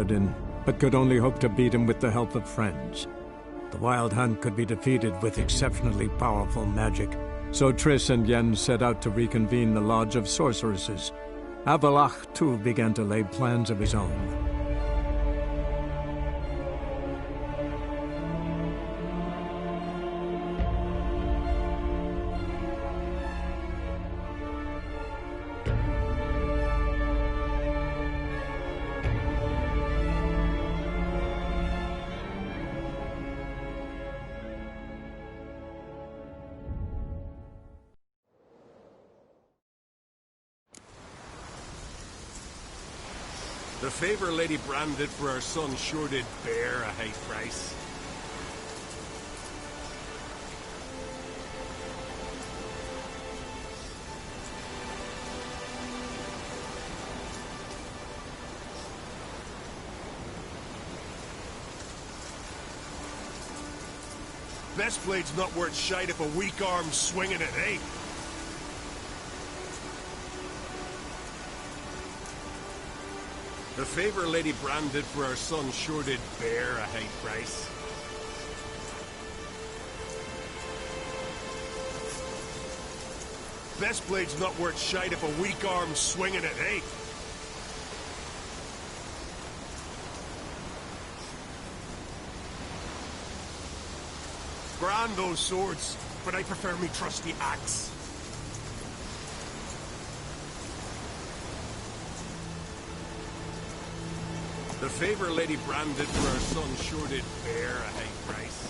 paladin, but could only hope to beat him with the help of friends. The Wild Hunt could be defeated with exceptionally powerful magic, so Triss and Yen set out to reconvene the Lodge of Sorceresses. Avalach, too, began to lay plans of his own. The favor Lady Brand did for our son sure did bear a high price. Best blade's not worth shite if a weak arm's swinging it, eh? The favor Lady Brand did for our son sure did bear a high price. Best blade's not worth shite if a weak arm's swinging it, eh? Grand those swords, but I prefer me trusty axe. The favor Lady Brand did for our son sure did bear a high price.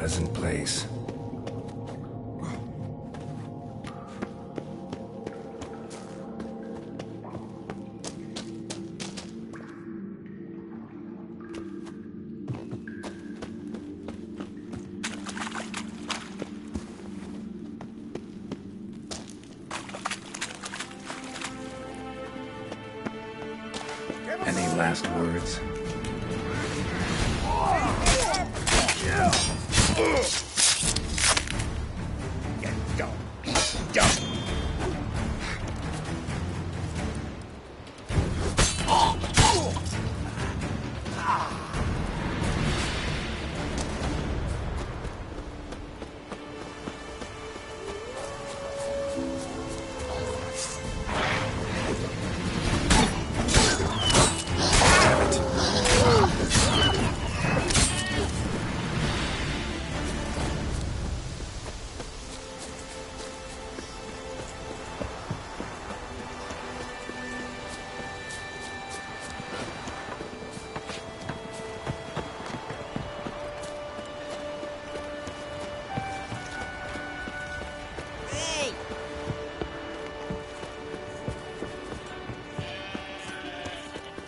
pleasant place. Any last words?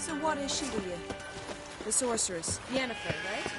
So what is she to you? The sorceress, Yennefer, right?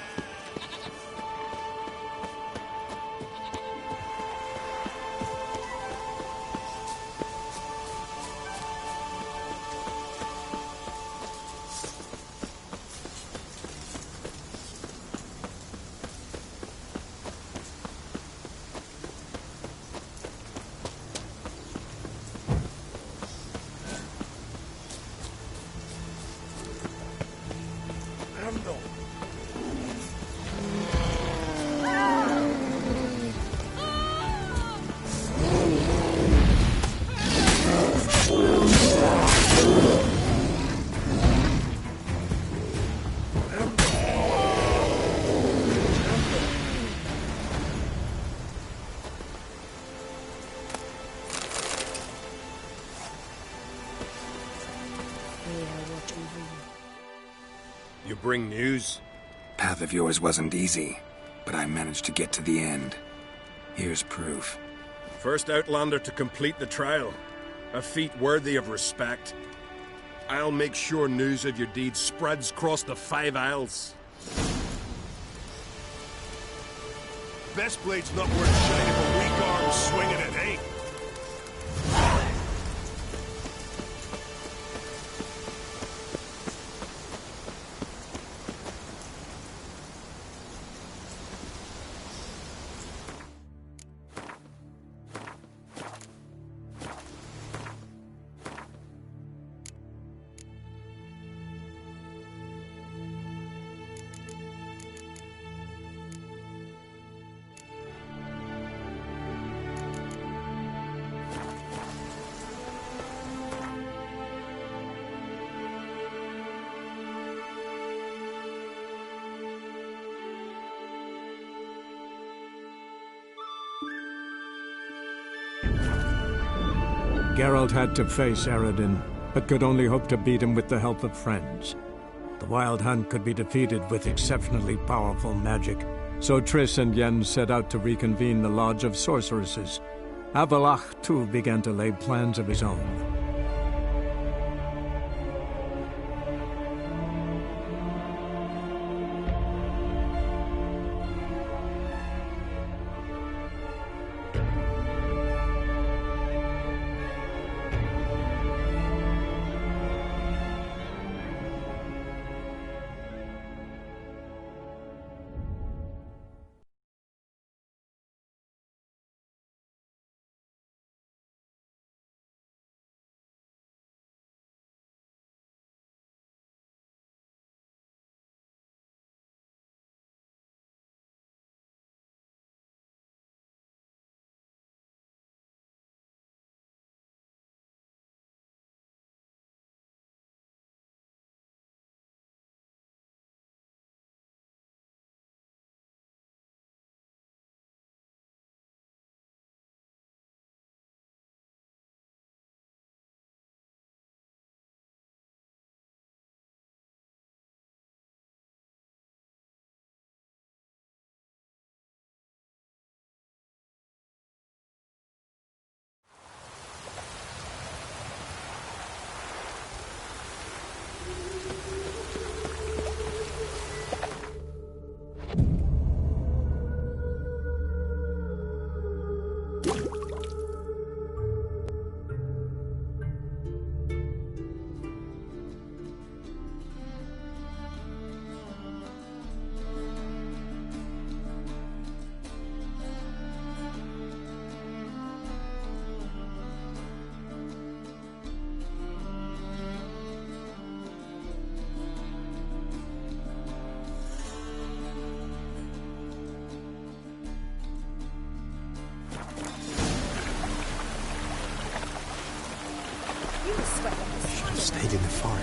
You bring news? Path of yours wasn't easy, but I managed to get to the end. Here's proof. First Outlander to complete the trial. A feat worthy of respect. I'll make sure news of your deeds spreads across the 5 Isles. Best blade's not worth shining a weak arm swinging it, eh? Geralt had to face Eredin, but could only hope to beat him with the help of friends. The Wild Hunt could be defeated with exceptionally powerful magic, so Triss and Yen set out to reconvene the Lodge of Sorceresses. Avallac'h, too, began to lay plans of his own.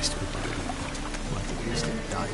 Christ, we did it. What did he still die?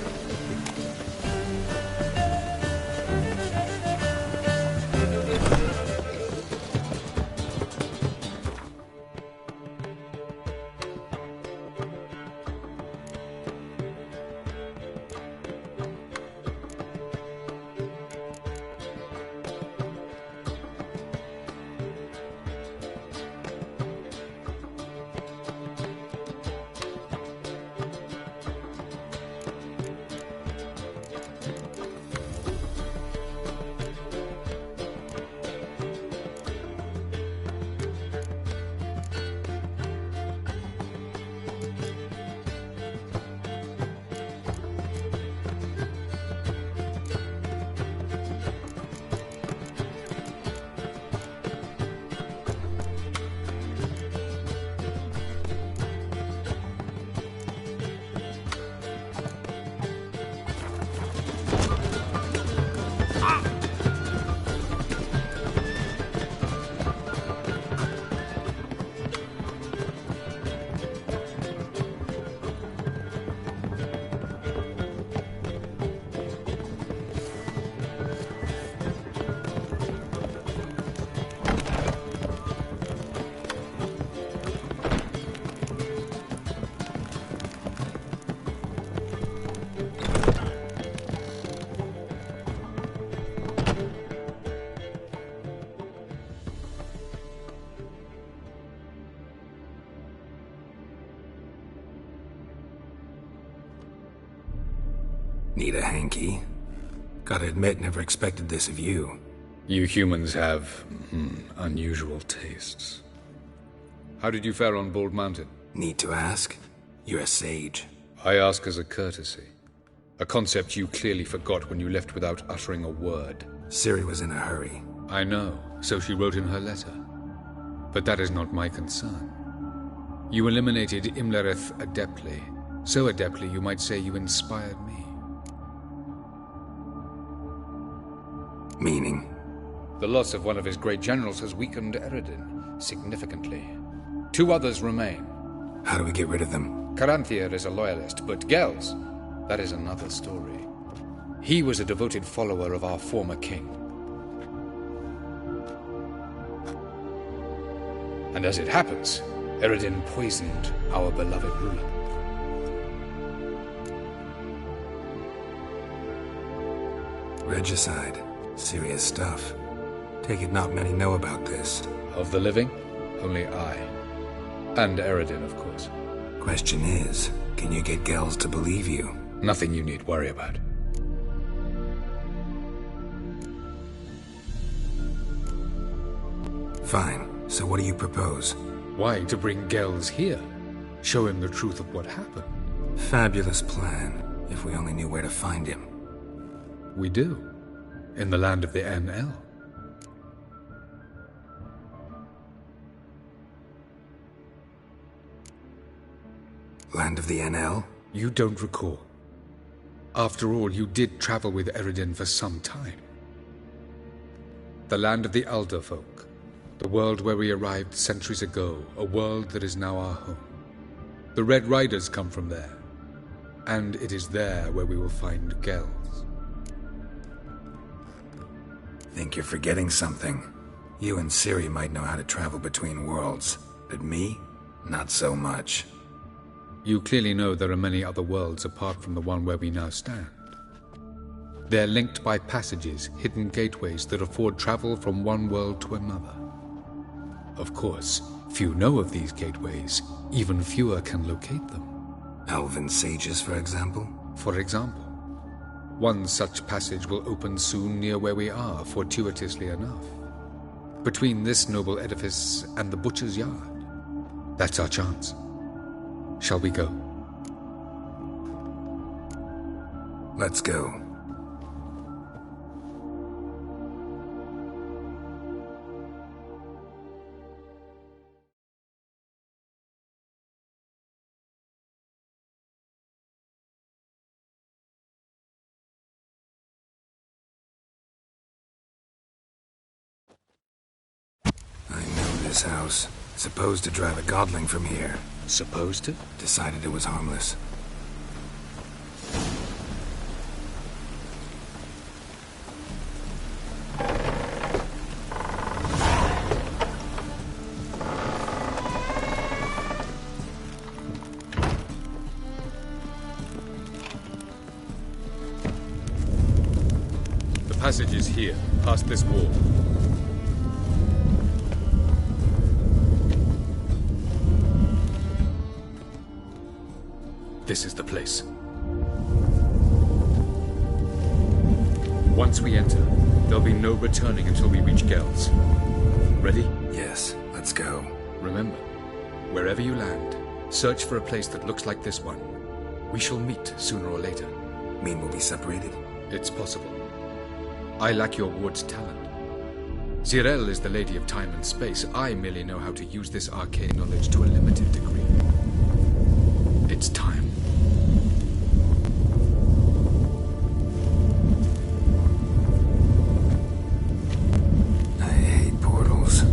Need a hanky? Gotta admit, never expected this of you. You humans have unusual tastes. How did you fare on Bald Mountain? Need to ask? You're a sage. I ask as a courtesy. A concept you clearly forgot when you left without uttering a word. Ciri was in a hurry. I know, so she wrote in her letter. But that is not my concern. You eliminated Imlerith adeptly. So adeptly you might say you inspired me. Meaning? The loss of one of his great generals has weakened Eredin significantly. 2 others remain. How do we get rid of them? Caranthier is a loyalist, but Gels, that is another story. He was a devoted follower of our former king. And as it happens, Eredin poisoned our beloved ruler. Regicide. Serious stuff. Take it not many know about this. Of the living, only I. And Eredin, of course. Question is, can you get Gels to believe you? Nothing you need worry about. Fine. So what do you propose? Why, to bring Gels here? Show him the truth of what happened. Fabulous plan, if we only knew where to find him. We do. In the land of the NL. Land of the NL? You don't recall. After all, you did travel with Eredin for some time. The land of the Alder folk. The world where we arrived centuries ago. A world that is now our home. The Red Riders come from there. And it is there where we will find Gels. Think you're forgetting something. You and Ciri might know how to travel between worlds, but me? Not so much. You clearly know there are many other worlds apart from the one where we now stand. They're linked by passages, hidden gateways that afford travel from one world to another. Of course, few know of these gateways, even fewer can locate them. Elven sages, for example? For example. One such passage will open soon near where we are, fortuitously enough. Between this noble edifice and the butcher's yard. That's our chance. Shall we go? Let's go. I know this house. Supposed to drive a godling from here. Supposed to? Decided it was harmless. The passage is here, past this wall. This is the place. Once we enter, there'll be no returning until we reach Gel's. Ready? Yes, let's go. Remember, wherever you land, search for a place that looks like this one. We shall meet sooner or later. Mean we'll be separated? It's possible. I lack your ward's talent. Zirel is the lady of time and space. I merely know how to use this arcane knowledge to a limited degree. It's time. I hate portals.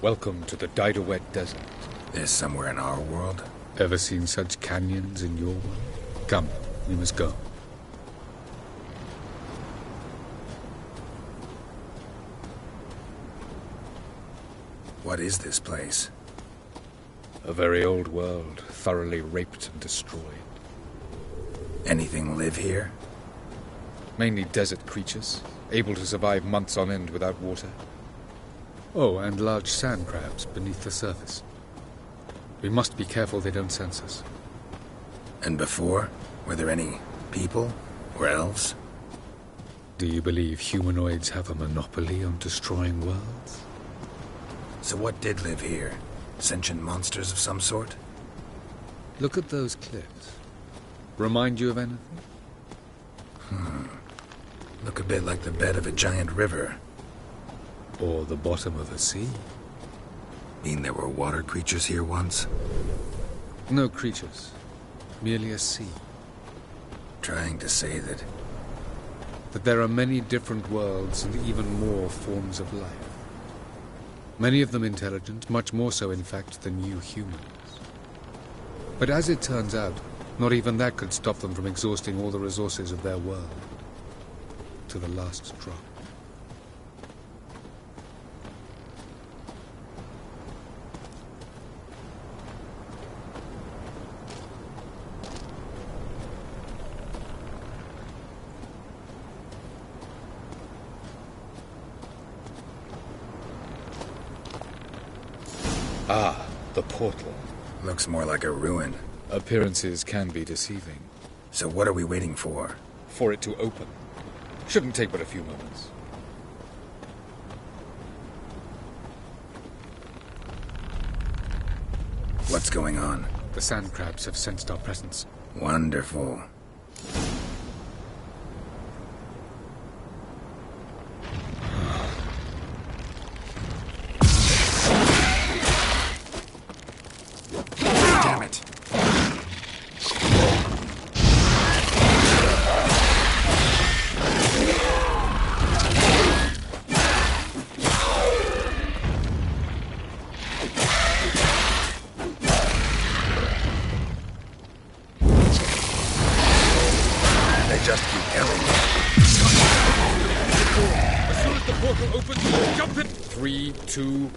Welcome to the Diderwet Desert. There's somewhere in our world? Ever seen such canyons in your world? Come, we must go. What is this place? A very old world, thoroughly raped and destroyed. Anything live here? Mainly desert creatures, able to survive months on end without water. Oh, and large sand crabs beneath the surface. We must be careful they don't sense us. And before? Were there any people? Or elves? Do you believe humanoids have a monopoly on destroying worlds? So what did live here? Sentient monsters of some sort? Look at those cliffs. Remind you of anything? Look a bit like the bed of a giant river. Or the bottom of a sea? Mean there were water creatures here once? No creatures. Merely a sea. Trying to say that... That there are many different worlds and even more forms of life. Many of them intelligent, much more so in fact than you humans. But as it turns out, not even that could stop them from exhausting all the resources of their world. To the last drop. Ah, the portal. Looks more like a ruin. Appearances can be deceiving. So what are we waiting for? For it to open. Shouldn't take but a few moments. What's going on? The sand crabs have sensed our presence. Wonderful. Damn it.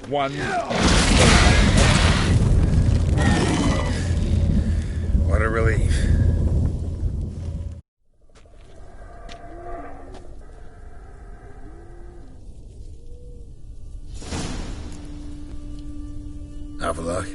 1. What a relief. Have a look.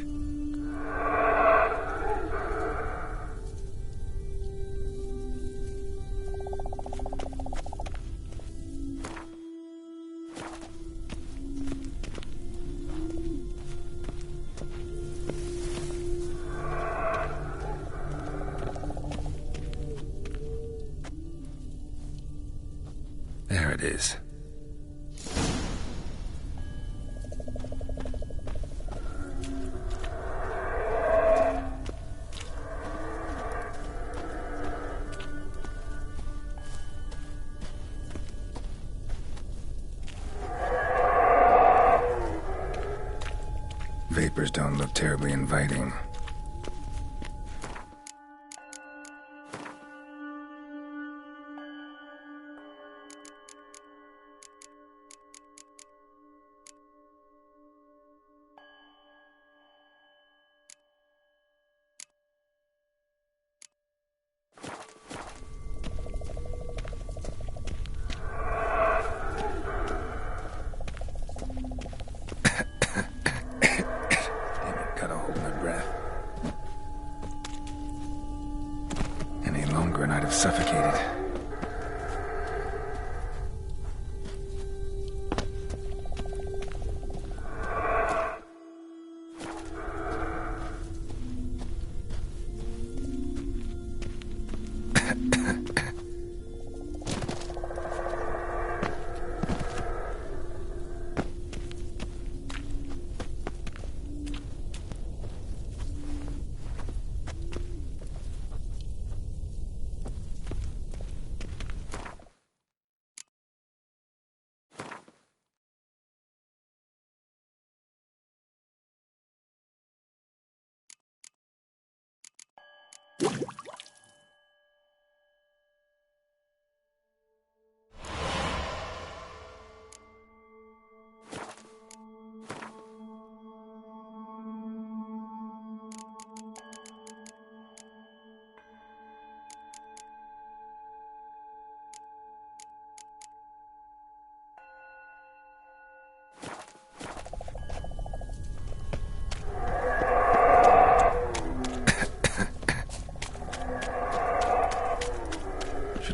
There it is. Vapors don't look terribly inviting. Suffocated.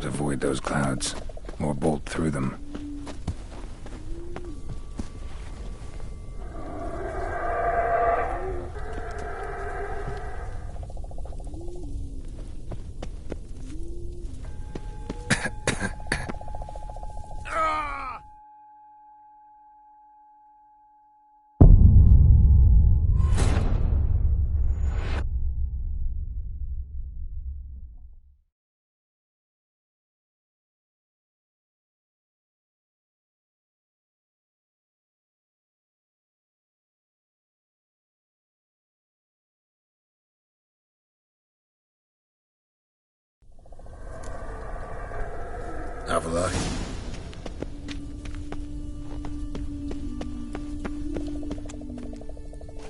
Avoid those clouds, or bolt through them. Have a look.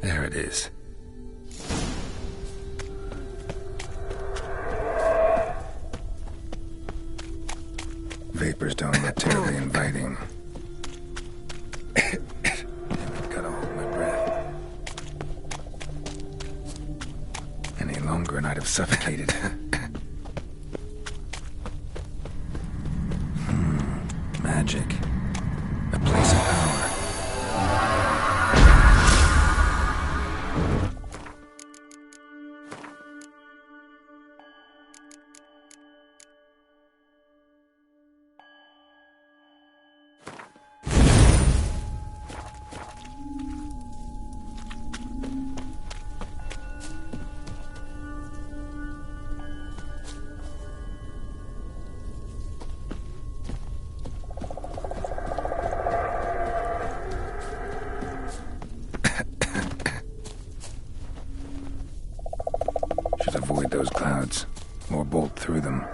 There it is. Vapors don't look terribly inviting. Gotta hold my breath. Any longer and I'd have suffocated. Magic. A place of power. Avoid those clouds, or bolt through them.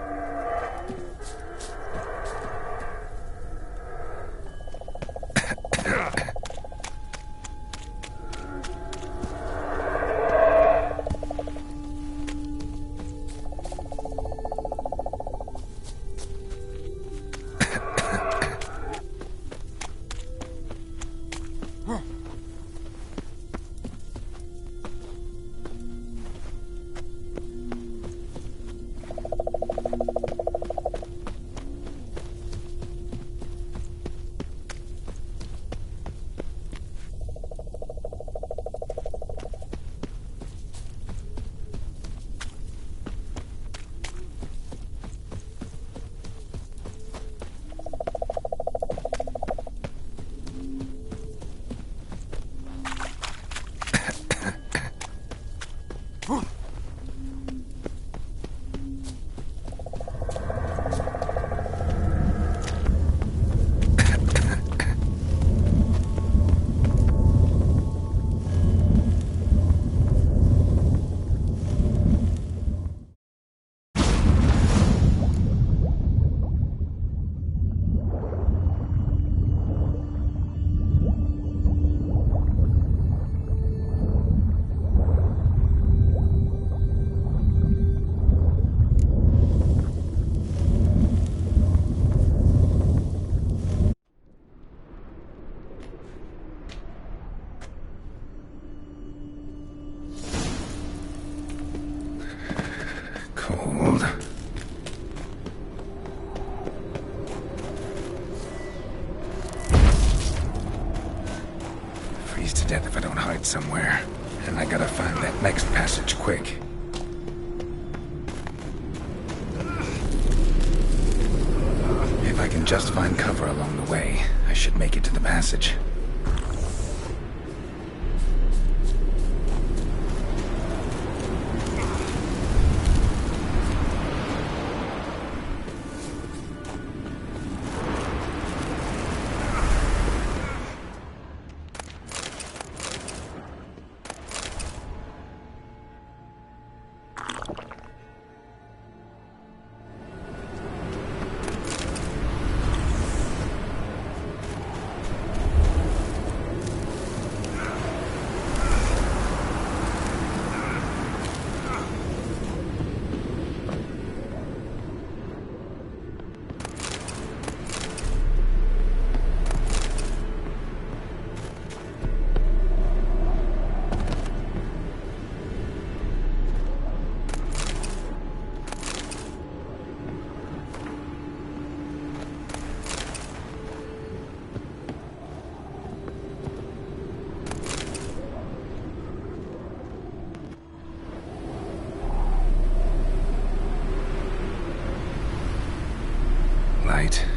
Freeze to death if I don't hide somewhere. And I gotta find that next passage quick. If I can just find cover along the way, I should make it to the passage.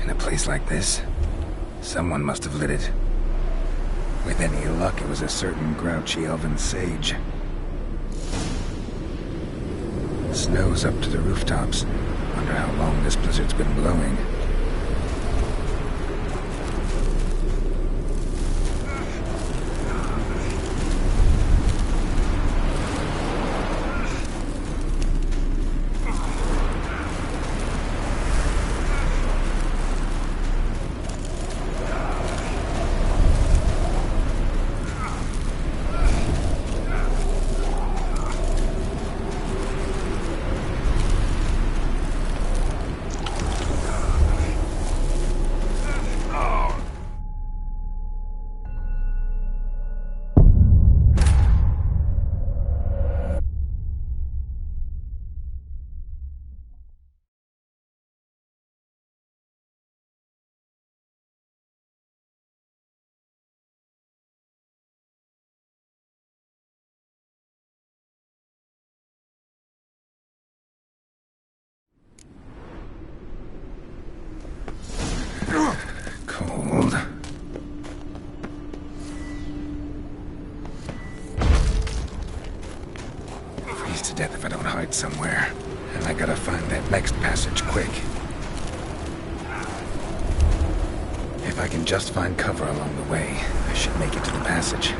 In a place like this, someone must have lit it. With any luck, it was a certain grouchy elven sage. Snow's up to the rooftops. Wonder how long this blizzard's been blowing. Cold. Freeze to death if I don't hide somewhere. And I gotta find that next passage quick. If I can just find cover along the way, I should make it to the passage.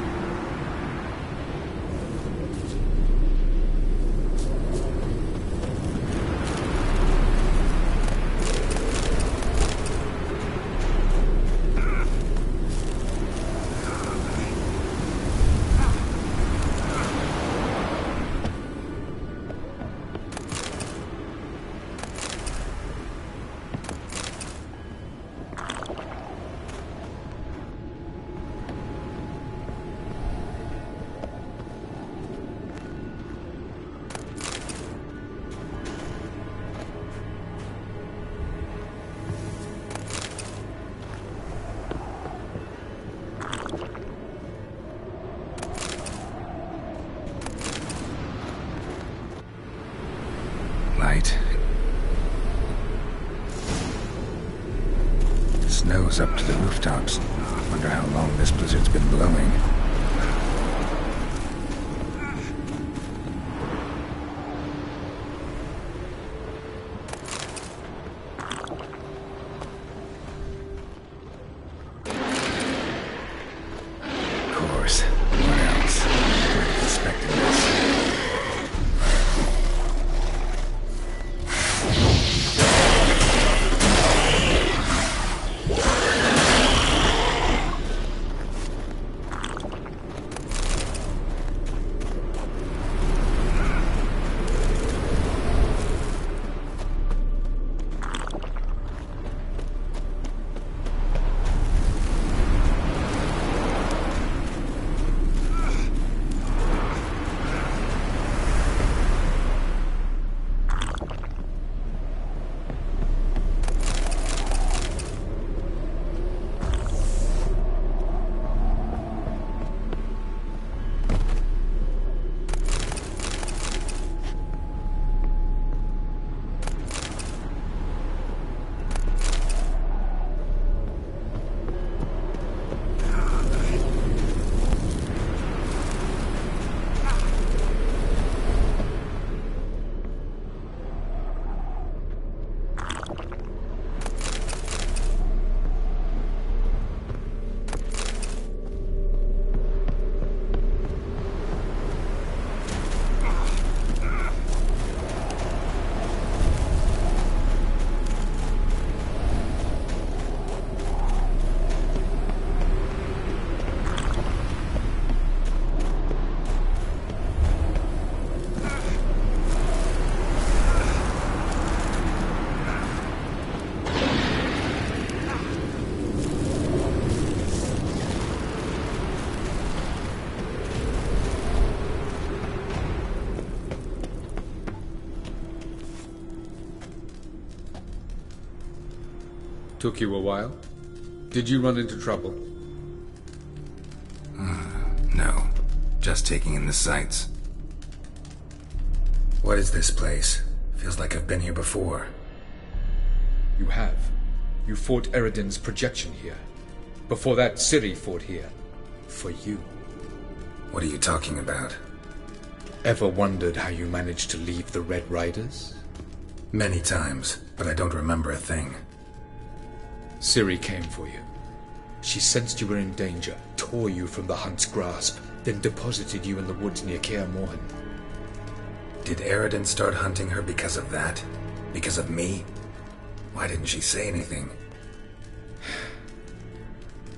Snow's up to the rooftops. Wonder how long this blizzard's been blowing. Of course. What else? We're expecting this. Took you a while? Did you run into trouble? No. Just taking in the sights. What is this place? Feels like I've been here before. You have. You fought Eridan's projection here. Before that, Ciri fought here. For you. What are you talking about? Ever wondered how you managed to leave the Red Riders? Many times, but I don't remember a thing. Ciri came for you. She sensed you were in danger, tore you from the Hunt's grasp, then deposited you in the woods near Kaer Morhen. Did Eridan start hunting her because of that? Because of me? Why didn't she say anything?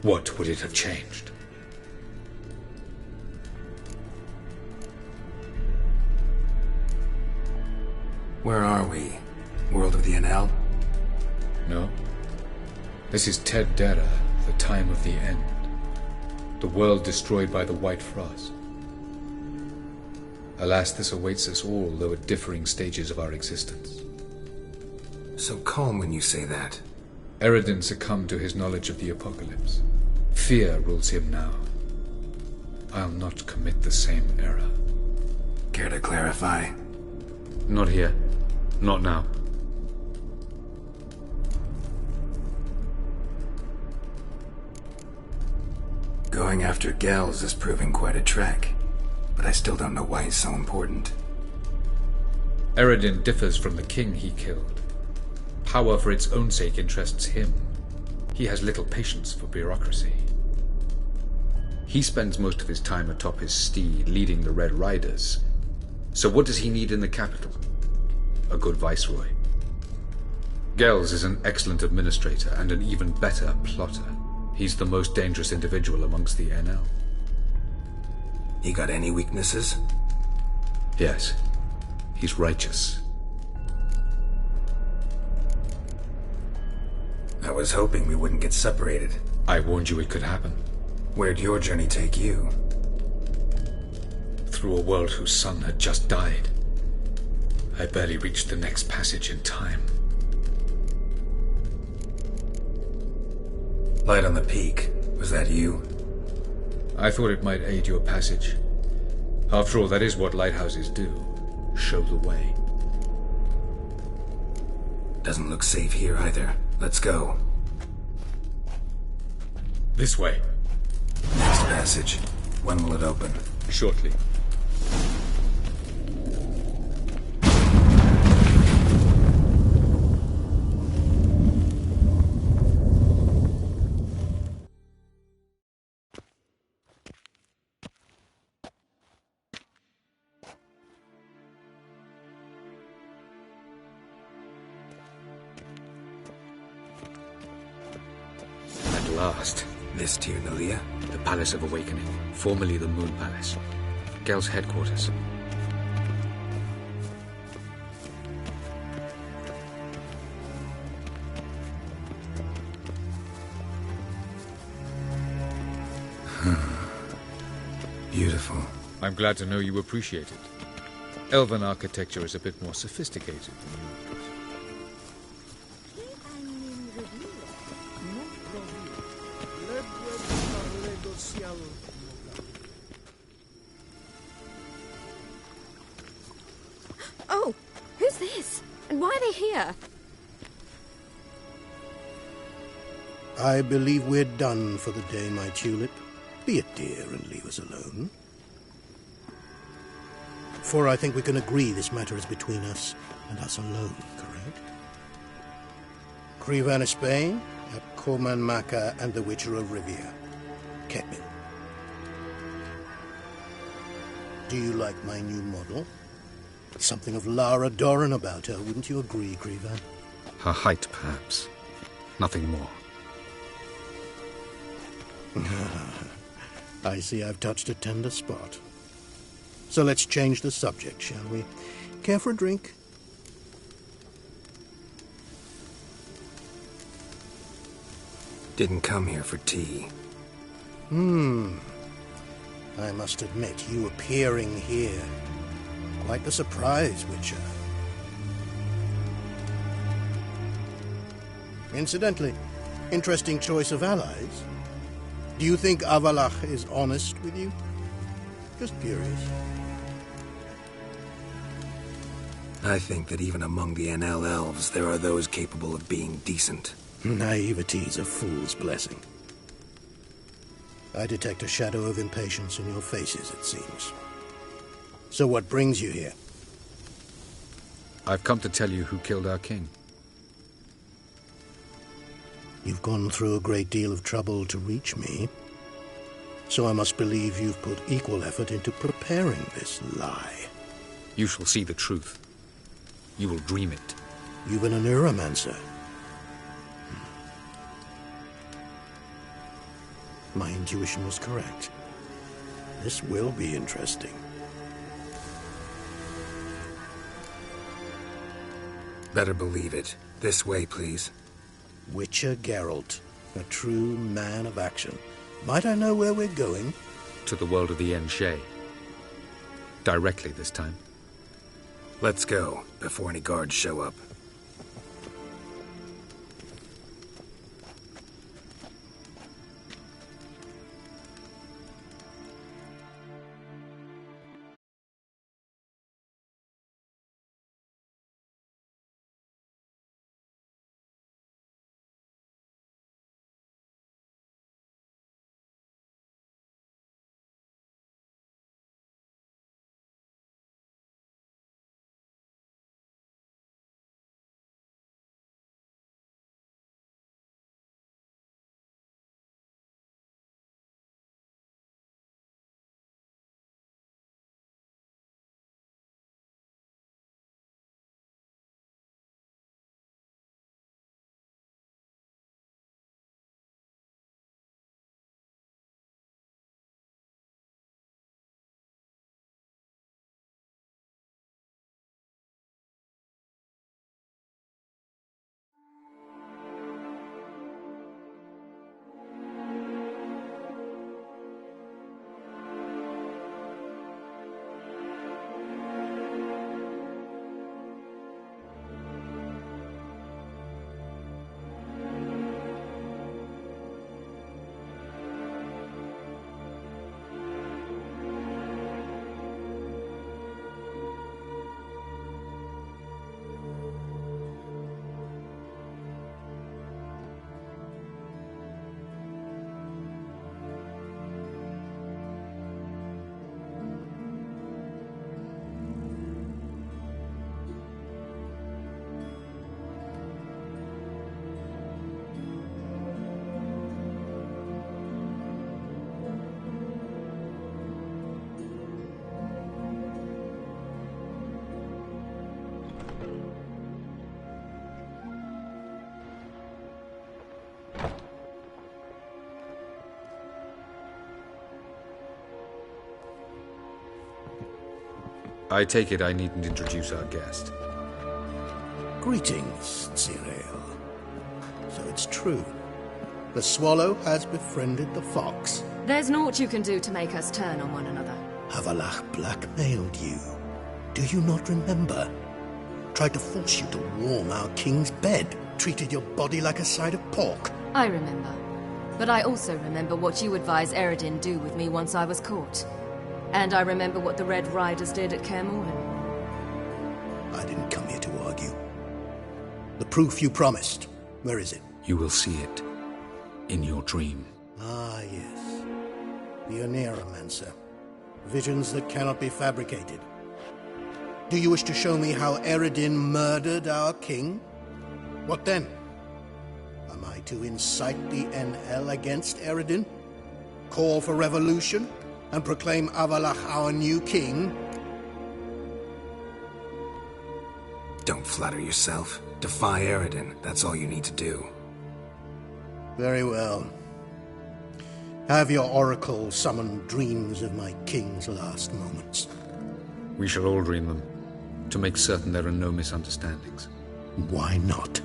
What would it have changed? Where are we? World of the NL? No. This is Ted Dera, the time of the end. The world destroyed by the White Frost. Alas, this awaits us all, though at differing stages of our existence. So calm when you say that. Eridan succumbed to his knowledge of the apocalypse. Fear rules him now. I'll not commit the same error. Care to clarify? Not here. Not now. Going after Gels is proving quite a trek, but I still don't know why he's so important. Eridan differs from the king he killed. Power for its own sake interests him. He has little patience for bureaucracy. He spends most of his time atop his steed, leading the Red Riders. So what does he need in the capital? A good viceroy. Gels is an excellent administrator and an even better plotter. He's the most dangerous individual amongst the NL. He got any weaknesses? Yes. He's righteous. I was hoping we wouldn't get separated. I warned you it could happen. Where'd your journey take you? Through a world whose son had just died. I barely reached the next passage in time. Light on the peak. Was that you? I thought it might aid your passage. After all, that is what lighthouses do. Show the way. Doesn't look safe here either. Let's go. This way. Next passage. When will it open? Shortly. At last. This Tyr Nalia? The Palace of Awakening, formerly the Moon Palace. Gel's headquarters. Beautiful. I'm glad to know you appreciate it. Elven architecture is a bit more sophisticated than yours. Oh, who's this? And why are they here? I believe we're done for the day, my tulip. Be a dear and leave us alone. For I think we can agree this matter is between us and us alone, correct? Krivan of Spain, at Korman Maka and the Witcher of Rivia. Ketmin. Do you like my new model? Something of Lara Doran about her, wouldn't you agree, Krivan? Her height, perhaps. Nothing more. I see I've touched a tender spot. So let's change the subject, shall we? Care for a drink? Didn't come here for tea. I must admit, you appearing here, quite the surprise, Witcher. Incidentally, Interesting choice of allies. Do you think Avalach is honest with you? Just curious. I think that even among the NL elves, there are those capable of being decent. Naivety is a fool's blessing. I detect a shadow of impatience in your faces, it seems. So what brings you here? I've come to tell you who killed our king. You've gone through a great deal of trouble to reach me, so I must believe you've put equal effort into preparing this lie. You shall see the truth. You will dream it. You've been a neuromancer. My intuition was correct. This will be interesting. Better believe it. This way, please. Witcher Geralt, a true man of action. Might I know where we're going? To the world of the Enshe. Directly this time. Let's go, before any guards show up. I take it I needn't introduce our guest. Greetings, Cyril. So it's true. The swallow has befriended the fox. There's naught you can do to make us turn on one another. Avalach blackmailed you. Do you not remember? Tried to force you to warm our king's bed. Treated your body like a side of pork. I remember. But I also remember what you advised Eredin do with me once I was caught. And I remember what the Red Riders did at Kaer Morhen. I didn't come here to argue. The proof you promised, where is it? You will see it in your dream. Ah, yes. The Oneiromancer. Visions that cannot be fabricated. Do you wish to show me how Eredin murdered our king? What then? Am I to incite the NL against Eredin? Call for revolution? And proclaim Avalach our new king? Don't flatter yourself. Defy Eredin. That's all you need to do. Very well. Have your oracle summon dreams of my king's last moments. We shall all dream them, to make certain there are no misunderstandings. Why not?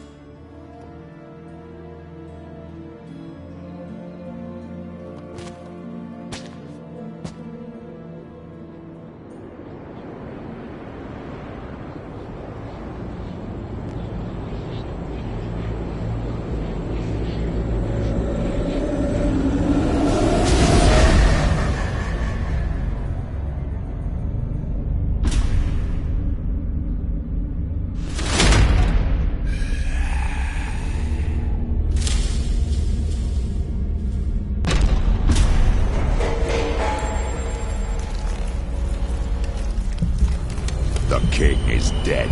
The king is dead.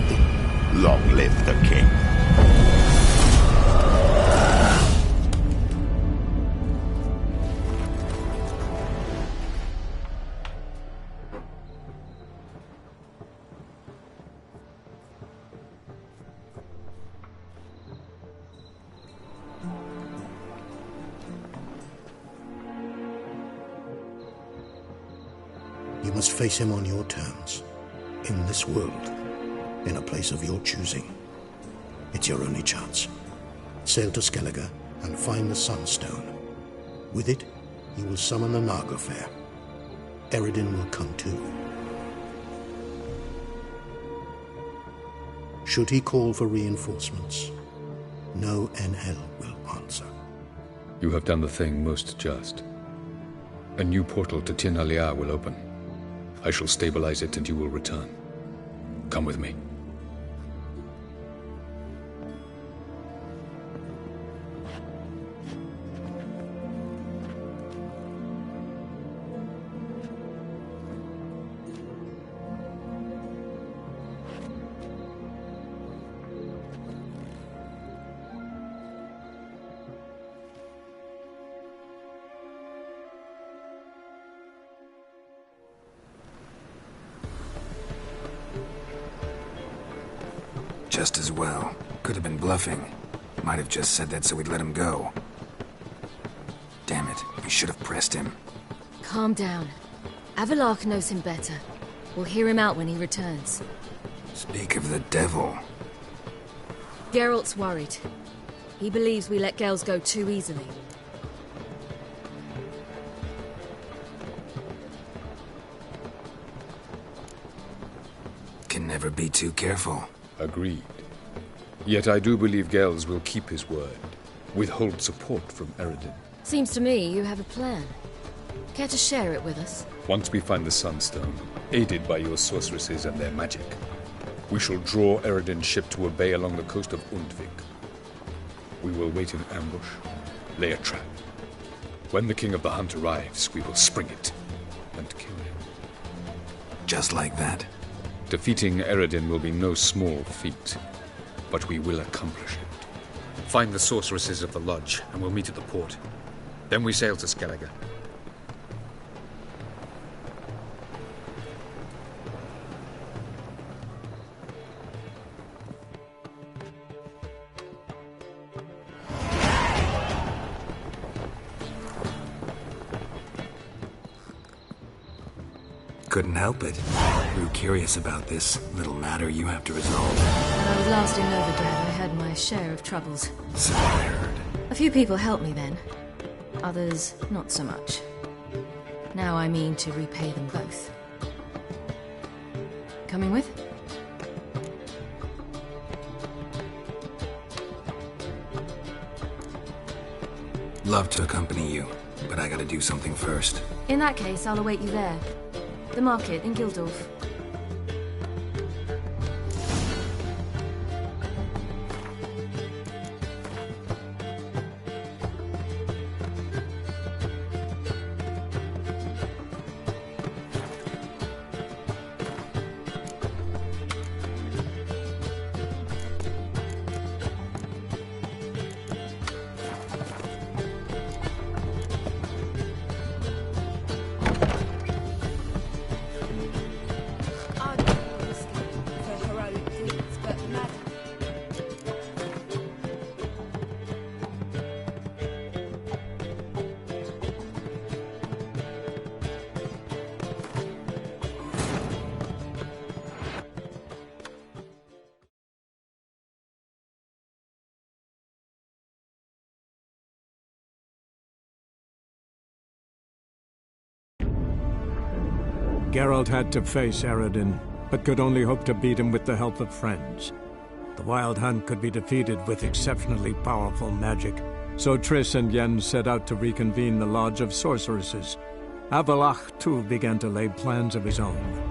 Long live the king. You must face him on your terms. In this world. In a place of your choosing. It's your only chance. Sail to Skellige and find the Sunstone. With it, you will summon the Naga Fair. Eredin will come too. Should he call for reinforcements, no NL will answer. You have done the thing most just. A new portal to Tin Alia will open. I shall stabilize it and you will return. Come with me. Just as well. Could have been bluffing. Might have just said that so we'd let him go. Damn it, we should have pressed him. Calm down. Avalok knows him better. We'll hear him out when he returns. Speak of the devil. Geralt's worried. He believes we let girls go too easily. Can never be too careful. Agreed. Yet I do believe Gels will keep his word. Withhold support from Eredin. Seems to me you have a plan. Care to share it with us? Once we find the Sunstone, aided by your sorceresses and their magic, we shall draw Eredin's ship to a bay along the coast of Undvik. We will wait in ambush, lay a trap. When the King of the Hunt arrives, we will spring it and kill him. Just like that? Defeating Eredin will be no small feat, but we will accomplish it. Find the sorceresses of the lodge, and we'll meet at the port. Then we sail to Skellige. Couldn't help it. Grew curious about this little matter you have to resolve. When I was last in Novigrad, I had my share of troubles. So I heard. A few people helped me then. Others, not so much. Now I mean to repay them both. Coming with? Love to accompany you, but I gotta do something first. In that case, I'll await you there. The market in Gildorf. Geralt had to face Eredin, but could only hope to beat him with the help of friends. The Wild Hunt could be defeated with exceptionally powerful magic, so Triss and Yen set out to reconvene the Lodge of Sorceresses. Avalok, too, began to lay plans of his own.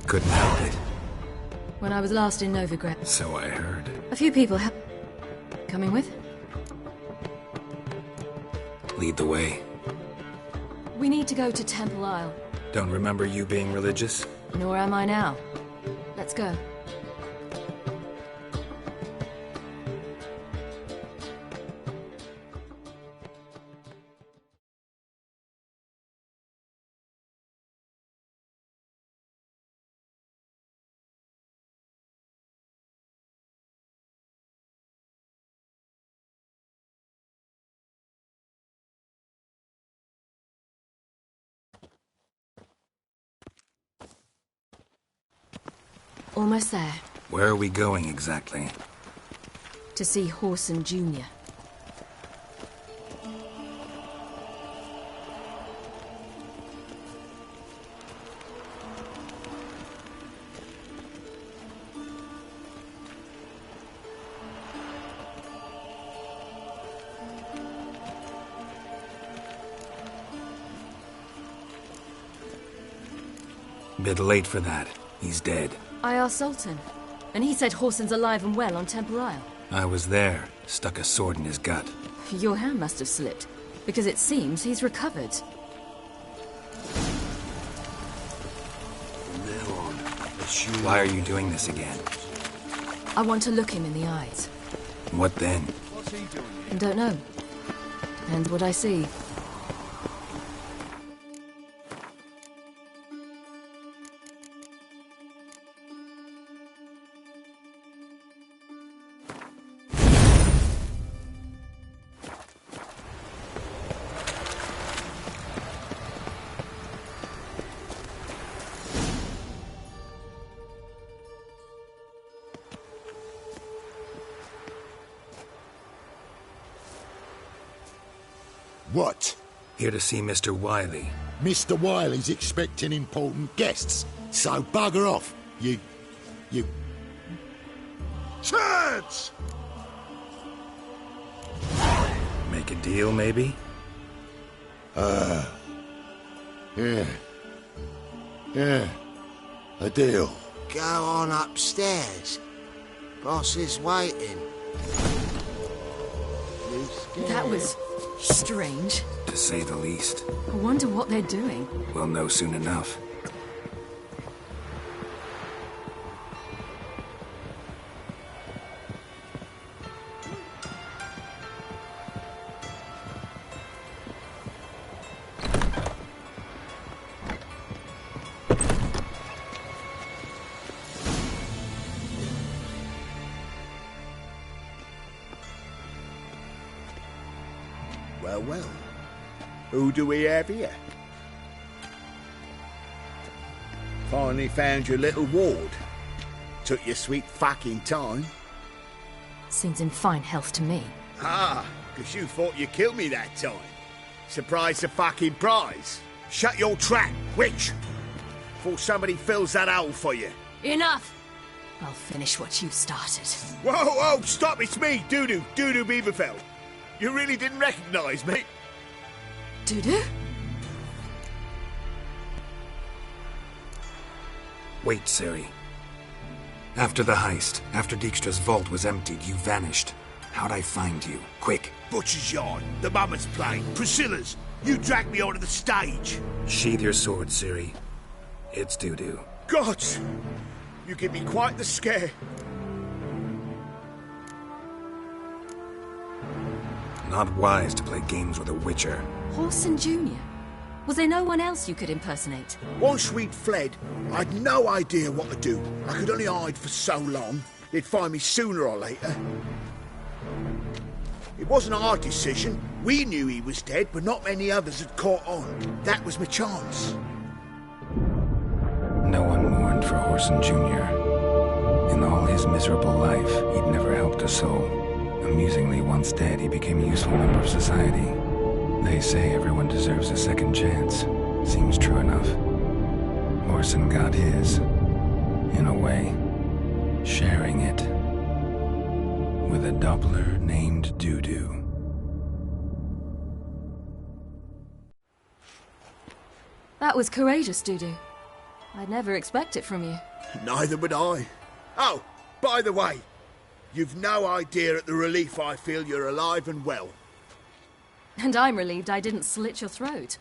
Couldn't help it. When I was last in Novigrad. So I heard. A few people coming with? Lead the way. We need to go to Temple Isle. Don't remember you being religious? Nor am I now. Let's go. Almost there. Where are we going exactly? To see Horson Jr. Bit late for that. He's dead. I asked Sultan, and he said Horson's alive and well on Temple Isle. I was there. Stuck a sword in his gut. Your hand must have slipped, because it seems he's recovered. Why are you doing this again? I want to look him in the eyes. What then? I don't know. Depends what I see. What? Here to see Mr. Wiley. Mr. Wiley's expecting important guests, so bugger off, you... Turds! Make a deal, maybe? Yeah, a deal. Go on upstairs. Boss is waiting. That was strange. To say the least. I wonder what they're doing. We'll know soon enough. Well. Who do we have here? Finally found your little ward. Took your sweet fucking time. Seems in fine health to me. Ah, because you thought you killed me that time. Surprise the fucking prize. Shut your trap, witch! Before somebody fills that hole for you. Enough! I'll finish what you started. Whoa, stop, it's me, Dudu Beaverfell. You really didn't recognise me? Dudu? Wait, Ciri. After the heist, after Dijkstra's vault was emptied, you vanished. How'd I find you? Quick. Butcher's Yard, the Mummer's Plane, Priscilla's. You dragged me onto the stage. Sheathe your sword, Ciri. It's Dudu. God! You give me quite the scare. Not wise to play games with a witcher. Horson Jr.? Was there no one else you could impersonate? Once we'd fled, I'd no idea what to do. I could only hide for so long. They'd find me sooner or later. It wasn't our decision. We knew he was dead, but not many others had caught on. That was my chance. No one mourned for Horson Jr. In all his miserable life, he'd never helped a soul. Amusingly, once dead, he became a useful member of society. They say everyone deserves a second chance. Seems true enough. Horson got his, in a way, sharing it with a Doppler named Dudu. That was courageous, Dudu. I'd never expect it from you. Neither would I. Oh, by the way, you've no idea at the relief I feel you're alive and well. And I'm relieved I didn't slit your throat.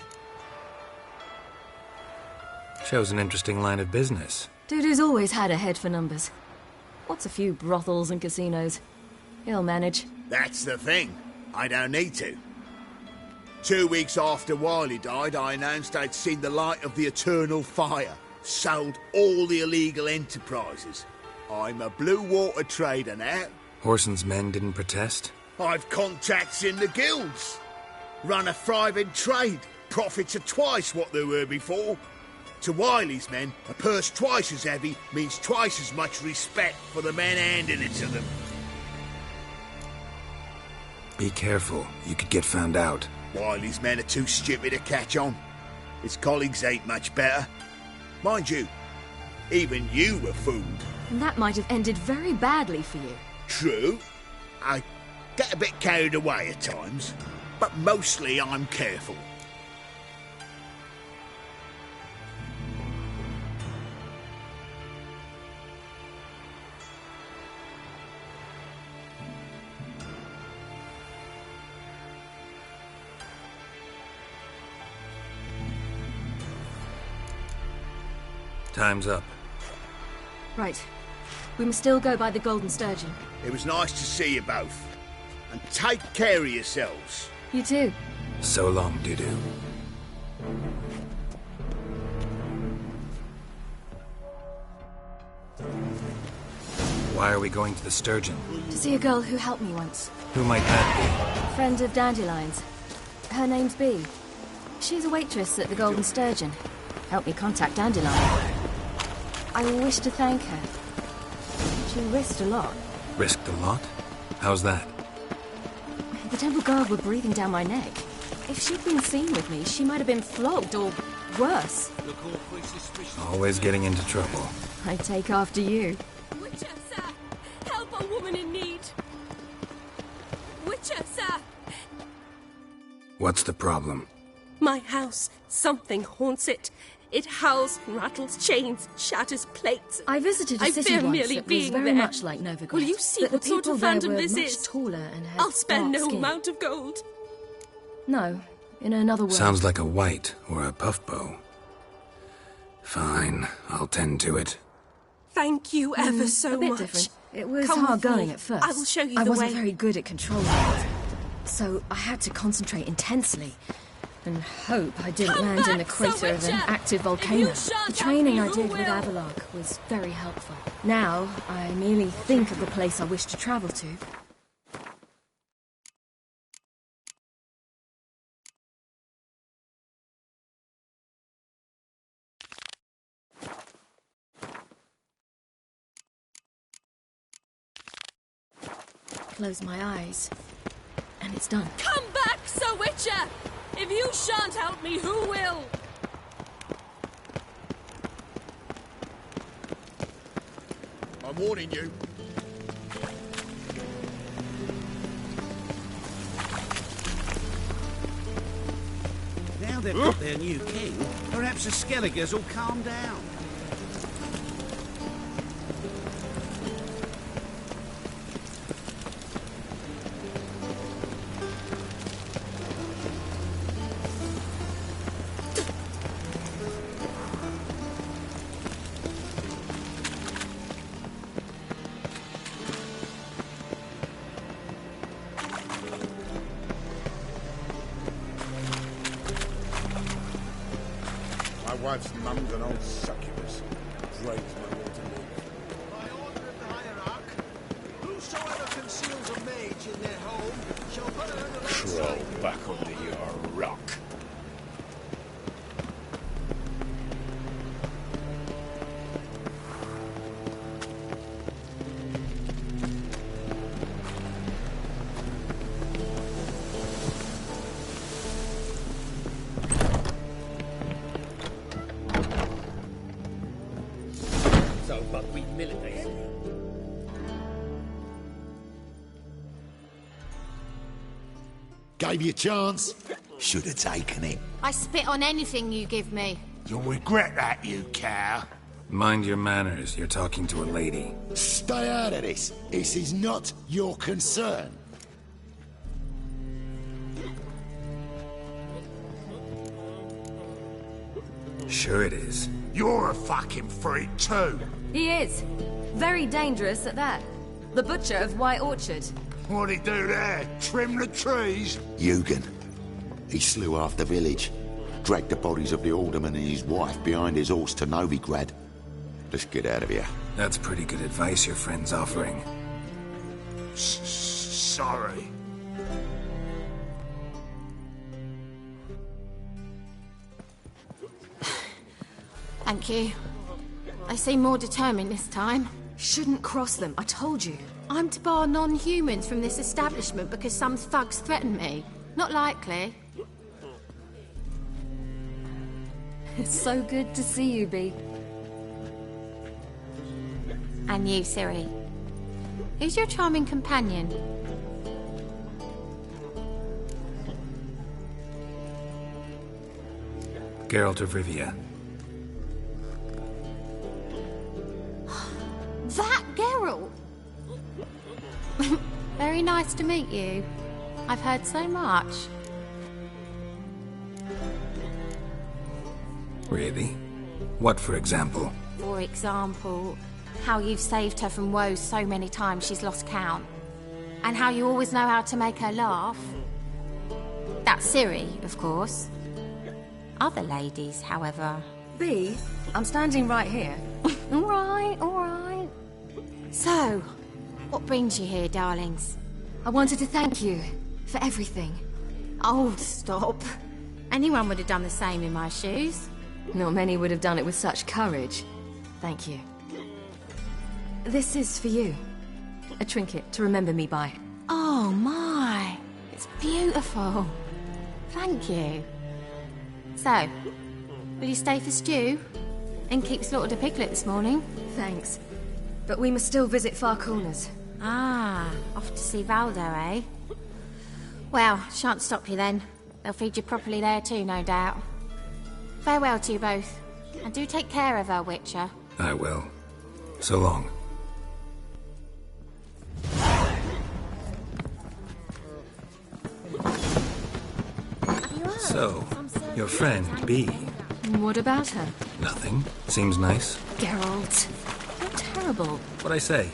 Shows an interesting line of business. Dude who's always had a head for numbers. What's a few brothels and casinos? He'll manage. That's the thing. I don't need to. 2 weeks after Wiley died, I announced I'd seen the light of the eternal fire. Sold all the illegal enterprises. I'm a blue water trader now. Horson's men didn't protest? I've contacts in the guilds. Run a thriving trade. Profits are twice what they were before. To Wiley's men, a purse twice as heavy means twice as much respect for the men handing it to them. Be careful. You could get found out. Wiley's men are too stupid to catch on. His colleagues ain't much better. Mind you, even you were fooled. And that might have ended very badly for you. True. I get a bit carried away at times, but mostly I'm careful. Time's up. Right. We must still go by the Golden Sturgeon. It was nice to see you both. And take care of yourselves. You too. So long, Dudu. Why are we going to the Sturgeon? To see a girl who helped me once. Who might that Friend of Dandelion's. Her name's Bee. She's a waitress at the Golden Sturgeon. Helped me contact Dandelion. I wish to thank her. She risked a lot. be? Risked a lot? How's that? The temple guard were breathing down my neck. If she'd been seen with me, she might have been flogged or worse. Always getting into trouble. I take after you. Witcher, sir! Help a woman in need! Witcher, sir! What's the problem? My house. Something haunts it. It howls, rattles chains, shatters plates. I visited a I city fear once merely that was being very there. much like Novigrad. Will you see but what the sort people of there phantom were this much is? taller and had I'll spend dark no skin. amount of gold. No, in another word. Sounds like a white or a puff bow. Fine, I'll tend to it. Thank you ever so a bit much. different. It was Come hard with me. going at first. I will show you I the wasn't way. very good at controlling it, so I had to concentrate intensely and hope I didn't Come land in the back, Sir crater of an Witcher! active If volcano. you The shan't training I help me, did who with will? Avalok was very helpful. Now, I merely think of the place I wish to travel to. Close my eyes, and it's done. Come back, Sir Witcher! If you shan't help me, who will? I'm warning you. Now they've got their new king, perhaps the Skelligers will calm down. My wife's mum's an old succubus. Drains my will to live. By order of the hierarch, whosoever conceals a mage in their home shall burn alongside Crawl back under your rock. So buckwheat militates. Gave you a chance. Should have taken it. I spit on anything you give me. You'll regret that, you cow. Mind your manners. You're talking to a lady. Stay out of this. This is not your concern. Sure it is. You're a fucking freak too. He is. Very dangerous at that. The butcher of White Orchard. What'd he do there? Trim the trees? Eugen. He slew half the village. Dragged the bodies of the alderman and his wife behind his horse to Novigrad. Let's get out of here. That's pretty good advice your friend's offering. Sorry. Thank you. They seem more determined this time. Shouldn't cross them, I told you. I'm to bar non-humans from this establishment because some thugs threaten me. Not likely. It's so good to see you, Bee. And you, Ciri. Who's your charming companion? Geralt of Rivia. That Geralt! Very nice to meet you. I've heard so much. Really? What, for example? For example, how you've saved her from woes so many times she's lost count. And how you always know how to make her laugh. That's Ciri, of course. Other ladies, however... Bee, I'm standing right here. All right. So, what brings you here, darlings? I wanted to thank you for everything. Oh, stop. Anyone would have done the same in my shoes. Not many would have done it with such courage. Thank you. This is for you. A trinket to remember me by. Oh, my. It's beautiful. Thank you. So, will you stay for stew? And keep slaughtered a piglet this morning? Thanks. But we must still visit Far Corners. Ah, off to see Valdo, eh? Well, shan't stop you then. They'll feed you properly there too, no doubt. Farewell to you both. And do take care of her, Witcher. I will. So long. So, your friend, Bee. What about her? Nothing. Seems nice. Geralt. How terrible. What'd I say?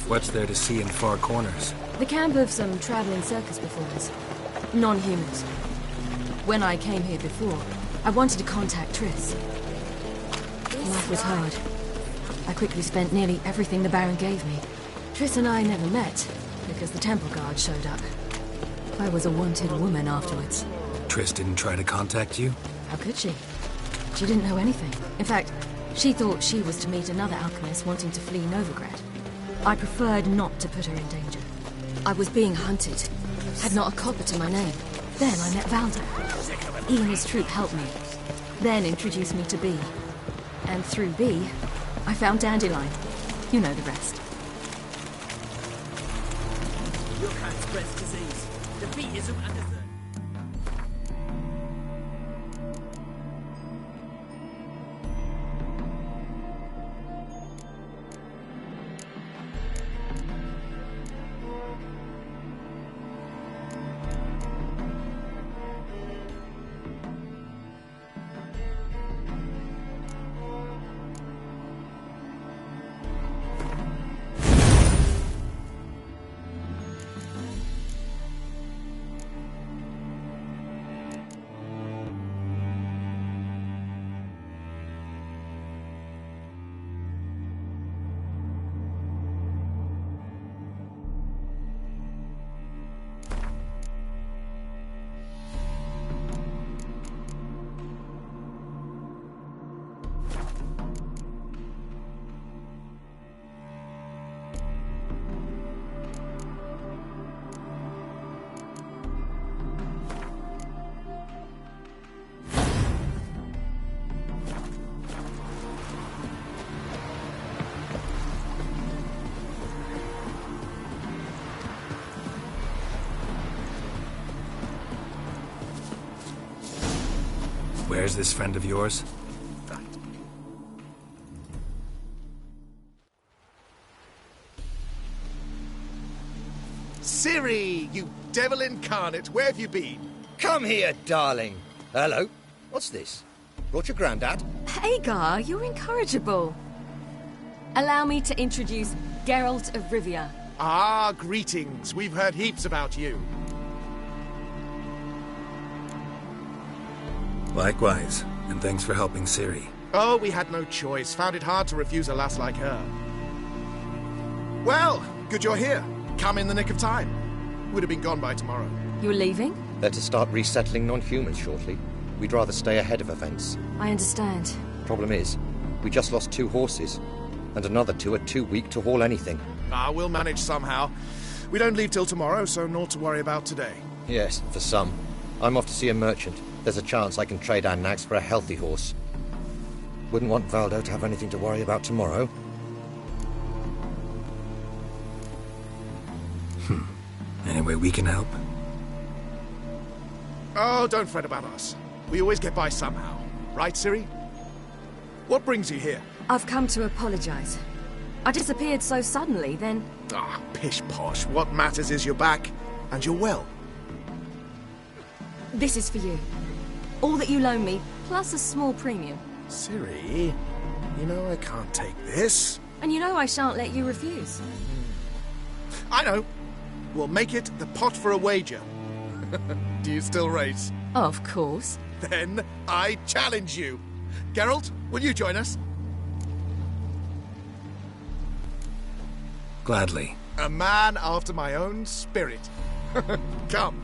What's there to see in Far Corners? The camp of some traveling circus performers. Non-humans. When I came here before, I wanted to contact Triss. Life was hard. I quickly spent nearly everything the Baron gave me. Triss and I never met, because the temple guard showed up. I was a wanted woman afterwards. Triss didn't try to contact you? How could she? She didn't know anything. In fact, she thought she was to meet another alchemist wanting to flee Novigrad. I preferred not to put her in danger. I was being hunted. Had not a copper to my name. Then I met Valdo. He and his troop helped me. Then introduced me to Bee. And through Bee, I found Dandelion. You know the rest. Your kind spreads disease. Defeatism and desert. Where's this friend of yours? Ciri, you devil incarnate, where have you been? Come here, darling. Hello. What's this? Brought your granddad? Hagar, you're incorrigible. Allow me to introduce Geralt of Rivia. Ah, greetings. We've heard heaps about you. Likewise, and thanks for helping Ciri. Oh, we had no choice. Found it hard to refuse a lass like her. Well, good you're here. Come in the nick of time. Would have been gone by tomorrow. You're leaving? They're to start resettling non-humans shortly. We'd rather stay ahead of events. I understand. Problem is, we just lost 2 horses, and another 2 are too weak to haul anything. Ah, we'll manage somehow. We don't leave till tomorrow, so naught to worry about today. Yes, for some. I'm off to see a merchant. There's a chance I can trade our nags for a healthy horse. Wouldn't want Valdo to have anything to worry about tomorrow. Any way we can help? Oh, don't fret about us. We always get by somehow. Right, Ciri? What brings you here? I've come to apologize. I disappeared so suddenly, then... Ah, pish-posh. What matters is you're back, and you're well. This is for you. All that you loan me, plus a small premium. Ciri, you know I can't take this. And you know I shan't let you refuse. I know. We'll make it the pot for a wager. Do you still race? Of course. Then I challenge you. Geralt, will you join us? Gladly. A man after my own spirit. Come.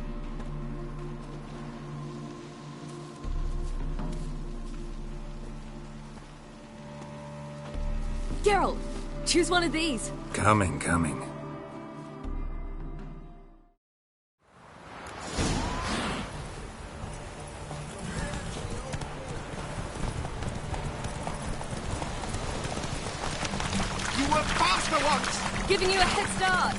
Geralt, choose one of these. Coming. You were faster once! Giving you a head start.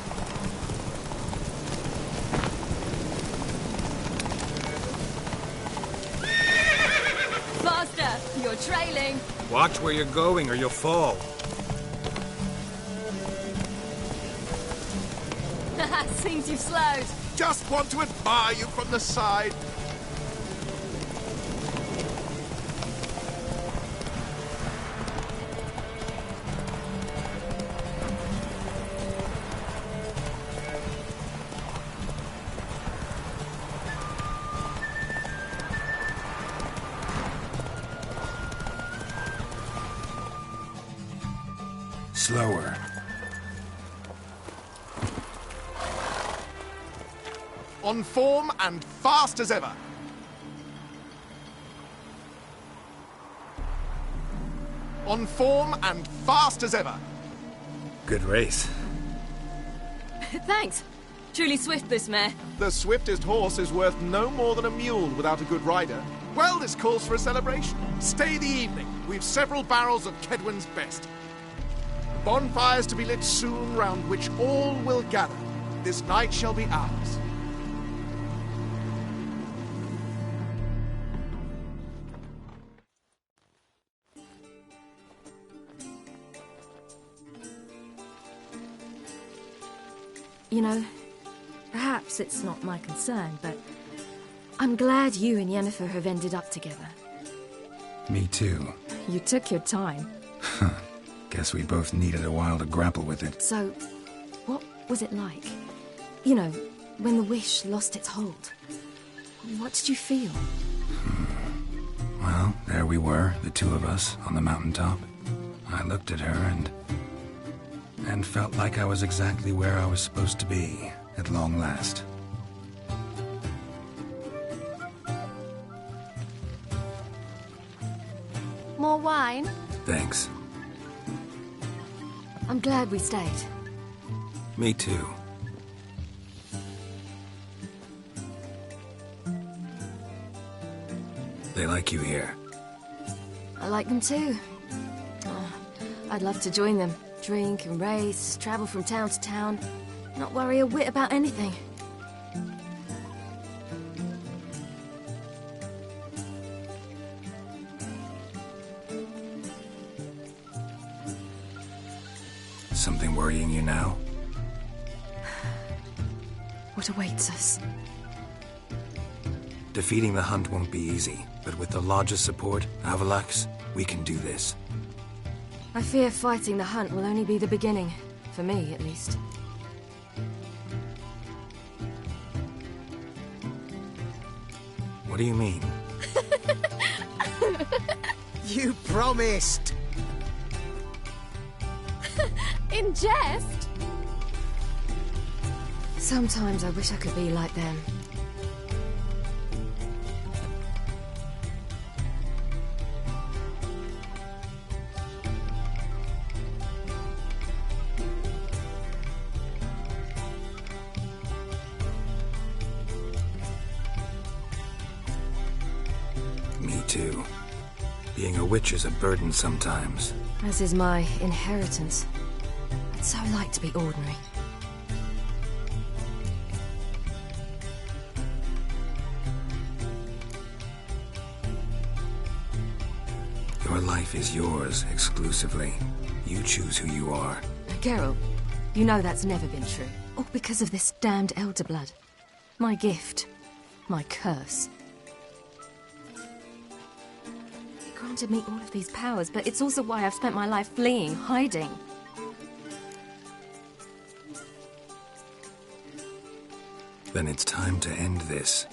Faster! You're trailing. Watch where you're going or you'll fall. Seems you've slowed. Just want to admire you from the side. Slower. On form and fast as ever. On form and fast as ever. Good race. Thanks. Truly swift, this mare. The swiftest horse is worth no more than a mule without a good rider. Well, this calls for a celebration. Stay the evening. We've several barrels of Kedwen's best. Bonfires to be lit soon, round which all will gather. This night shall be ours. You know, perhaps it's not my concern, but I'm glad you and Yennefer have ended up together. Me too. You took your time. Guess we both needed a while to grapple with it. So, what was it like? You know, when the wish lost its hold. What did you feel? Well, there we were, the two of us, on the mountaintop. I looked at her and felt like I was exactly where I was supposed to be, at long last. More wine? Thanks. I'm glad we stayed. Me too. They like you here. I like them too. Oh, I'd love to join them. Drink and race, travel from town to town. Not worry a whit about anything. Something worrying you now? What awaits us? Defeating the Hunt won't be easy, but with the Lodge's support, Avalax, we can do this. I fear fighting the Hunt will only be the beginning. For me, at least. What do you mean? You promised! In jest? Sometimes I wish I could be like them. Me too. Being a witch is a burden sometimes. As is my inheritance. I'd so like to be ordinary. Your life is yours, exclusively. You choose who you are. Geralt, you know that's never been true. All because of this damned elder blood. My gift. My curse. It granted me all of these powers, but it's also why I've spent my life fleeing, hiding. Then it's time to end this.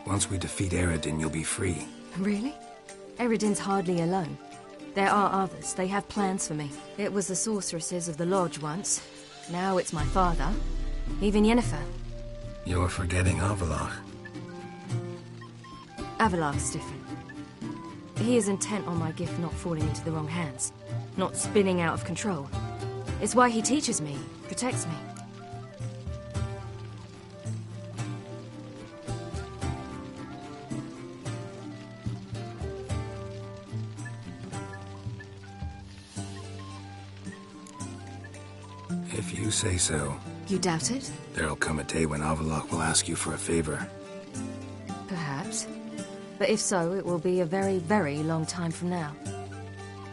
Once we defeat Eredin, you'll be free. Really? Eredin's hardly alone. There are others. They have plans for me. It was the sorceresses of the Lodge once. Now it's my father. Even Yennefer. You're forgetting Avalach. Avalach's different. He is intent on my gift not falling into the wrong hands. Not spinning out of control. It's why he teaches me, protects me. If you say so. You doubt it? There'll come a day when Avalach will ask you for a favor. Perhaps. But if so, it will be a very, very long time from now.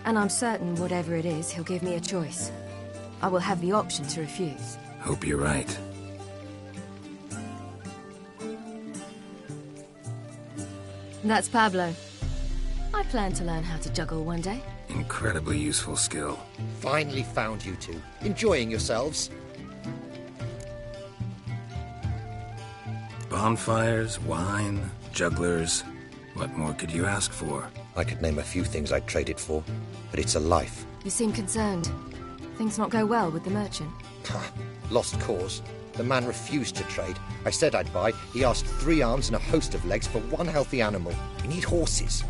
And I'm certain whatever it is, he'll give me a choice. I will have the option to refuse. Hope you're right. That's Pablo. I plan to learn how to juggle one day. Incredibly useful skill. Finally found you two. Enjoying yourselves? Bonfires, wine, jugglers. What more could you ask for? I could name a few things I'd trade it for, but it's a life. You seem concerned. Things not go well with the merchant? Lost cause. The man refused to trade. I said I'd buy. He asked 3 arms and a host of legs for one healthy animal. We need horses.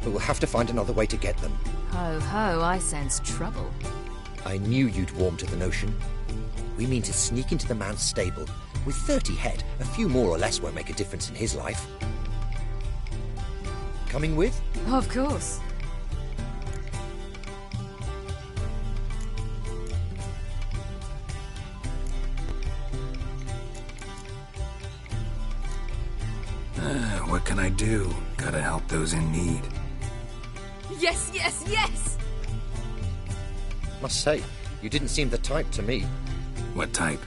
But we'll have to find another way to get them. Ho ho, I sense trouble. I knew you'd warm to the notion. We mean to sneak into the man's stable. With 30 head, a few more or less won't make a difference in his life. Coming with? Of course. What can I do? Gotta help those in need. Yes, yes, yes! Must say, you didn't seem the type to me. What type?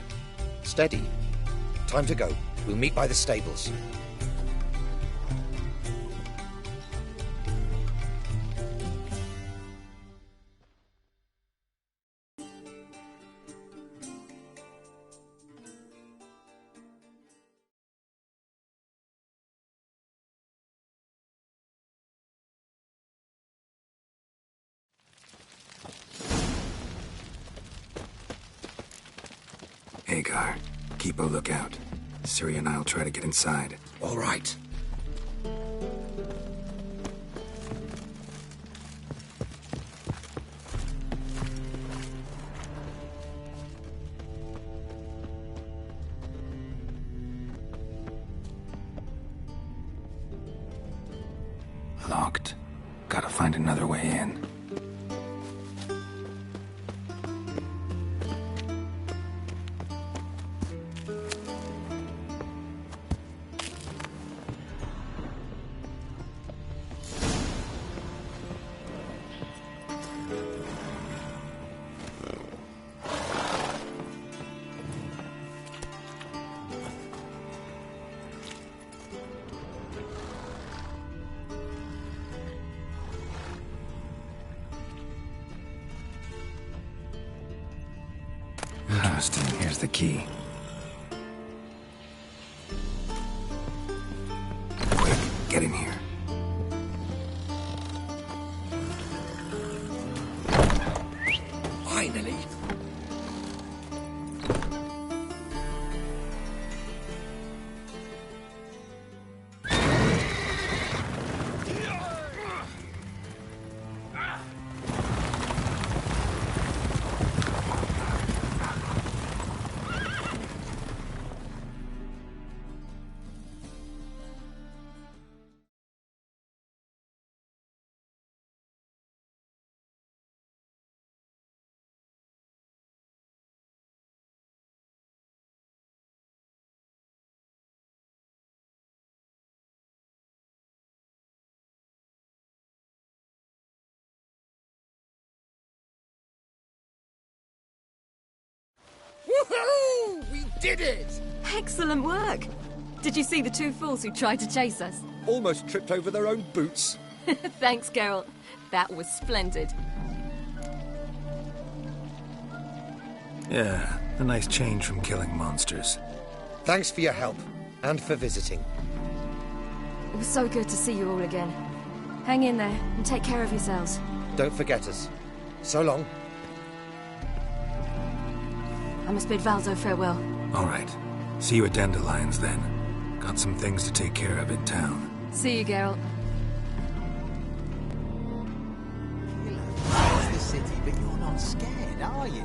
Steady. Time to go. We'll meet by the stables. Hagar, keep a lookout. Ciri and I'll try to get inside. All right. Locked. Gotta find another way in. Just here's the key. Quick, get in here. Finally. Woohoo! We did it! Excellent work! Did you see the two fools who tried to chase us? Almost tripped over their own boots. Thanks, Geralt. That was splendid. Yeah, a nice change from killing monsters. Thanks for your help, and for visiting. It was so good to see you all again. Hang in there, and take care of yourselves. Don't forget us. So long. I must bid Valzo farewell. All right. See you at Dandelions, then. Got some things to take care of in town. See you, Geralt. It's the city, but you're not scared, are you?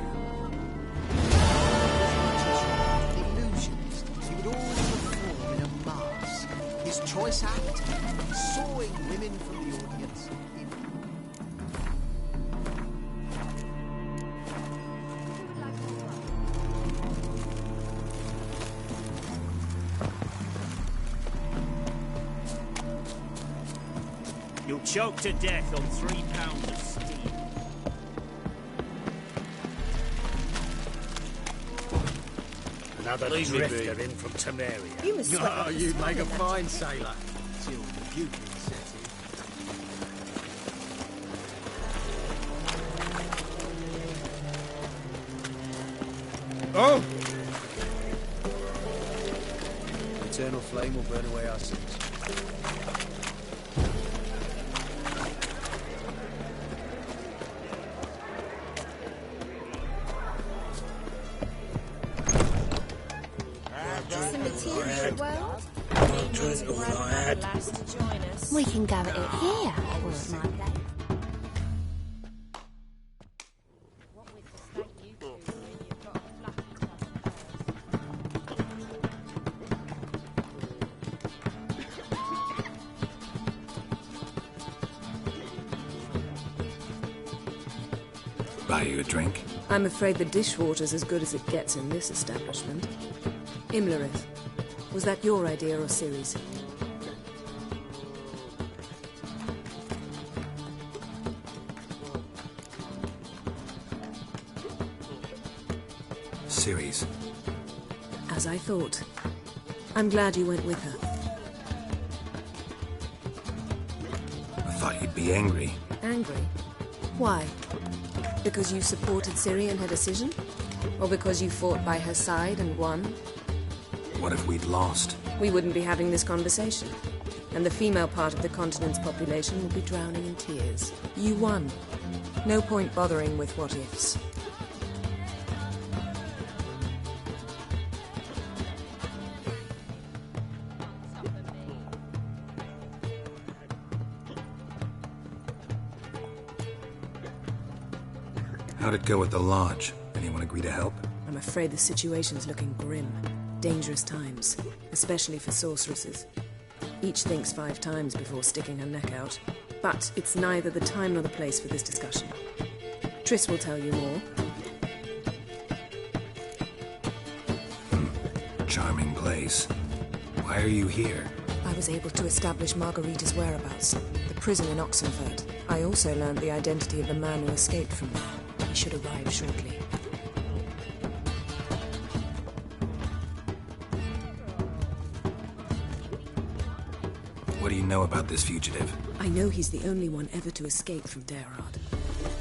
Illusionist. He would always perform in a mask. His choice act, sawing women from the audience. You'll choke to death on 3 pounds of steam. Another drifter in from Temeria. You must sweat Oh, like a you'd make a spider, fine sailor. Till the bugling set in. Oh! Eternal flame will burn away our sins. Some material well. We can go at it here, was my plan. Buy you a drink? I'm afraid the dishwater's as good as it gets in this establishment. Imlerith, was that your idea or Ciri's? Ciri's. As I thought. I'm glad you went with her. I thought you'd be angry. Angry? Why? Because you supported Ciri in her decision? Or because you fought by her side and won? What if we'd lost? We wouldn't be having this conversation. And the female part of the continent's population would be drowning in tears. You won. No point bothering with what-ifs. How'd it go at the lodge? Anyone agree to help? I'm afraid the situation's looking grim. Dangerous times, especially for sorceresses. Each thinks 5 times before sticking her neck out. But it's neither the time nor the place for this discussion. Triss will tell you more. Charming place. Why are you here? I was able to establish Margarita's whereabouts, the prison in Oxenford. I also learned the identity of the man who escaped from there. He should arrive shortly. What do you know about this fugitive? I know he's the only one ever to escape from Derard.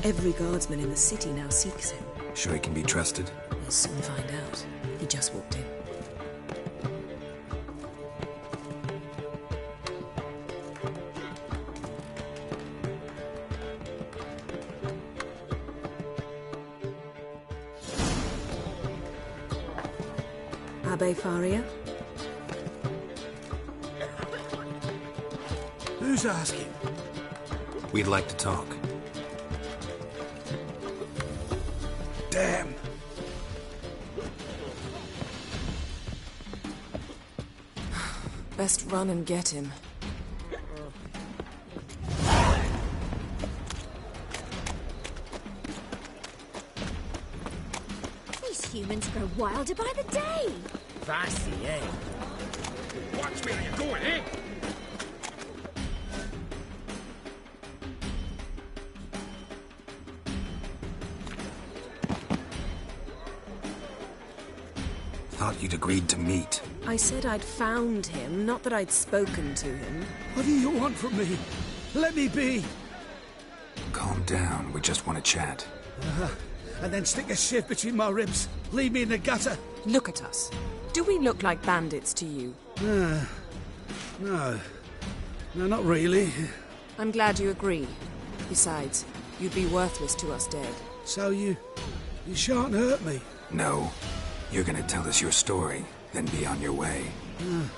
Every guardsman in the city now seeks him. Sure he can be trusted? We'll soon find out. He just walked in. Abbe Faria? Who's asking? We'd like to talk. Damn. Best run and get him. These humans grow wilder by the day. Fancy, eh? Watch me, are you going, eh? Thought you'd agreed to meet. I said I'd found him, not that I'd spoken to him. What do you want from me? Let me be. Calm down, we just want to chat. And then stick a shiv between my ribs. Leave me in the gutter. Look at us. Do we look like bandits to you? No. No, not really. I'm glad you agree. Besides, you'd be worthless to us dead. So you shan't hurt me? No. You're gonna tell us your story, then be on your way. Oh,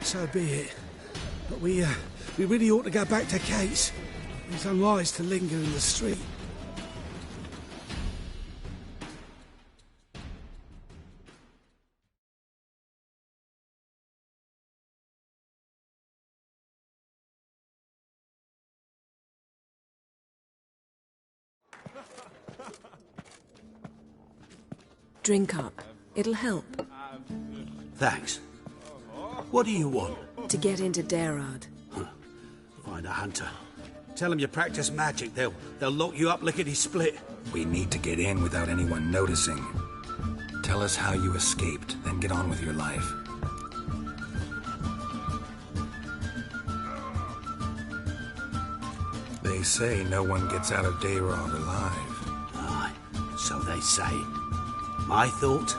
so be it. But we really ought to go back to Kate's. It's unwise to linger in the street. Drink up. It'll help. Thanks. What do you want? To get into Darad. Find a hunter. Tell them you practice magic. They'll lock you up lickety-split. We need to get in without anyone noticing. Tell us how you escaped, then get on with your life. They say no one gets out of Darad alive. Aye, so they say. My thought?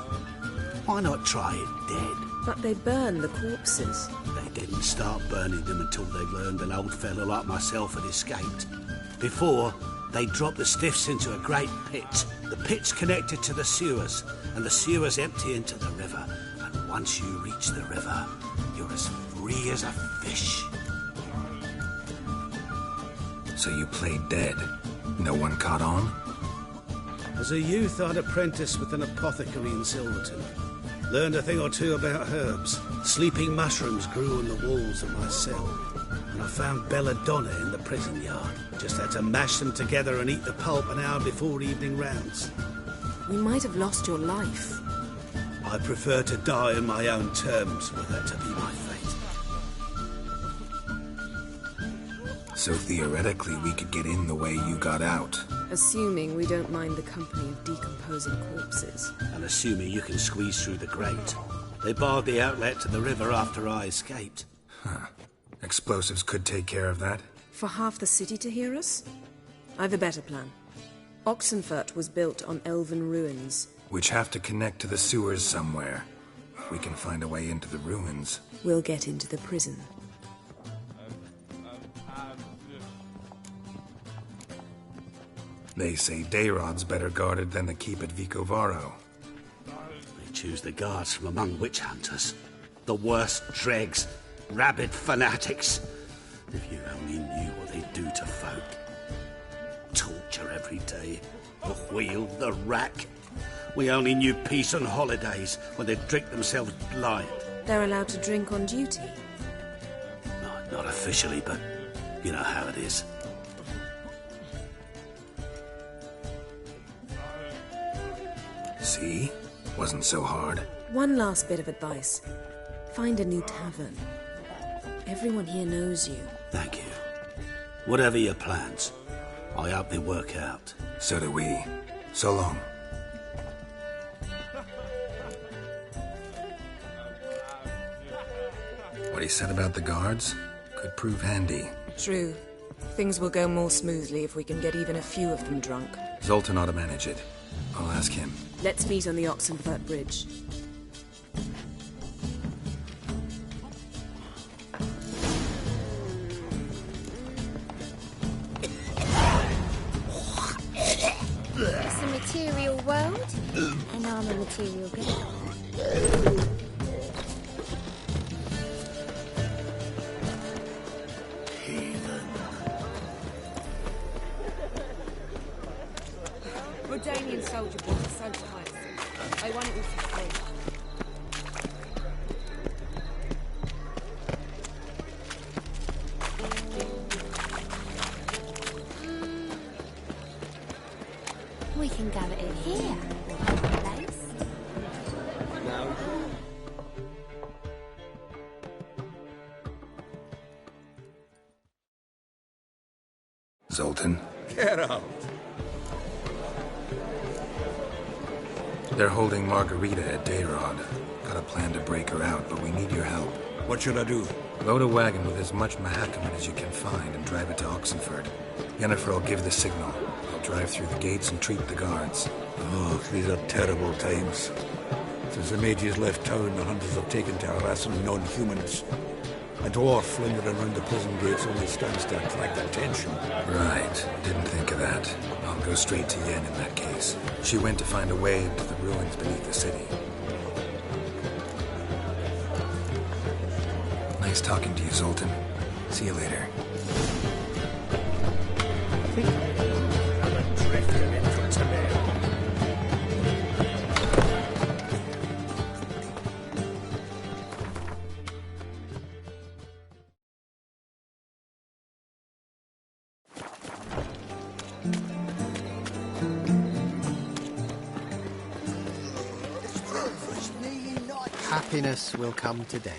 Why not try it dead? But they burn the corpses. They didn't start burning them until they learned an old fellow like myself had escaped. Before, they dropped the stiffs into a great pit. The pit's connected to the sewers, and the sewers empty into the river. And once you reach the river, you're as free as a fish. So you played dead? No one caught on? As a youth, I'd apprenticed with an apothecary in Silverton. Learned a thing or two about herbs. Sleeping mushrooms grew on the walls of my cell. And I found belladonna in the prison yard. Just had to mash them together and eat the pulp an hour before evening rounds. You might have lost your life. I prefer to die on my own terms, were that to be my fate. So theoretically, we could get in the way you got out. Assuming we don't mind the company of decomposing corpses. And assuming you can squeeze through the grate. They barred the outlet to the river after I escaped. Huh. Explosives could take care of that. For half the city to hear us? I've a better plan. Oxenfurt was built on elven ruins. Which have to connect to the sewers somewhere. If we can find a way into the ruins. We'll get into the prison. They say Dayrod's better guarded than the keep at Vicovaro. They choose the guards from among witch hunters. The worst dregs, rabid fanatics. If you only knew what they do to folk. Torture every day. The wheel, the rack. We only knew peace on holidays when they'd drink themselves blind. They're allowed to drink on duty? Not officially, but you know how it is. See? Wasn't so hard. One last bit of advice. Find a new tavern. Everyone here knows you. Thank you. Whatever your plans, I hope they work out. So do we. So long. What he said about the guards could prove handy. True. Things will go more smoothly if we can get even a few of them drunk. Zoltan ought to manage it. I'll ask him. Let's meet on the Oxenfurt Bridge. It's a material world, and I'm a material girl. Rodanian soldier boys are so tight. I want it all for free. We can go at it here. Place. No. Zoltan? Get out. They're holding Margarita at Dayrod. Got a plan to break her out, but we need your help. What should I do? Load a wagon with as much Mahakaman as you can find and drive it to Oxenfurt. Yennefer will give the signal. I'll drive through the gates and treat the guards. Oh, these are terrible times. Since the mages left town, the hunters have taken to harassing non-humans. A dwarf lingering around the prison gates only stands to attract attention. Right. Didn't think of that. I'll go straight to Yen in that case. She went to find a way into the ruins beneath the city. Nice talking to you, Zoltan. See you later. Happiness will come today.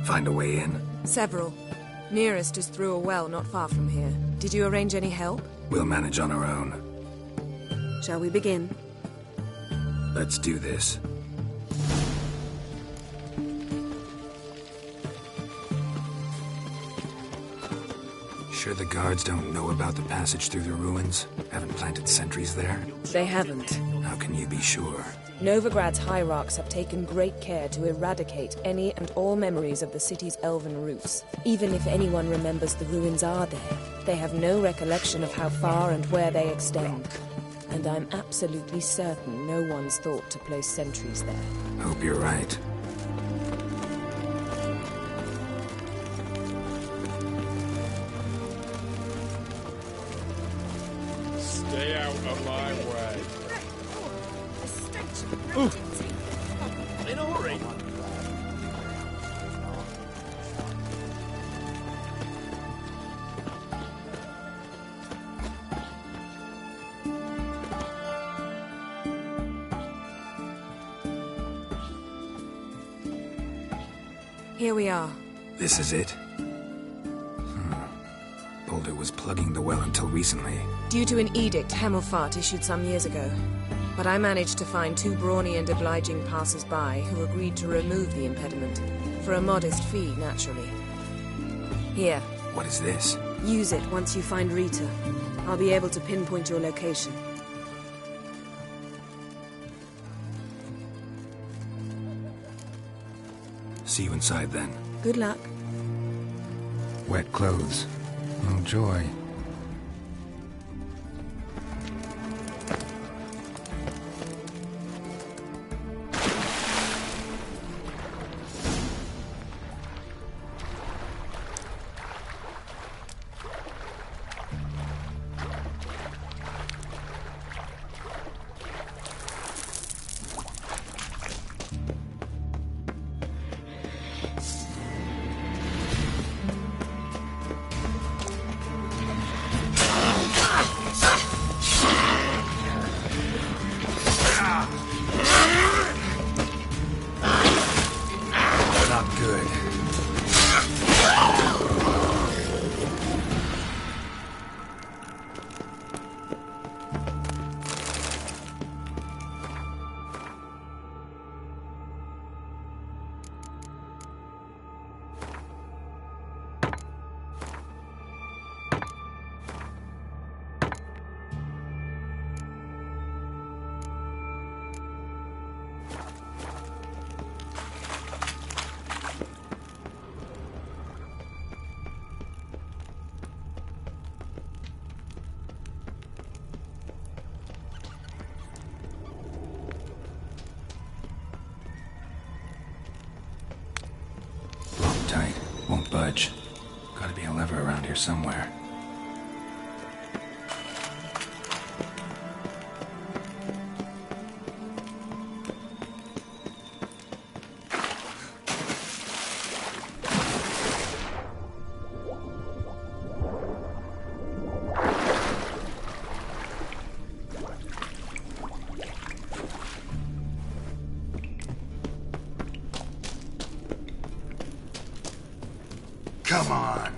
Find a way in? Several. Nearest is through a well not far from here. Did you arrange any help? We'll manage on our own. Shall we begin? Let's do this. Sure the guards don't know about the passage through the ruins? Haven't planted sentries there? They haven't. How can you be sure? Novigrad's hierarchs have taken great care to eradicate any and all memories of the city's elven roots. Even if anyone remembers the ruins are there, they have no recollection of how far and where they extend. And I'm absolutely certain no one's thought to place sentries there. Hope you're right. Stay out of my way. In a hurry. Here we are. This is it? Boulder was plugging the well until recently. Due to an edict Hemmelfart issued some years ago. But I managed to find two brawny and obliging passers-by who agreed to remove the impediment. For a modest fee, naturally. Here. What is this? Use it once you find Rita. I'll be able to pinpoint your location. See you inside then. Good luck. Wet clothes. Oh joy. Tight. Won't budge. Gotta be a lever around here somewhere. Come on.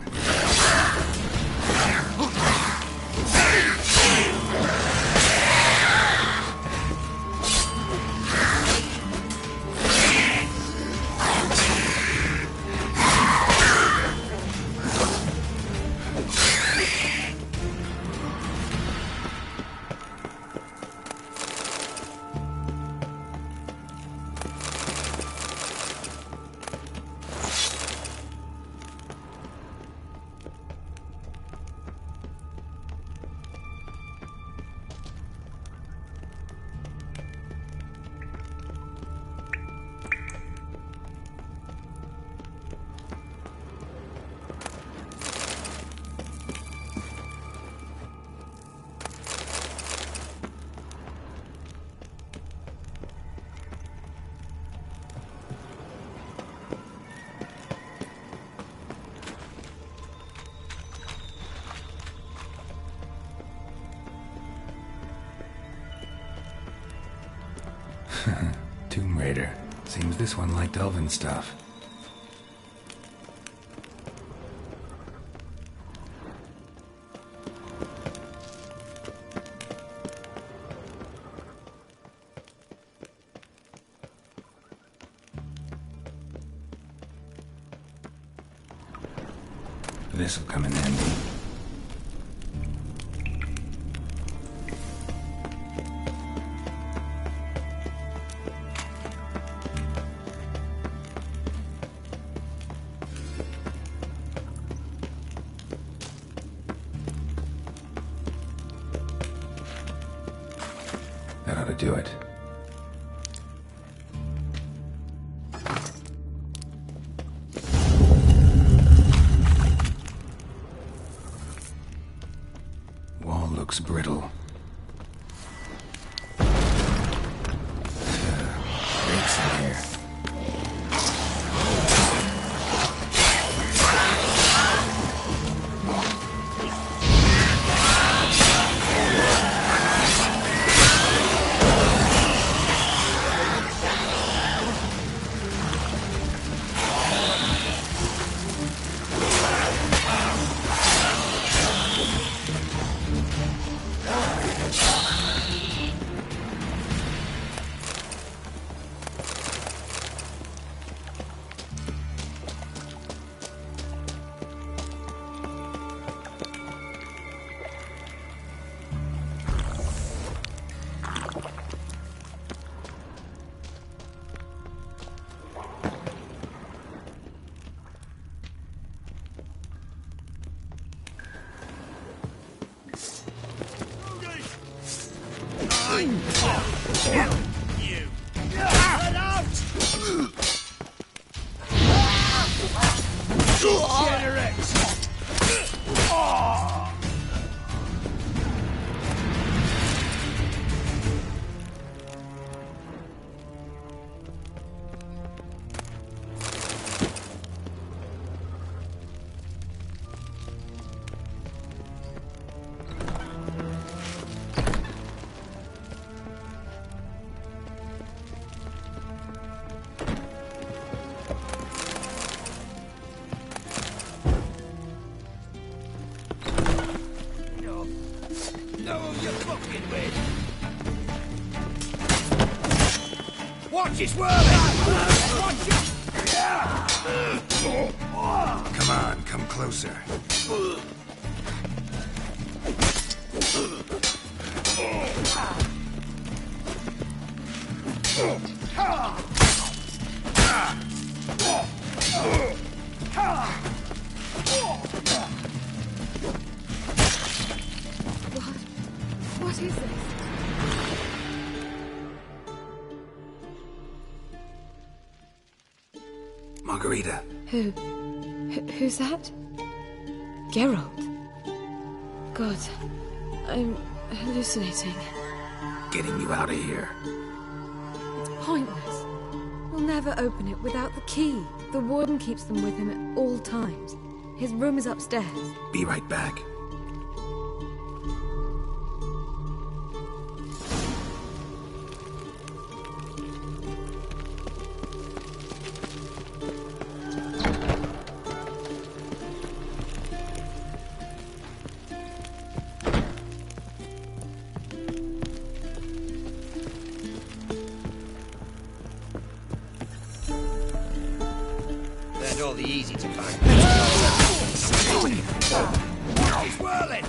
Tomb Raider. Seems this one liked elven stuff. This'll come in handy. That ought to do it. Wall looks brittle. Breaks in here. You. Get out! Degenerate! Watch it whirling! Watch it! Come on, come closer. What is this? Margarita. Who's that? Geralt. God, I'm hallucinating. Getting you out of here. It's pointless. We'll never open it without the key. The warden keeps them with him at all times. His room is upstairs. Be right back. All the easy to find. He's whirling!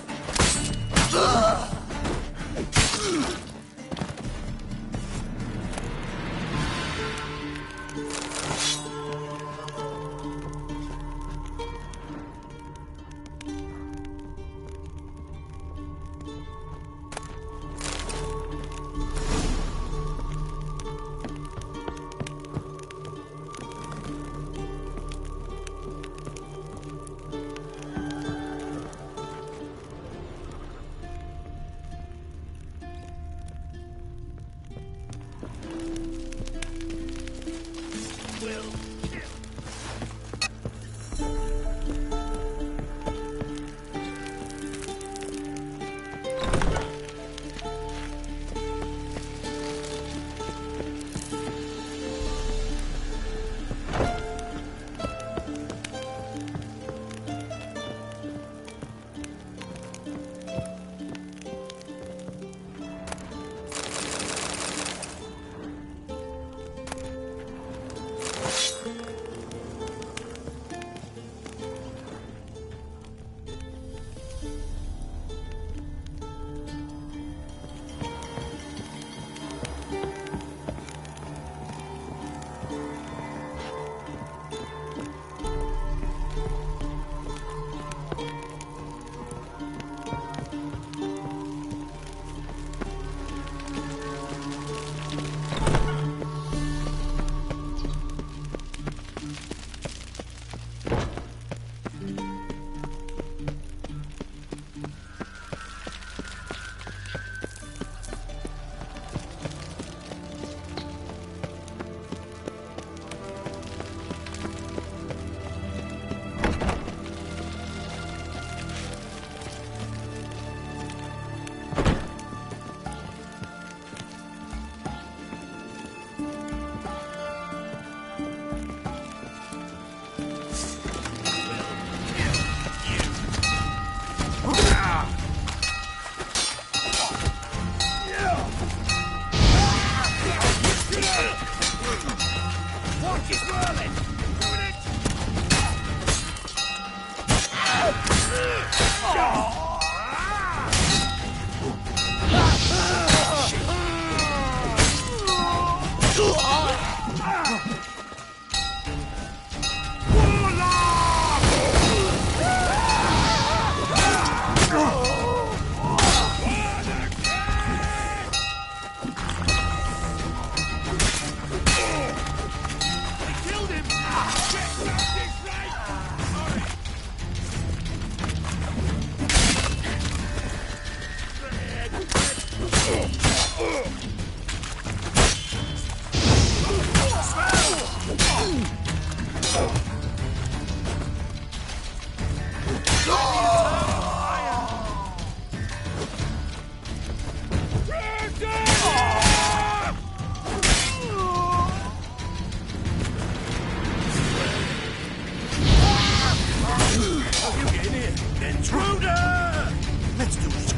Let's do this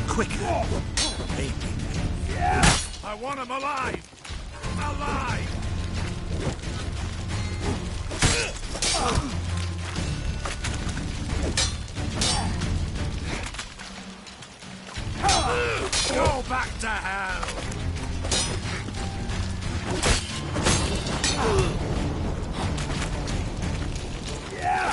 quicker. Hey. Yeah! I want him alive! Alive! Go back to hell! Yeah!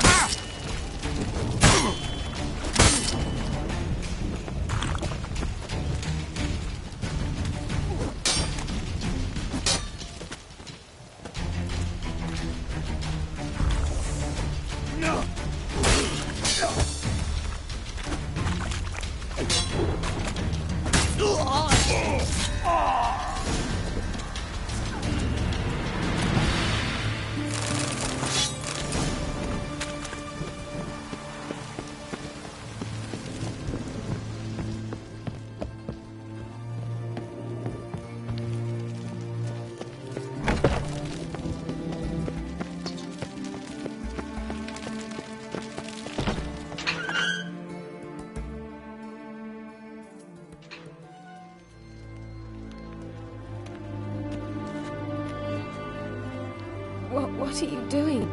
What are you doing?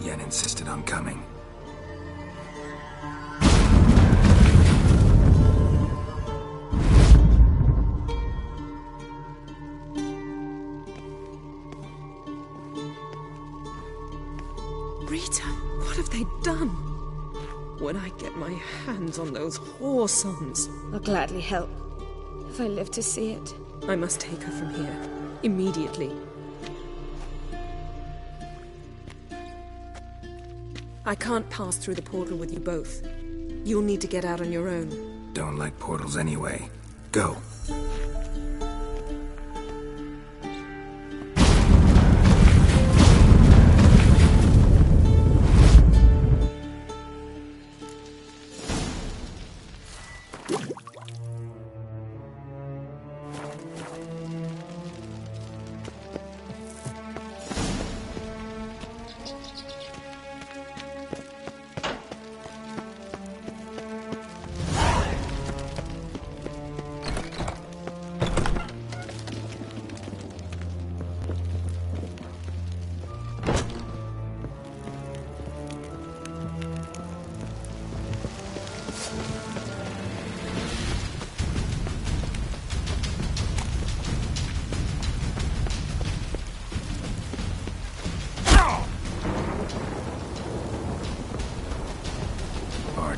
Yen insisted on coming. Rita, what have they done? When I get my hands on those whore sons, I'll gladly help, if I live to see it. I must take her from here, immediately. I can't pass through the portal with you both. You'll need to get out on your own. Don't like portals anyway. Go.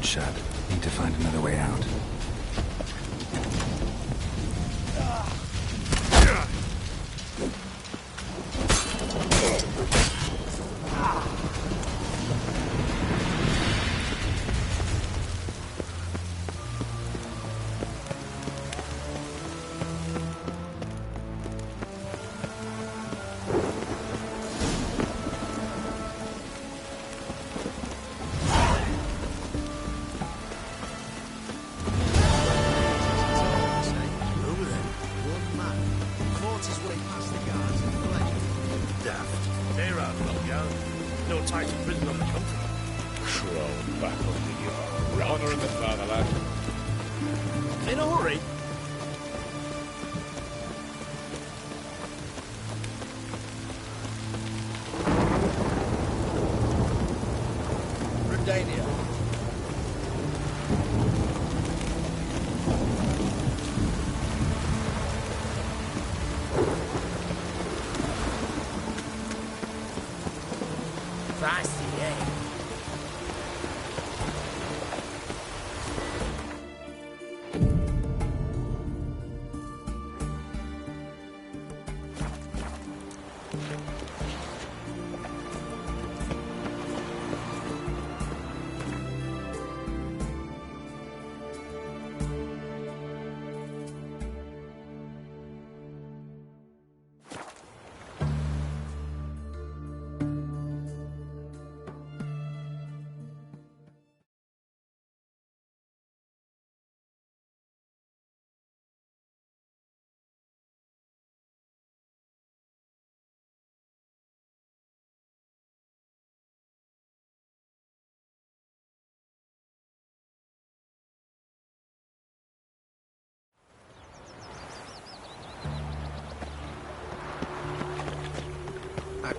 Shut. Need to find another way out.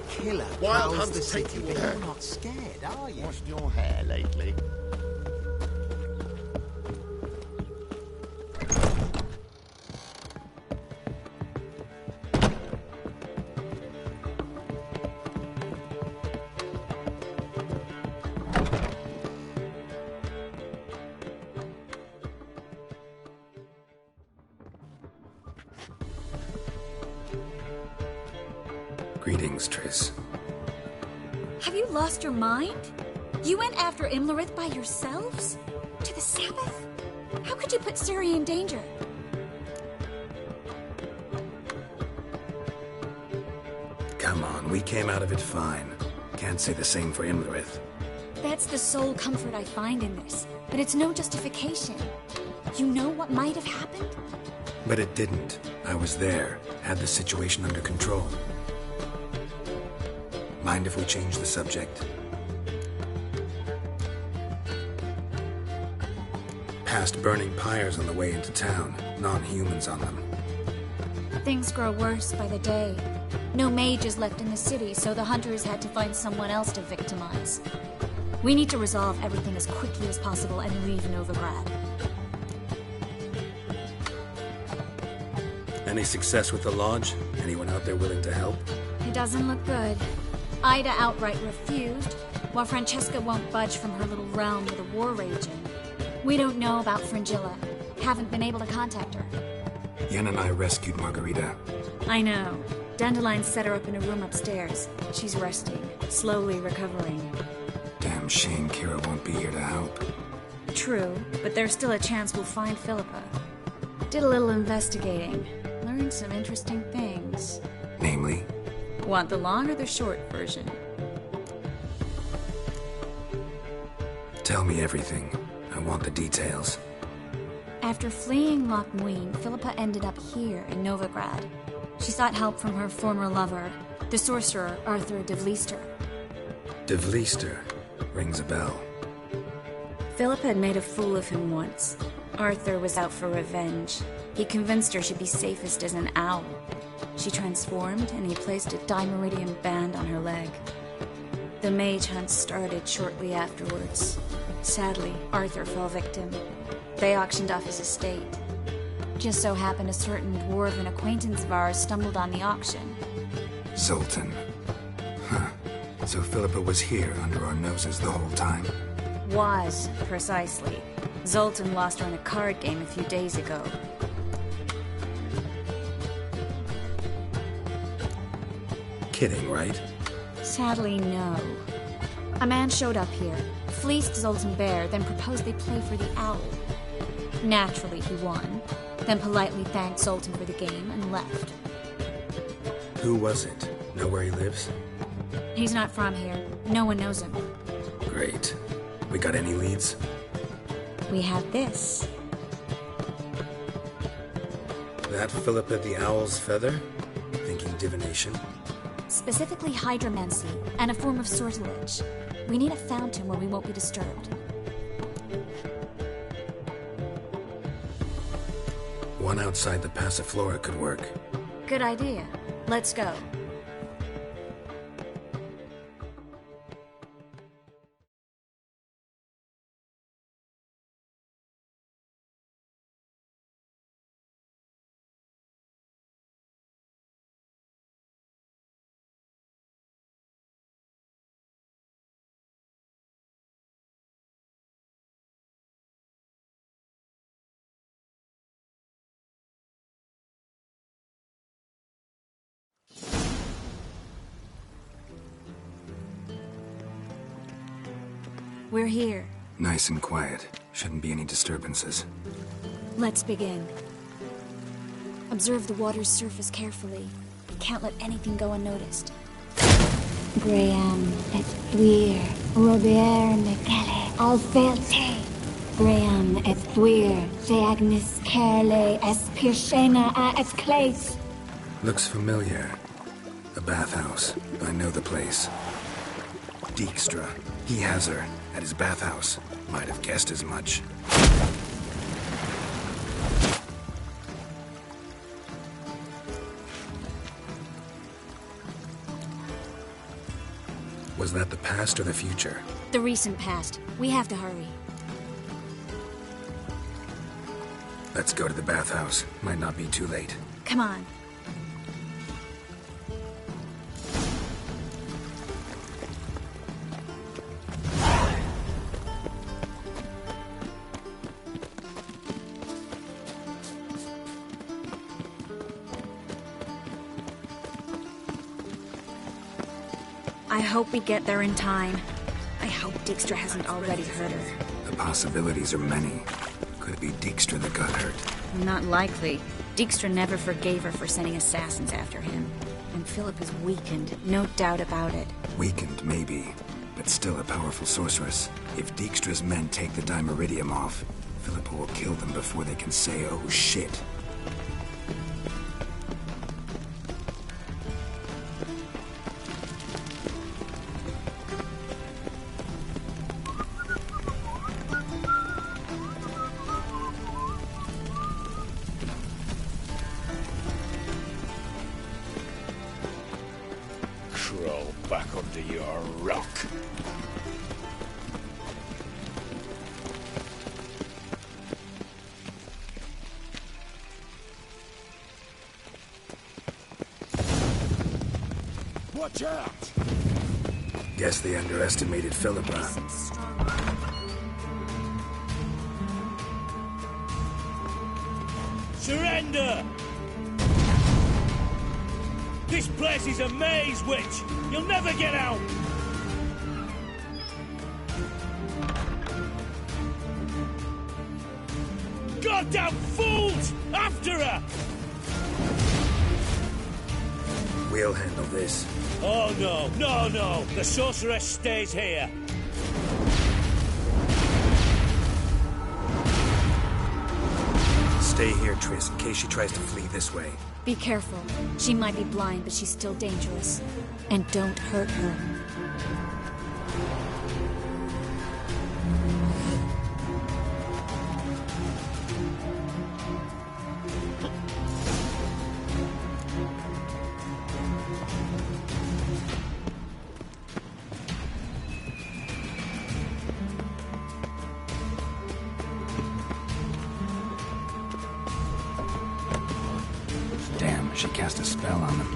killer Wild prowls the Hunt's city, taking but me. you're not scared, are you? Washed your hair lately? Greetings, Triss. Have you lost your mind? You went after Imlerith by yourselves? To the Sabbath? How could you put Ciri in danger? Come on, we came out of it fine. Can't say the same for Imlerith. That's the sole comfort I find in this, but it's no justification. You know what might have happened? But it didn't. I was there, had the situation under control. Mind if we change the subject? Past burning pyres on the way into town, non-humans on them. Things grow worse by the day. No mages left in the city, so the hunters had to find someone else to victimize. We need to resolve everything as quickly as possible and leave Novigrad. Any success with the lodge? Anyone out there willing to help? It doesn't look good. Ida outright refused, while Francesca won't budge from her little realm with a war raging. We don't know about Fringilla. Haven't been able to contact her. Yen and I rescued Margarita. I know. Dandelion set her up in a room upstairs. She's resting, slowly recovering. Damn shame Kira won't be here to help. True, but there's still a chance we'll find Philippa. Did a little investigating. Learned some interesting things. Namely? Want the long or the short version? Tell me everything. I want the details. After fleeing Loch Muin, Philippa ended up here in Novigrad. She sought help from her former lover, the sorcerer Arthur de Vliester. De Vliester rings a bell. Philippa had made a fool of him once. Arthur was out for revenge. He convinced her she'd be safest as an owl. She transformed, and he placed a Dimeridian band on her leg. The mage hunt started shortly afterwards. Sadly, Arthur fell victim. They auctioned off his estate. Just so happened a certain dwarven acquaintance of ours stumbled on the auction. Zoltan. Huh. So Philippa was here under our noses the whole time? Was, precisely. Zoltan lost her in a card game a few days ago. Kidding, right? Sadly, no. A man showed up here, fleeced Zoltan bare, then proposed they play for the owl. Naturally, he won, then politely thanked Zoltan for the game and left. Who was it? Know where he lives? He's not from here. No one knows him. Great. We got any leads? We have this. That Philippa the Owl's feather? Thinking divination? Specifically hydromancy, and a form of sortilege. We need a fountain where we won't be disturbed. One outside the Passiflora could work. Good idea. Let's go. We're here. Nice and quiet. Shouldn't be any disturbances. Let's begin. Observe the water's surface carefully. Can't let anything go unnoticed. Graham et thuir, Robert Mecale, Alvelte. Graham et thuir, Feagnis Kerle, es Pirshena a es Clace. Looks familiar. A bathhouse. I know the place. Dijkstra. He has her. At his bathhouse. Might have guessed as much. Was that the past or the future? The recent past. We have to hurry. Let's go to the bathhouse. Might not be too late. Come on. I hope we get there in time. I hope Dijkstra hasn't already hurt her. The possibilities are many. Could it be Dijkstra that got hurt? Not likely. Dijkstra never forgave her for sending assassins after him. And Philip is weakened, no doubt about it. Weakened, maybe, but still a powerful sorceress. If Dijkstra's men take the Dimeridium off, Philippa will kill them before they can say, oh shit. Crawl back under your rock. Watch out! Guess they underestimated Philippa. Surrender! This place is a maze, witch! You'll never get out! Goddamn fools! After her! We'll handle this. Oh no, no, no! The sorceress stays here! Stay here, Triss, in case she tries to flee this way. Be careful. She might be blind, but she's still dangerous. And don't hurt her. Damn, she cast a spell on them.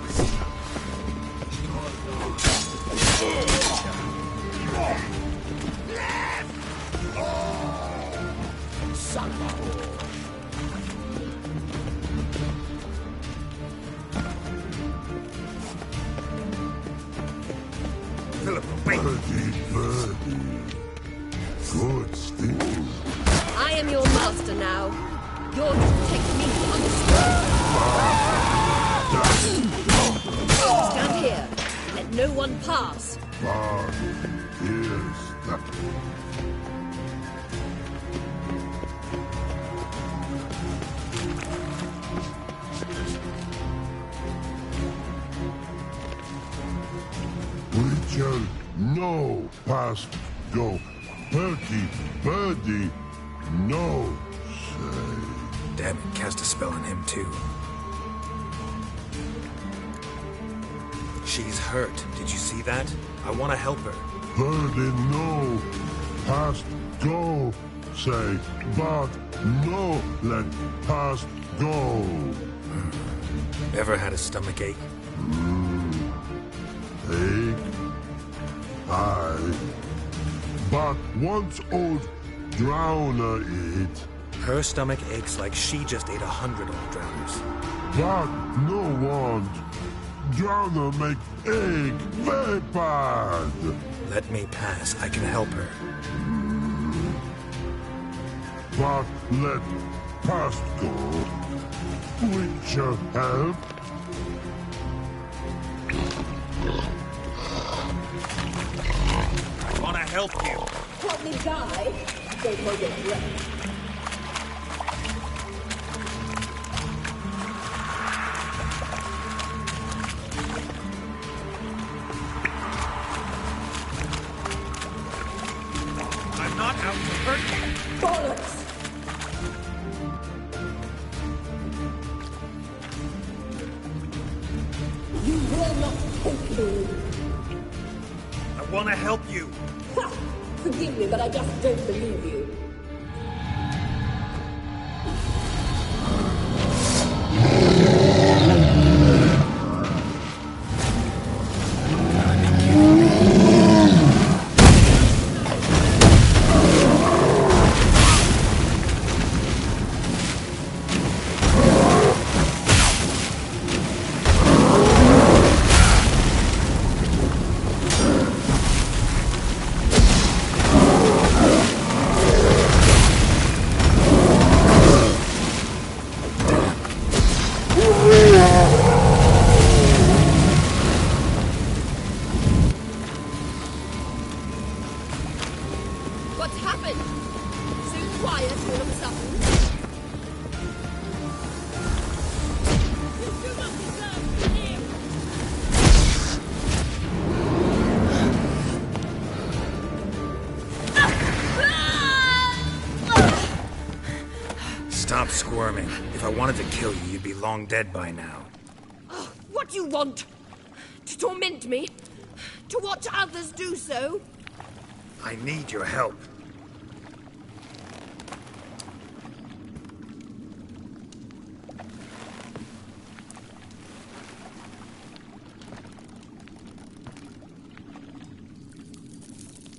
Philip, wait! Good steam. I am your master now. You're to take me on the Stand here. Let no one pass. Bad is that. We shall no past go. Perky, birdie, no say. Damn it, cast a spell on him too. She's hurt. Did you see that? I want to help her. Birdie, no past go say, but no let past go. Ever had a stomach ache? Ache? Aye. But once old drowner eat. Her stomach aches like she just ate 100 old drowners. But no want. Drowner make egg very bad. Let me pass. I can help her. But let past go. We shall help. I want to help you. Help me die. Don't hold your breath. I'm not out to hurt you. Bollocks! You will not take me. I want to help you. Forgive me, but I just don't believe you. What's happened? So quiet all of a sudden. Stop squirming. If I wanted to kill you, you'd be long dead by now. What do you want? To torment me? To watch others do so? I need your help.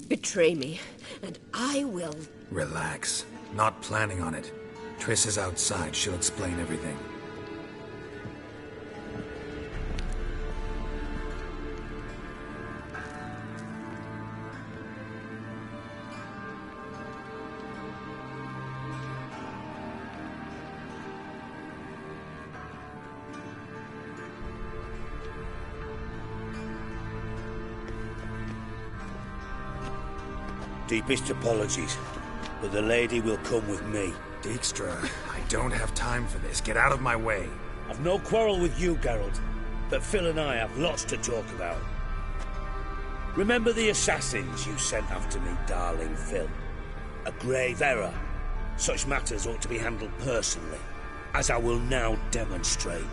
Betray me, and I will. Relax. Not planning on it. Triss is outside. She'll explain everything. Deepest apologies, but the lady will come with me. Dijkstra, I don't have time for this. Get out of my way. I've no quarrel with you, Geralt, but Phil and I have lots to talk about. Remember the assassins you sent after me, darling Phil? A grave error. Such matters ought to be handled personally, as I will now demonstrate.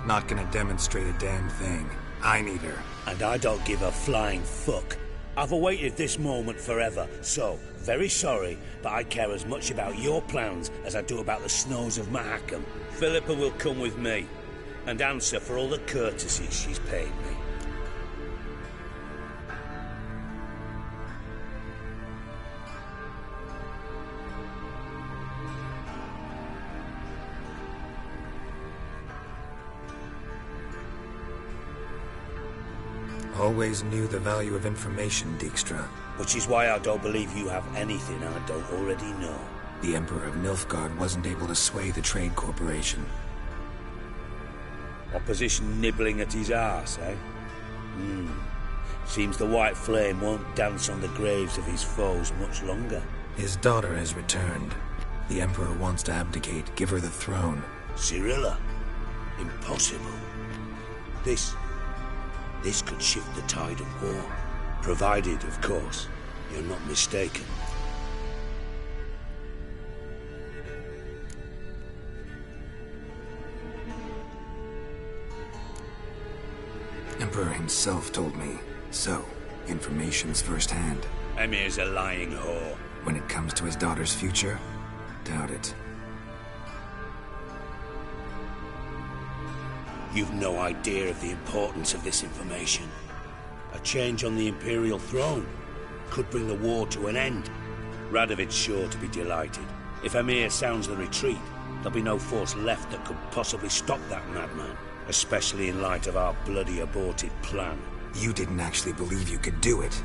Not gonna demonstrate a damn thing. I neither. And I don't give a flying fuck. I've awaited this moment forever, so, very sorry, but I care as much about your plans as I do about the snows of Mahakam. Philippa will come with me, and answer for all the courtesies she's paid me. Always knew the value of information, Dijkstra. Which is why I don't believe you have anything I don't already know. The Emperor of Nilfgaard wasn't able to sway the Trade Corporation. Opposition nibbling at his arse, eh? Seems the White Flame won't dance on the graves of his foes much longer. His daughter has returned. The Emperor wants to abdicate, give her the throne. Cyrilla? Impossible. This could shift the tide of war. Provided, of course, you're not mistaken. Emperor himself told me. So, information's firsthand. Emir's a lying whore. When it comes to his daughter's future, doubt it. You've no idea of the importance of this information. A change on the Imperial throne could bring the war to an end. Radovid's sure to be delighted. If Emir sounds the retreat, there'll be no force left that could possibly stop that madman, especially in light of our bloody aborted plan. You didn't actually believe you could do it.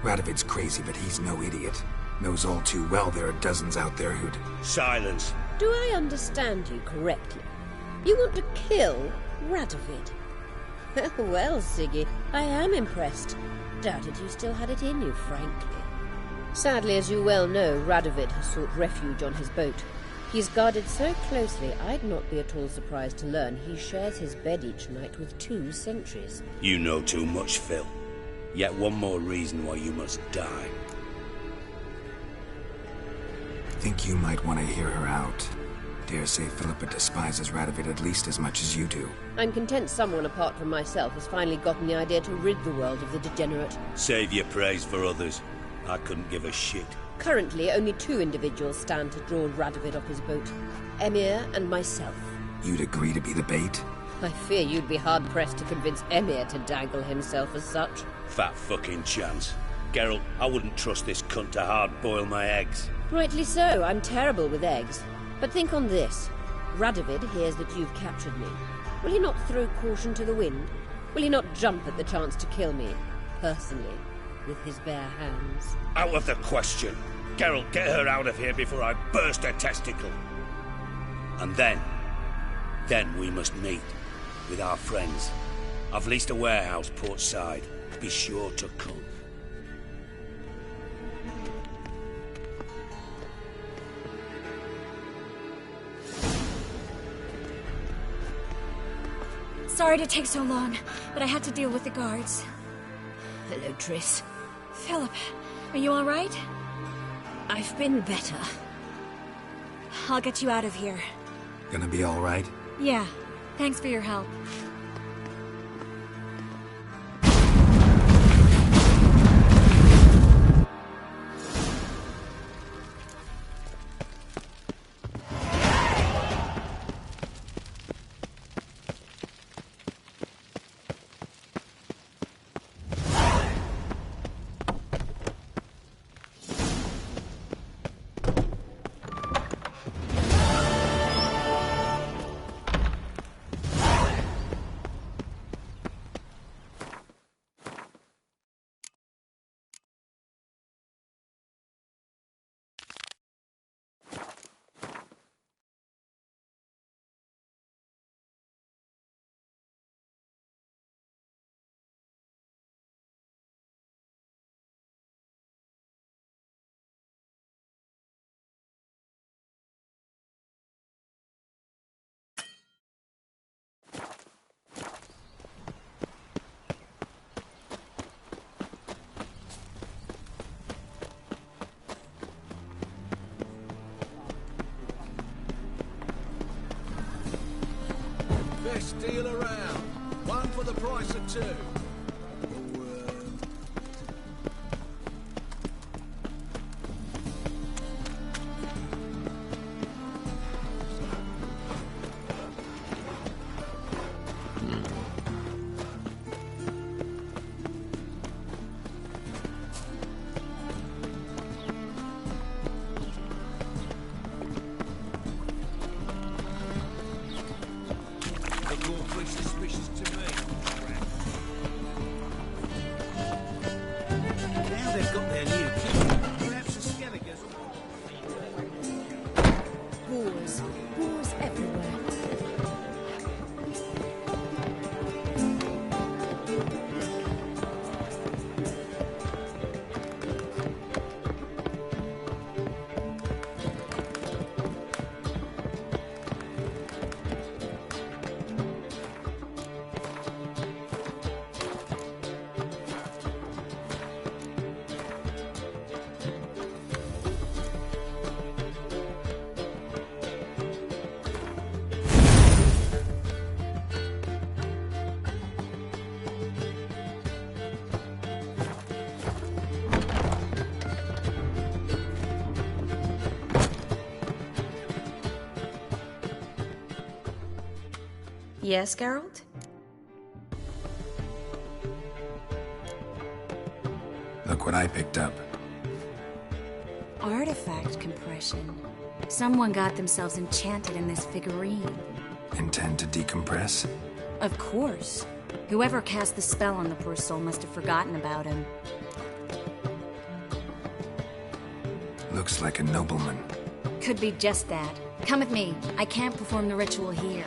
Radovid's crazy, but he's no idiot. Knows all too well there are dozens out there who'd... Silence! Do I understand you correctly? You want to kill Radovid? Well, Siggy, I am impressed. Doubted you still had it in you, frankly. Sadly, as you well know, Radovid has sought refuge on his boat. He's guarded so closely, I'd not be at all surprised to learn he shares his bed each night with 2 sentries. You know too much, Phil. Yet one more reason why you must die. Think you might want to hear her out. Dare say Philippa despises Radovid at least as much as you do. I'm content someone apart from myself has finally gotten the idea to rid the world of the degenerate. Save your praise for others. I couldn't give a shit. Currently, only 2 individuals stand to draw Radovid off his boat. Emir and myself. You'd agree to be the bait? I fear you'd be hard-pressed to convince Emir to dangle himself as such. Fat fucking chance. Geralt, I wouldn't trust this cunt to hard-boil my eggs. Rightly so, I'm terrible with eggs. But think on this. Radovid hears that you've captured me. Will he not throw caution to the wind? Will he not jump at the chance to kill me, personally, with his bare hands? Out of the question. Geralt, get her out of here before I burst her testicle. And then we must meet with our friends. I've leased a warehouse port side. Be sure to come. Sorry to take so long, but I had to deal with the guards. Hello, Triss. Philip, are you all right? I've been better. I'll get you out of here. Gonna be all right? Yeah. Thanks for your help. Best deal around. One for the price of 2. Wars everywhere. Yes, Geralt? Look what I picked up. Artifact compression. Someone got themselves enchanted in this figurine. Intend to decompress? Of course. Whoever cast the spell on the poor soul must have forgotten about him. Looks like a nobleman. Could be just that. Come with me. I can't perform the ritual here.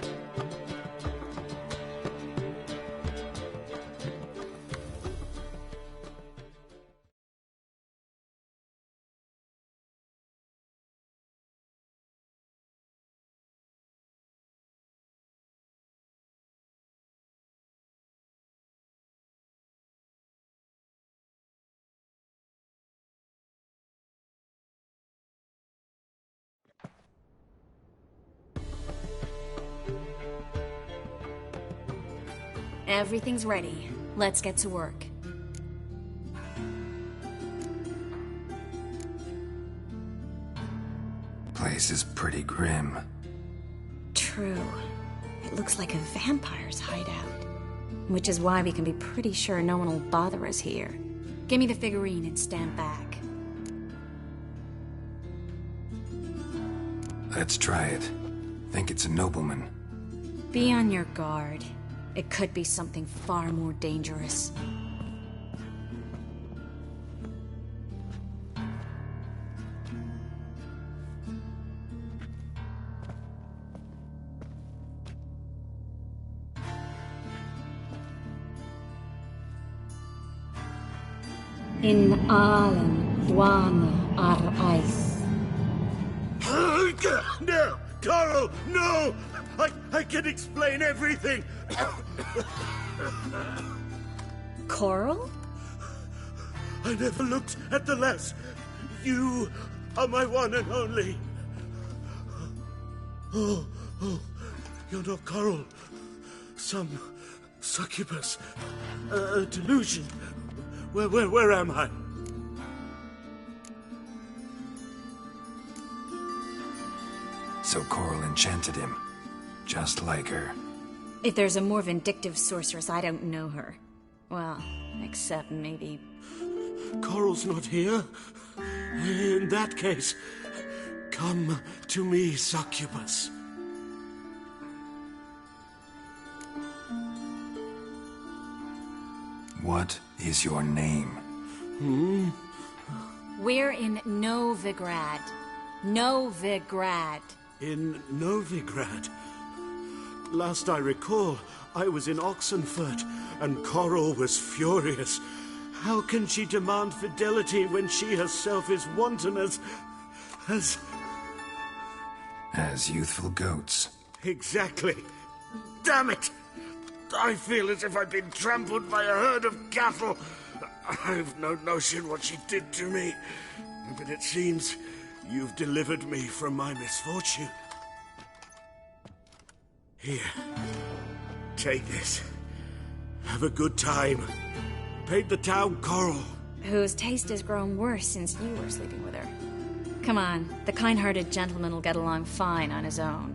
Everything's ready. Let's get to work. Place is pretty grim. True. It looks like a vampire's hideout. Which is why we can be pretty sure no one will bother us here. Give me the figurine and stand back. Let's try it. Think it's a nobleman. Be on your guard. It could be something far more dangerous. In Alan Dwana ar Ice. No! Coral, no! I can explain everything! Coral? I never looked at the lass. You are my one and only. Oh, you're not Coral. Some succubus. A delusion. Where am I? So Coral enchanted him. Just like her. If there's a more vindictive sorceress, I don't know her. Well, except maybe... Coral's not here. In that case, come to me, succubus. What is your name? We're in Novigrad. Novigrad. In Novigrad? Last I recall, I was in Oxenfurt, and Coral was furious. How can she demand fidelity when she herself is wanton as youthful goats. Exactly. Damn it! I feel as if I've been trampled by a herd of cattle. I've no notion what she did to me, but it seems you've delivered me from my misfortune. Here, take this. Have a good time. Paint the town Coral. Whose taste has grown worse since you were sleeping with her. Come on, the kind-hearted gentleman will get along fine on his own.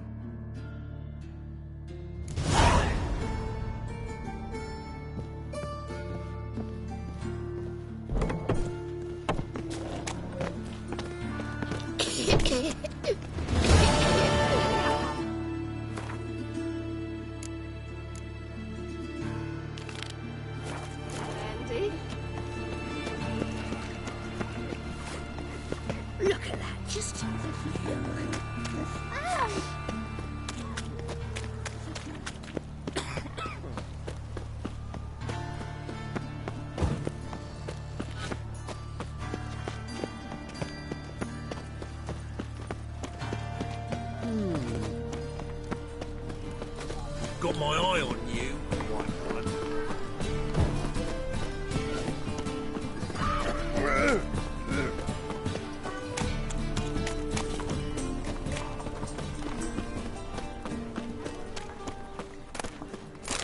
Look at that, just look. Got my eye on you.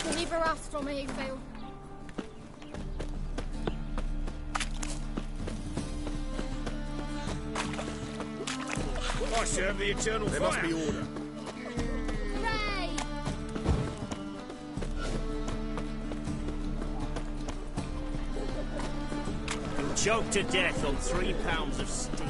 Deliver us from Eagville. I serve the eternal fire. There must be order. Hooray! You'll choke to death on 3 pounds of steam.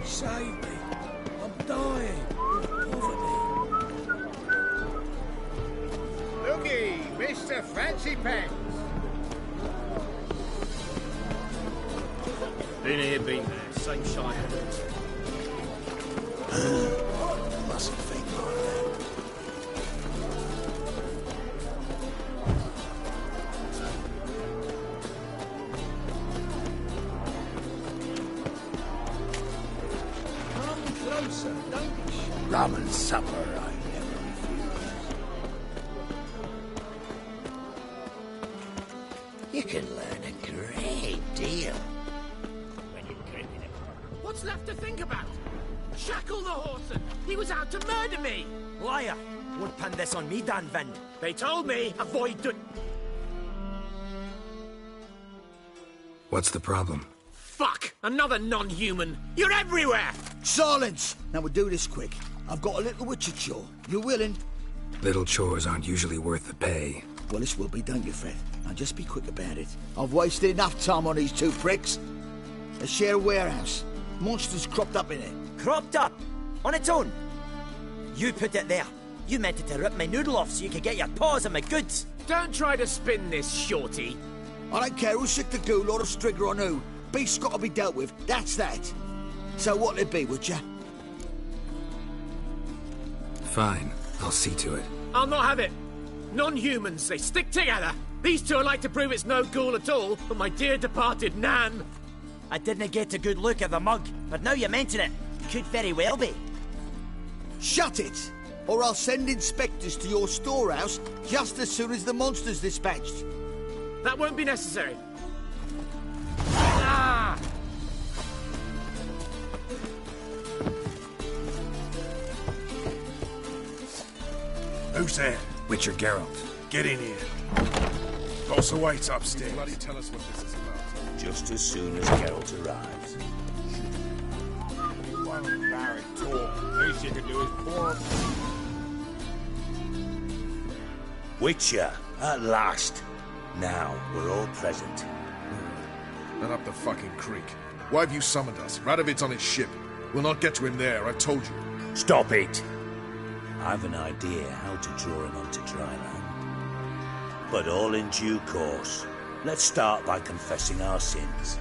Save me. I'm dying. Poverty. Looky, Mr. Fancy Pants. Been here, been there. Same shite. Mustn't think like that. Come closer, don't be shy. Rum and supper, I never refuse. You can learn a great deal when you creep in it. What's left to think about? Shackle the Horson! He was out to murder me! Liar! Won't pin this on me, Dan Vind. They told me avoid doing... What's the problem? Fuck! Another non-human! You're everywhere! Silence! Now we'll do this quick. I've got a little witcher chore. You willing? Little chores aren't usually worth the pay. Well, this will be, don't you, Fred? Now just be quick about it. I've wasted enough time on these two pricks. They share a warehouse. Monsters cropped up in it. Cropped up? On its own? You put it there. You meant it to rip my noodle off so you could get your paws on my goods. Don't try to spin this, shorty. I don't care who's sick the ghoul or the strigger on who. Beast's got to be dealt with. That's that. So what'll it be, would ya? Fine. I'll see to it. I'll not have it. Non-humans, they stick together. These two are like to prove it's no ghoul at all, but my dear departed Nan. I didn't get a good look at the mug, but now you mention it, could very well be. Shut it! Or I'll send inspectors to your storehouse just as soon as the monster's dispatched. That won't be necessary. Ah! Who's there? Witcher Geralt. Get in here. Boss awaits upstairs. Bloody tell us what this is about. Just as soon as Geralt arrives. One married talk. Least you can do is pour. Witcher, at last. Now we're all present. And up the fucking creek. Why have you summoned us? Radovid's on his ship. We'll not get to him there, I told you. Stop it! I've an idea how to draw him onto dry land. But all in due course. Let's start by confessing our sins.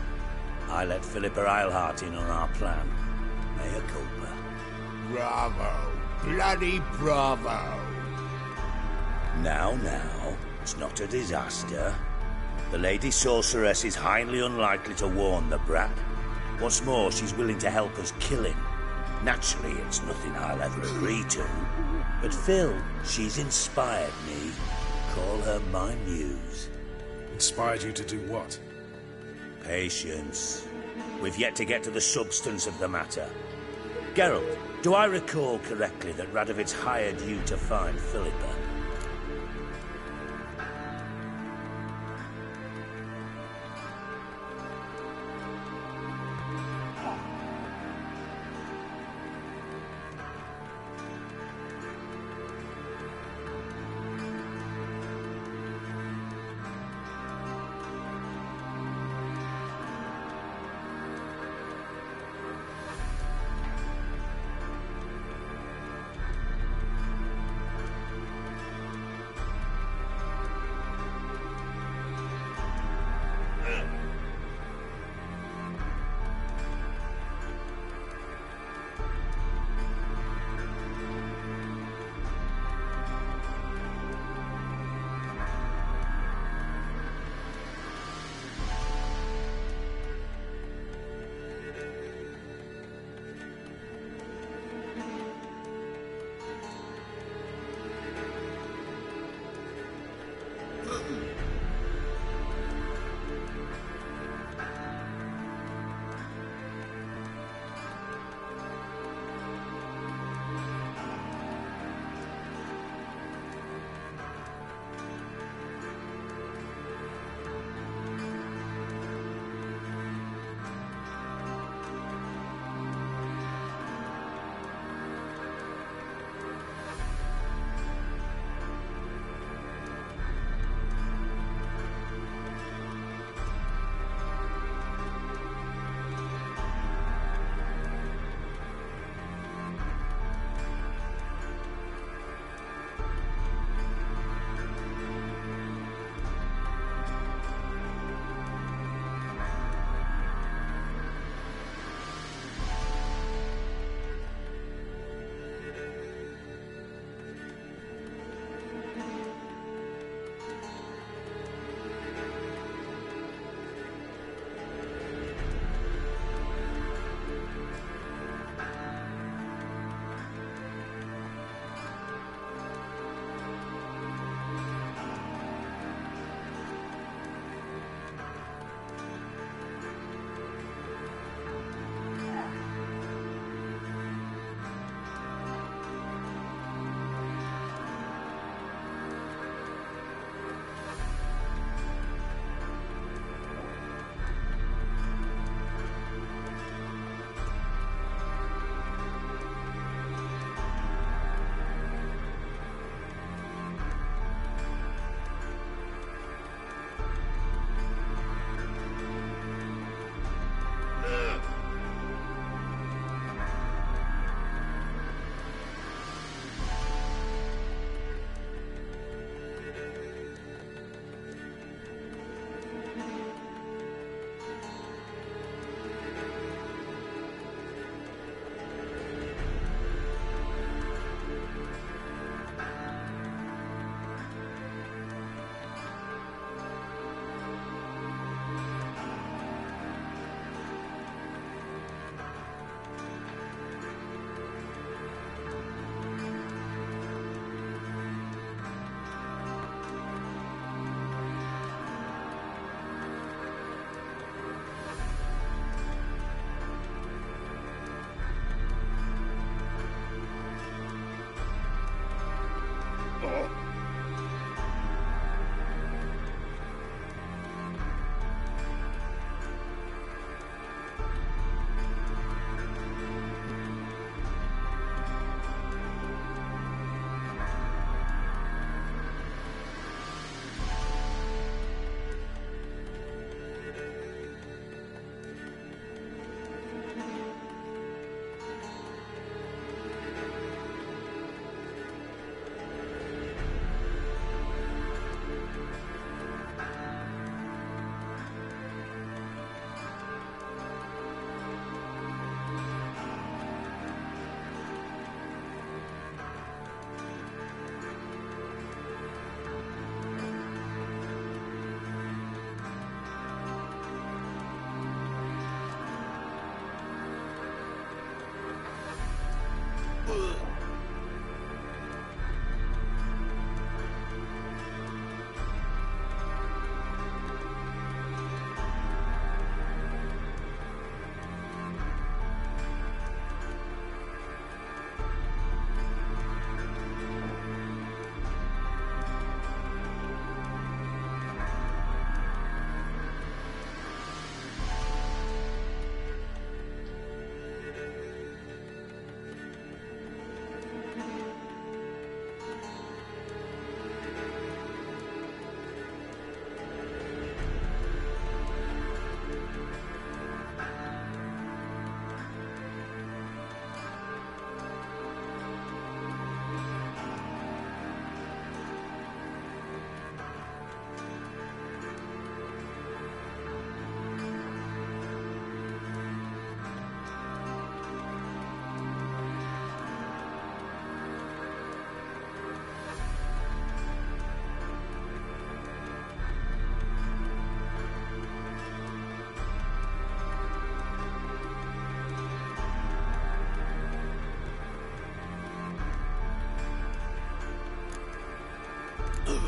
I let Philippa Eilhart in on our plan. Mea culpa. Bravo. Bloody bravo. Now, it's not a disaster. The Lady Sorceress is highly unlikely to warn the brat. What's more, she's willing to help us kill him. Naturally, it's nothing I'll ever agree to. But Phil, she's inspired me. Call her my muse. Inspired you to do what? Patience. We've yet to get to the substance of the matter. Geralt, do I recall correctly that Radovid's hired you to find Philippa?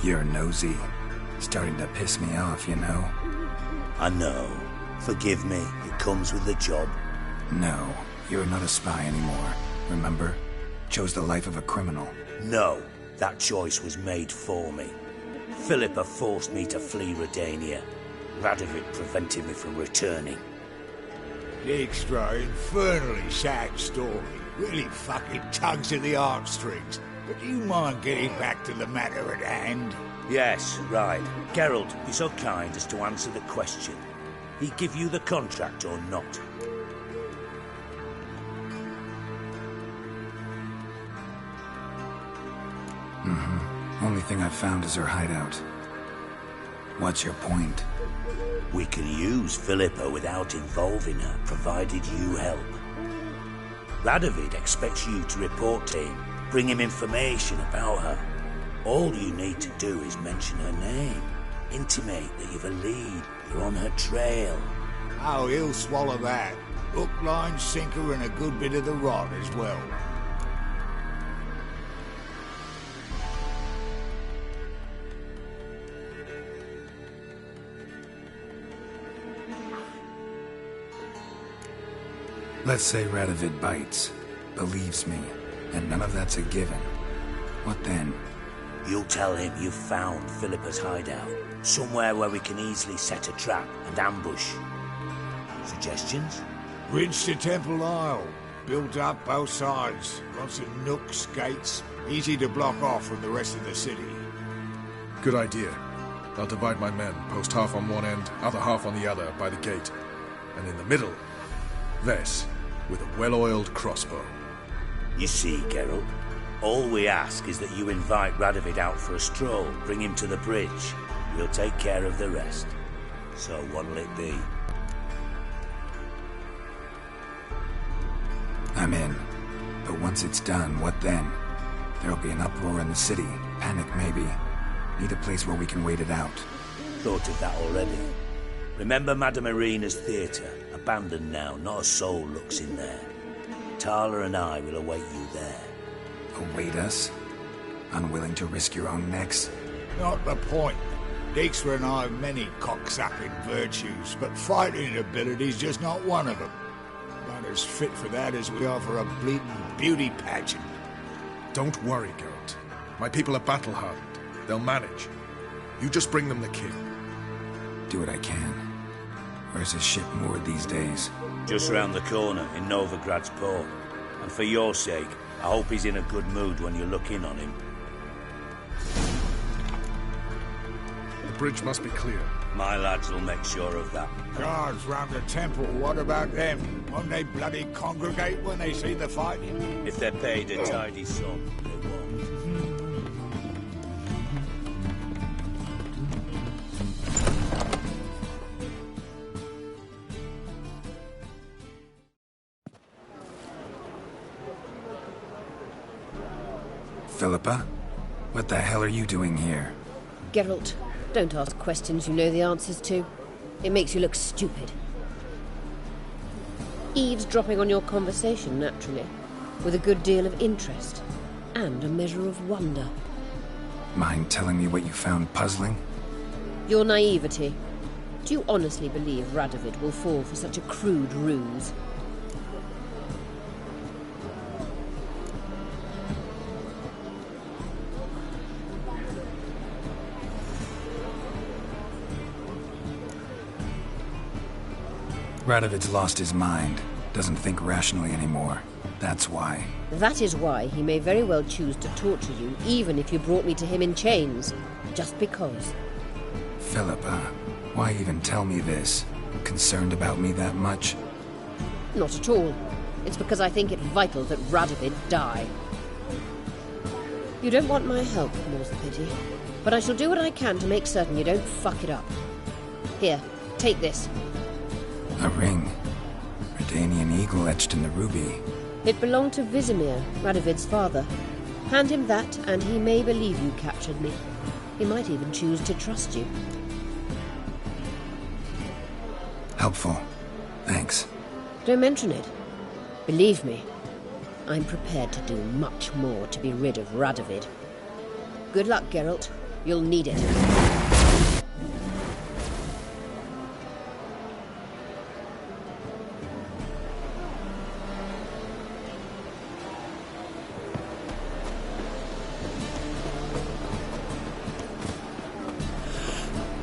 You're nosy. Starting to piss me off, you know? I know. Forgive me. It comes with the job. No, you're not a spy anymore. Remember? Chose the life of a criminal. No, that choice was made for me. Philippa forced me to flee Redania. Radovid prevented me from returning. Dijkstra, infernally sad story. Really fucking tugs at the heartstrings. But do you mind getting back to the matter at hand? Yes, right. Geralt, be so kind as to answer the question. He give you the contract or not? Only thing I've found is her hideout. What's your point? We can use Philippa without involving her, provided you help. Radovid expects you to report to him, bring him information about her. All you need to do is mention her name, intimate that you've a lead, you're on her trail. Oh, he'll swallow that. Hook, line, sinker, and a good bit of the rod as well. Let's say Radovid bites, believes me, and none of that's a given. What then? You'll tell him you've found Philippa's hideout, somewhere where we can easily set a trap and ambush. Suggestions? Ridge to Temple Isle. Built up both sides. Lots of nooks, gates. Easy to block off from the rest of the city. Good idea. I'll divide my men, post half on one end, other half on the other, by the gate. And in the middle, Vess, with a well-oiled crossbow. You see, Geralt, all we ask is that you invite Radovid out for a stroll, bring him to the bridge. We'll take care of the rest. So what'll it be? I'm in. But once it's done, what then? There'll be an uproar in the city. Panic, maybe. Need a place where we can wait it out. Thought of that already. Remember Madame Irina's theatre? Abandoned now, not a soul looks in there. Tala and I will await you there. Await us? Unwilling to risk your own necks? Not the point. Dijkstra and I have many cocksucking virtues, but fighting ability's just not one of them. Not as fit for that as we are for a bleeding beauty pageant. Don't worry, Geralt. My people are battle-hardened. They'll manage. You just bring them the king. Do what I can. Where's his ship moored these days? Just round the corner, in Novigrad's port. And for your sake, I hope he's in a good mood when you look in on him. The bridge must be clear. My lads will make sure of that. Guards round the temple, what about them? Won't they bloody congregate when they see the fighting? If they're paid a tidy sum, they won't. Philippa? What the hell are you doing here? Geralt, don't ask questions you know the answers to. It makes you look stupid. Eavesdropping on your conversation, naturally, with a good deal of interest, and a measure of wonder. Mind telling me what you found puzzling? Your naivety. Do you honestly believe Radovid will fall for such a crude ruse? Radovid's lost his mind. Doesn't think rationally anymore. That's why. That is why he may very well choose to torture you, even if you brought me to him in chains. Just because. Philippa, why even tell me this? Concerned about me that much? Not at all. It's because I think it vital that Radovid die. You don't want my help, more's the pity. But I shall do what I can to make certain you don't fuck it up. Here, take this. A ring. Redanian eagle etched in the ruby. It belonged to Vizimir, Radovid's father. Hand him that, and he may believe you captured me. He might even choose to trust you. Helpful. Thanks. Don't mention it. Believe me, I'm prepared to do much more to be rid of Radovid. Good luck, Geralt. You'll need it.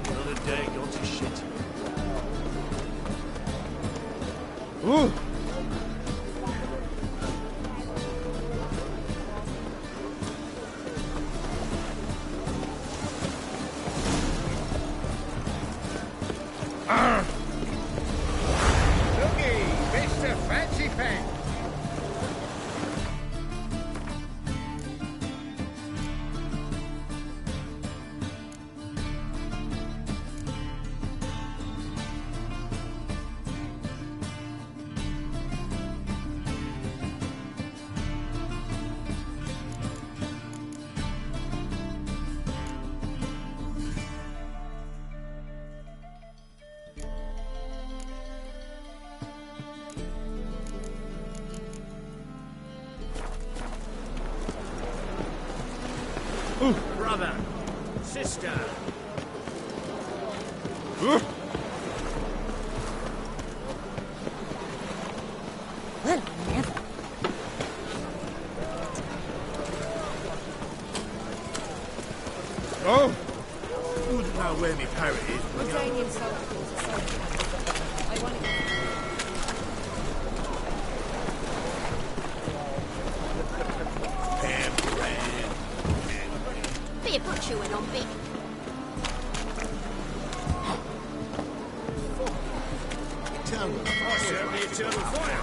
Another day gone to shit. Ooh. Looky, Mr. Fancy Pants. Brother, sister. Well, never. Oh! Wouldn't know where my parrot is. but- Jordanian soldiers are so I want it. Be a butcher when on big. Eternal fire. Serve the eternal fire.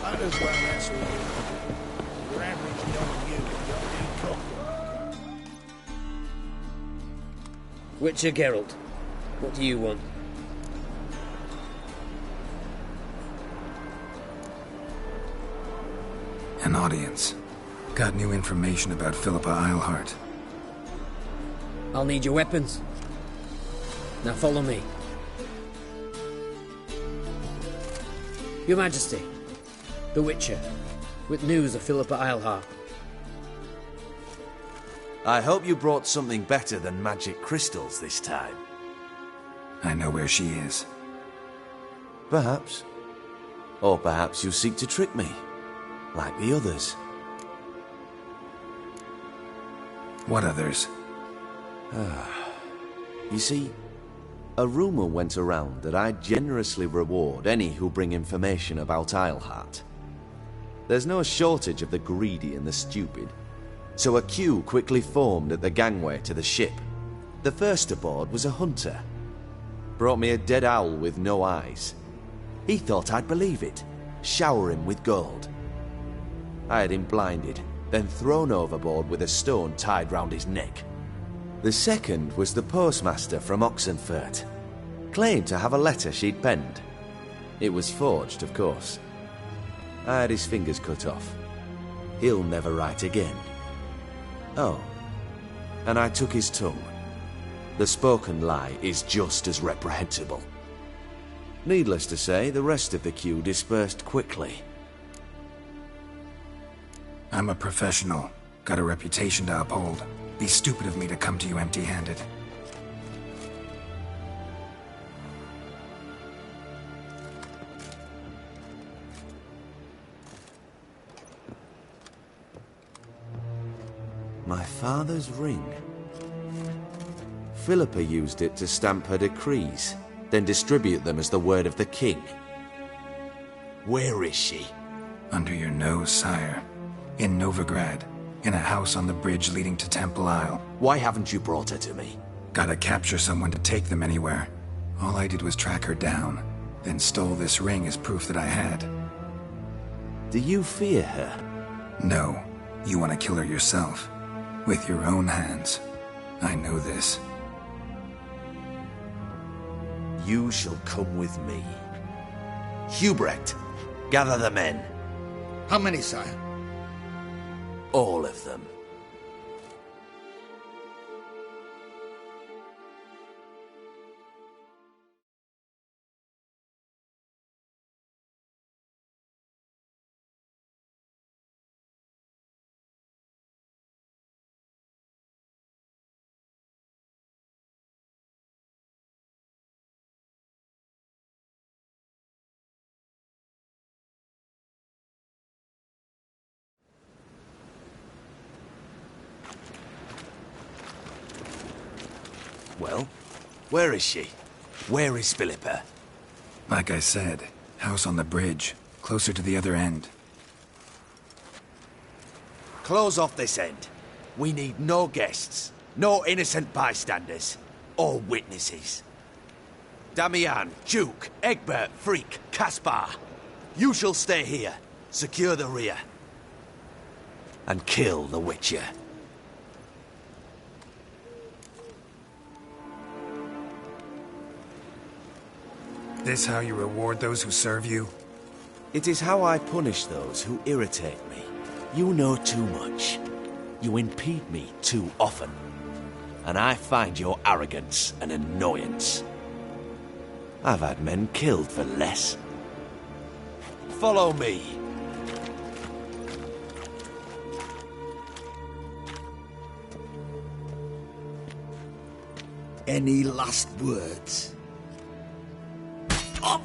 Might as well answer you. Your average non-human don't need coffee. Witcher Geralt, what do you want? An audience. Got new information about Philippa Eilhart. I'll need your weapons. Now follow me. Your Majesty, the Witcher, with news of Philippa Eilhart. I hope you brought something better than magic crystals this time. I know where she is. Perhaps. Or perhaps you seek to trick me, like the others. What others? You see, a rumor went around that I generously reward any who bring information about Eilhart. There's no shortage of the greedy and the stupid, so a queue quickly formed at the gangway to the ship. The first aboard was a hunter. Brought me a dead owl with no eyes. He thought I'd believe it, shower him with gold. I had him blinded, then thrown overboard with a stone tied round his neck. The second was the postmaster from Oxenfurt. Claimed to have a letter she'd penned. It was forged, of course. I had his fingers cut off. He'll never write again. Oh, and I took his tongue. The spoken lie is just as reprehensible. Needless to say, the rest of the queue dispersed quickly. I'm a professional. Got a reputation to uphold. Be stupid of me to come to you empty-handed. My father's ring. Philippa used it to stamp her decrees, then distribute them as the word of the king. Where is she? Under your nose, sire. In Novigrad. In a house on the bridge leading to Temple Isle. Why haven't you brought her to me? Gotta capture someone to take them anywhere. All I did was track her down, then stole this ring as proof that I had. Do you fear her? No. You want to kill her yourself. With your own hands. I know this. You shall come with me. Hubrecht, gather the men. How many, sire? All of them. well. Where is she? Where is Philippa? Like I said, house on the bridge, closer to the other end. Close off this end. We need no guests, no innocent bystanders, or witnesses. Damian, Duke, Egbert, Freak, Caspar. You shall stay here, secure the rear, and kill the Witcher. This how you reward those who serve you? It is how I punish those who irritate me. You know too much. You impede me too often. And I find your arrogance an annoyance. I've had men killed for less. Follow me. Any last words? Oh,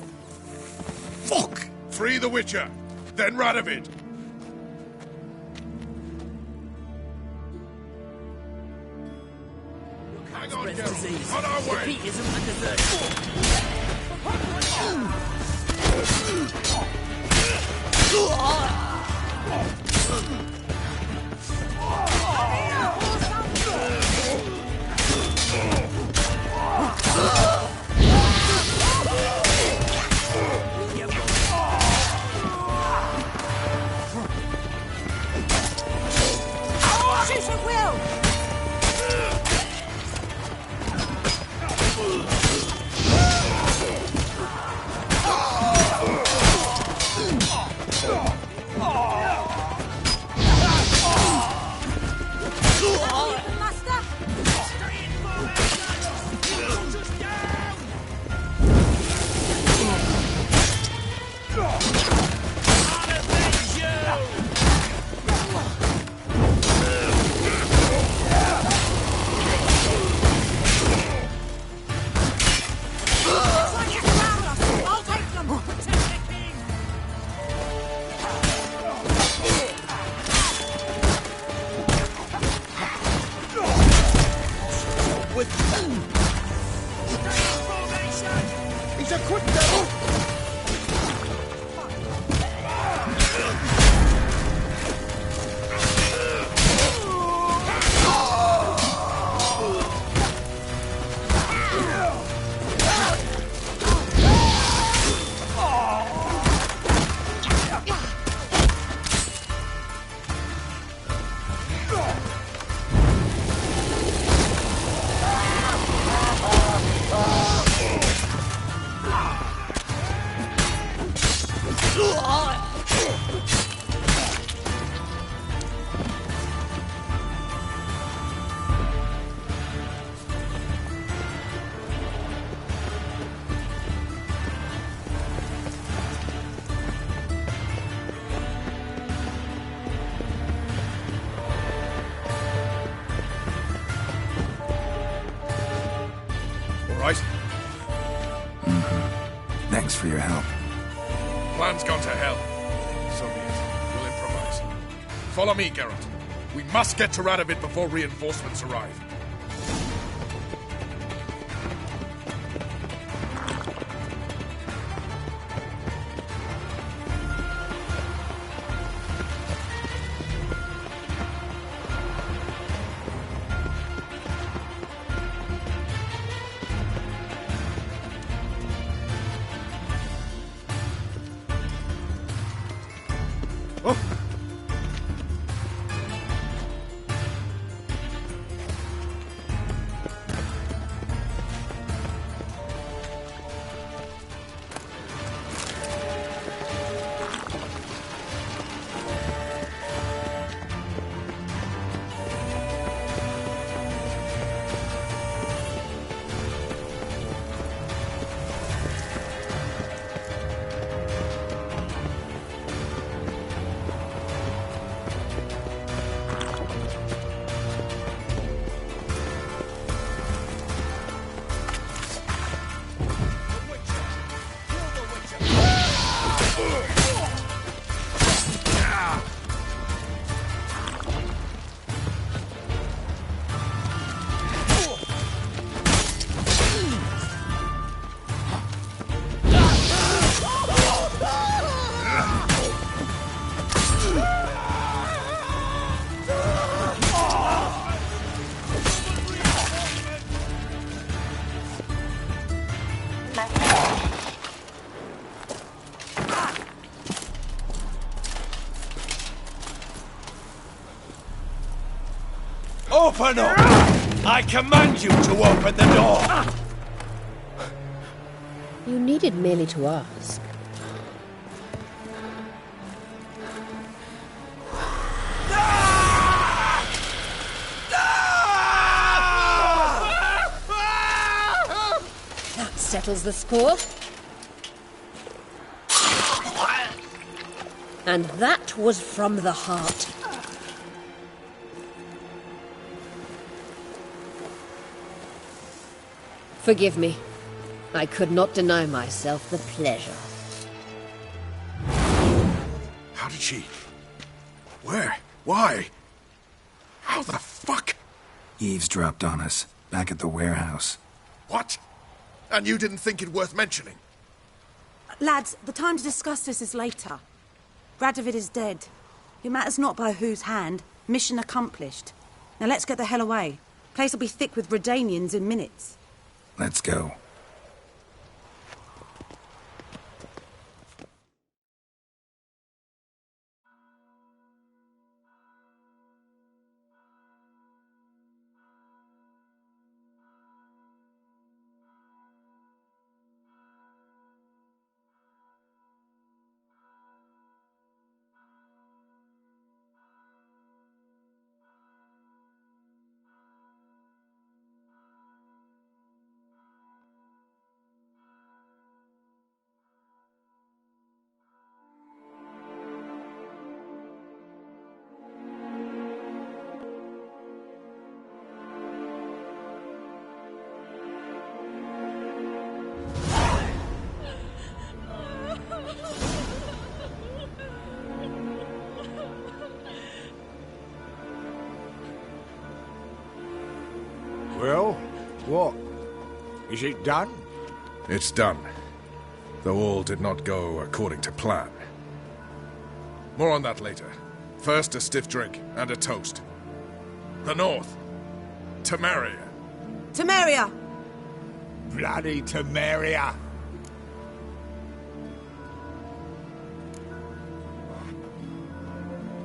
fuck! Free the Witcher, then Radovid. Hang on, Geralt. On our way. Shoot at will! He's a quick devil! Right? Thanks for your help. Plan's gone to hell. So be it. We'll improvise. Follow me, Geralt. We must get to Radovid before reinforcements arrive. Open up! I command you to open the door! You needed merely to ask. That settles the score. And that was from the heart. Forgive me. I could not deny myself the pleasure. How did she... Where? Why? How the fuck? Eavesdropped on us, back at the warehouse. What? And you didn't think it worth mentioning? Lads, the time to discuss this is later. Radovid is dead. It matters not by whose hand. Mission accomplished. Now let's get the hell away. Place will be thick with Redanians in minutes. Let's go. Well, what? Is it done? It's done. Though all did not go according to plan. More on that later. First, a stiff drink and a toast. The North. Temeria. Temeria! Bloody Temeria!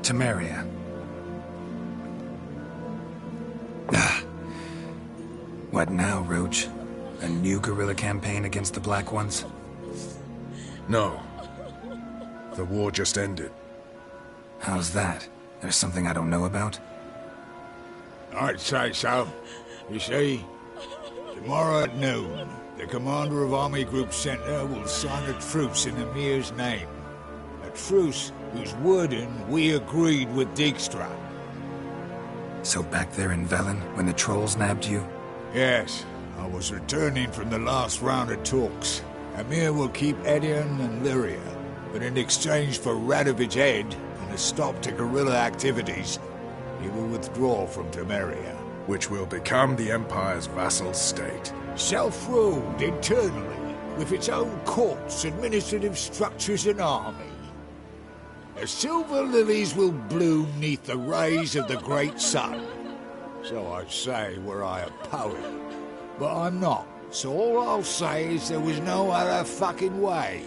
Temeria. What now, Roach? A new guerrilla campaign against the Black Ones? No. The war just ended. How's that? There's something I don't know about? I'd say so. You see, tomorrow at noon, the commander of Army Group Center will sign a truce in Emir's name. A truce whose wording we agreed with Dijkstra. So back there in Velen, when the trolls nabbed you? Yes, I was returning from the last round of talks. Emir will keep Edion and Lyria, but in exchange for Radovid's head and a stop to guerrilla activities, he will withdraw from Temeria. Which will become the Empire's vassal state. Self-ruled internally, with its own courts, administrative structures and army. The silver lilies will bloom neath the rays of the great sun. So I'd say were I a poet. But I'm not, so all I'll say is there was no other fucking way.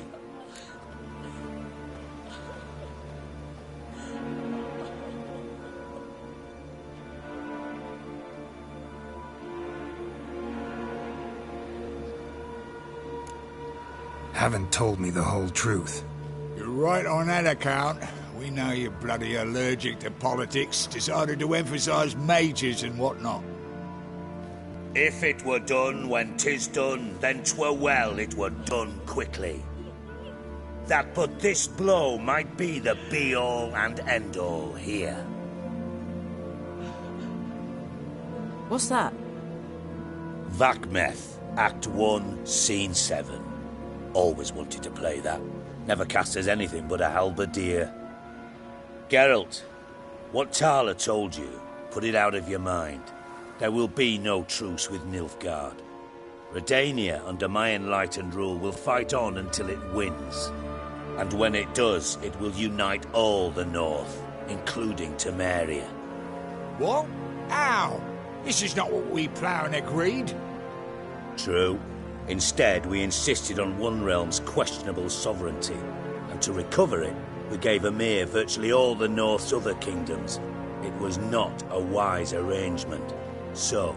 Haven't told me the whole truth. You're right on that account. We know you're bloody allergic to politics, decided to emphasise majors and whatnot. If it were done when 'tis done, then 'twere well it were done quickly. That but this blow might be the be-all and end-all here. What's that? Vakmeth, Act 1, Scene 7. Always wanted to play that. Never cast as anything but a halberdier. Geralt, what Tala told you, put it out of your mind. There will be no truce with Nilfgaard. Redania, under my enlightened rule, will fight on until it wins. And when it does, it will unite all the North, including Temeria. What? How? This is not what we planned and agreed. True. Instead, we insisted on one realm's questionable sovereignty, and to recover it, we gave Emir virtually all the North's other kingdoms, It was not a wise arrangement. So,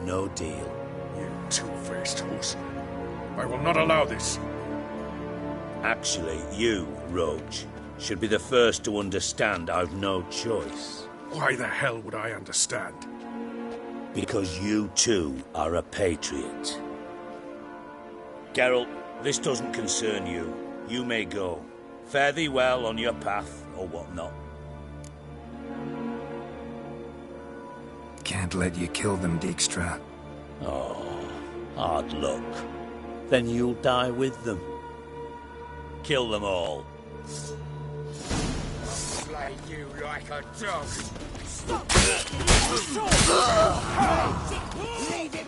no deal. You two-faced horse. I will not allow this. Actually, you, Roach, should be the first to understand I've no choice. Why the hell would I understand? Because you too are a patriot. Geralt, this doesn't concern you. You may go. Fare thee well on your path, or whatnot. Can't let you kill them, Dijkstra. Oh, hard luck. Then you'll die with them. Kill them all. Slay you like a dog. Stop! Leave it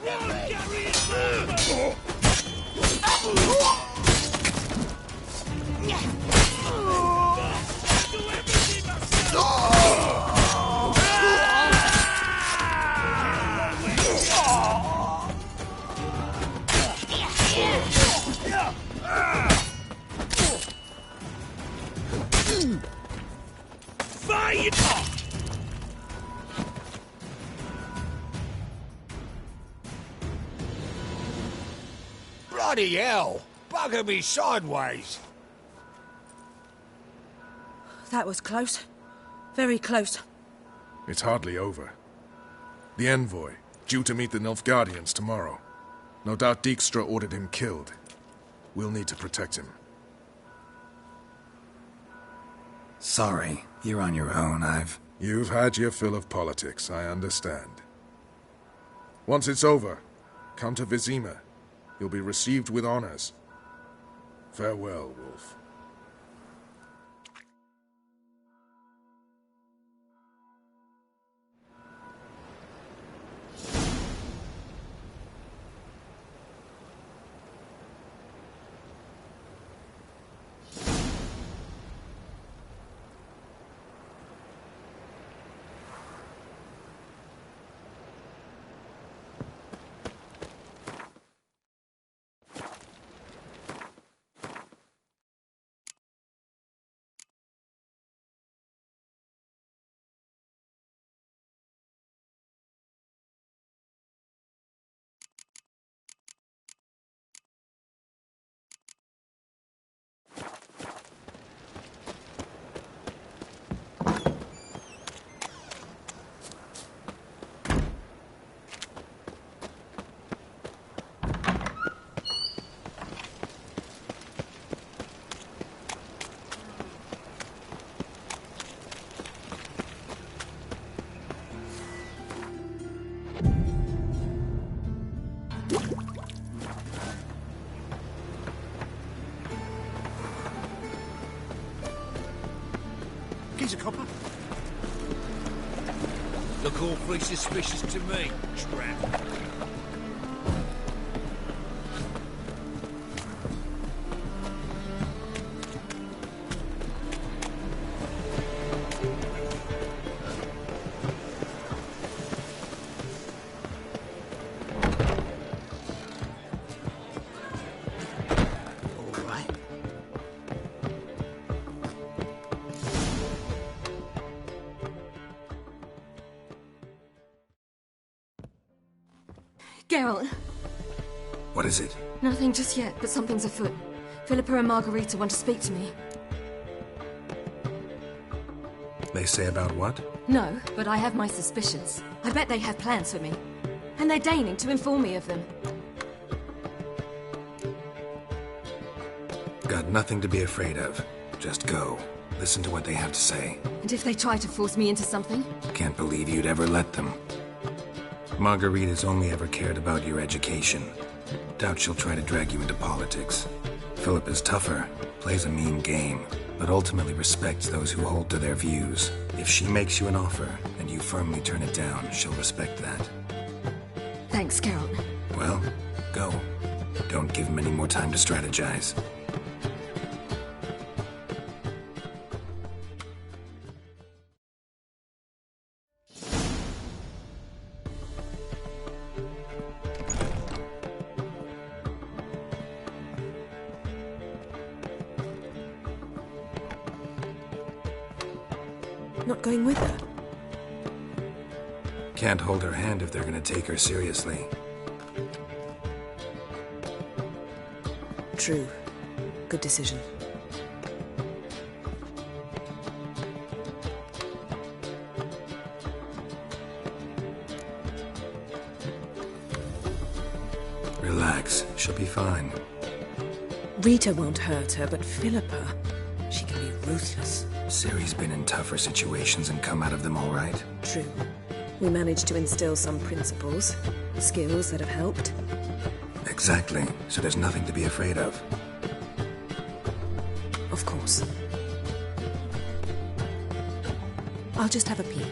Fire! Bloody hell! Bugger me sideways! That was close. Very close. It's hardly over. The envoy, due to meet the Nilfgaardians tomorrow. No doubt Dijkstra ordered him killed. We'll need to protect him. Sorry, you're on your own. You've had your fill of politics, I understand. Once it's over, come to Vizima. You'll be received with honors. Farewell, Wolf. He's a copper. Look awfully suspicious to me, tramp. Geralt. What is it? Nothing just yet, but something's afoot. Philippa and Margarita want to speak to me. They say about what? No, but I have my suspicions. I bet they have plans for me. And they're deigning to inform me of them. Got nothing to be afraid of. Just go. Listen to what they have to say. And if they try to force me into something? Can't believe you'd ever let them. Margarita's only ever cared about your education. Doubt she'll try to drag you into politics. Philip is tougher, plays a mean game, but ultimately respects those who hold to their views. If she makes you an offer, and you firmly turn it down, she'll respect that. Thanks, Geralt. Well, go. Don't give him any more time to strategize. Not going with her? Can't hold her hand if they're gonna take her seriously. True. Good decision. Relax, she'll be fine. Rita won't hurt her, but Philippa, she can be ruthless. Ciri's been in tougher situations and come out of them all right. True. We managed to instill some principles, skills that have helped. Exactly, so there's nothing to be afraid of. Of course. I'll just have a peek.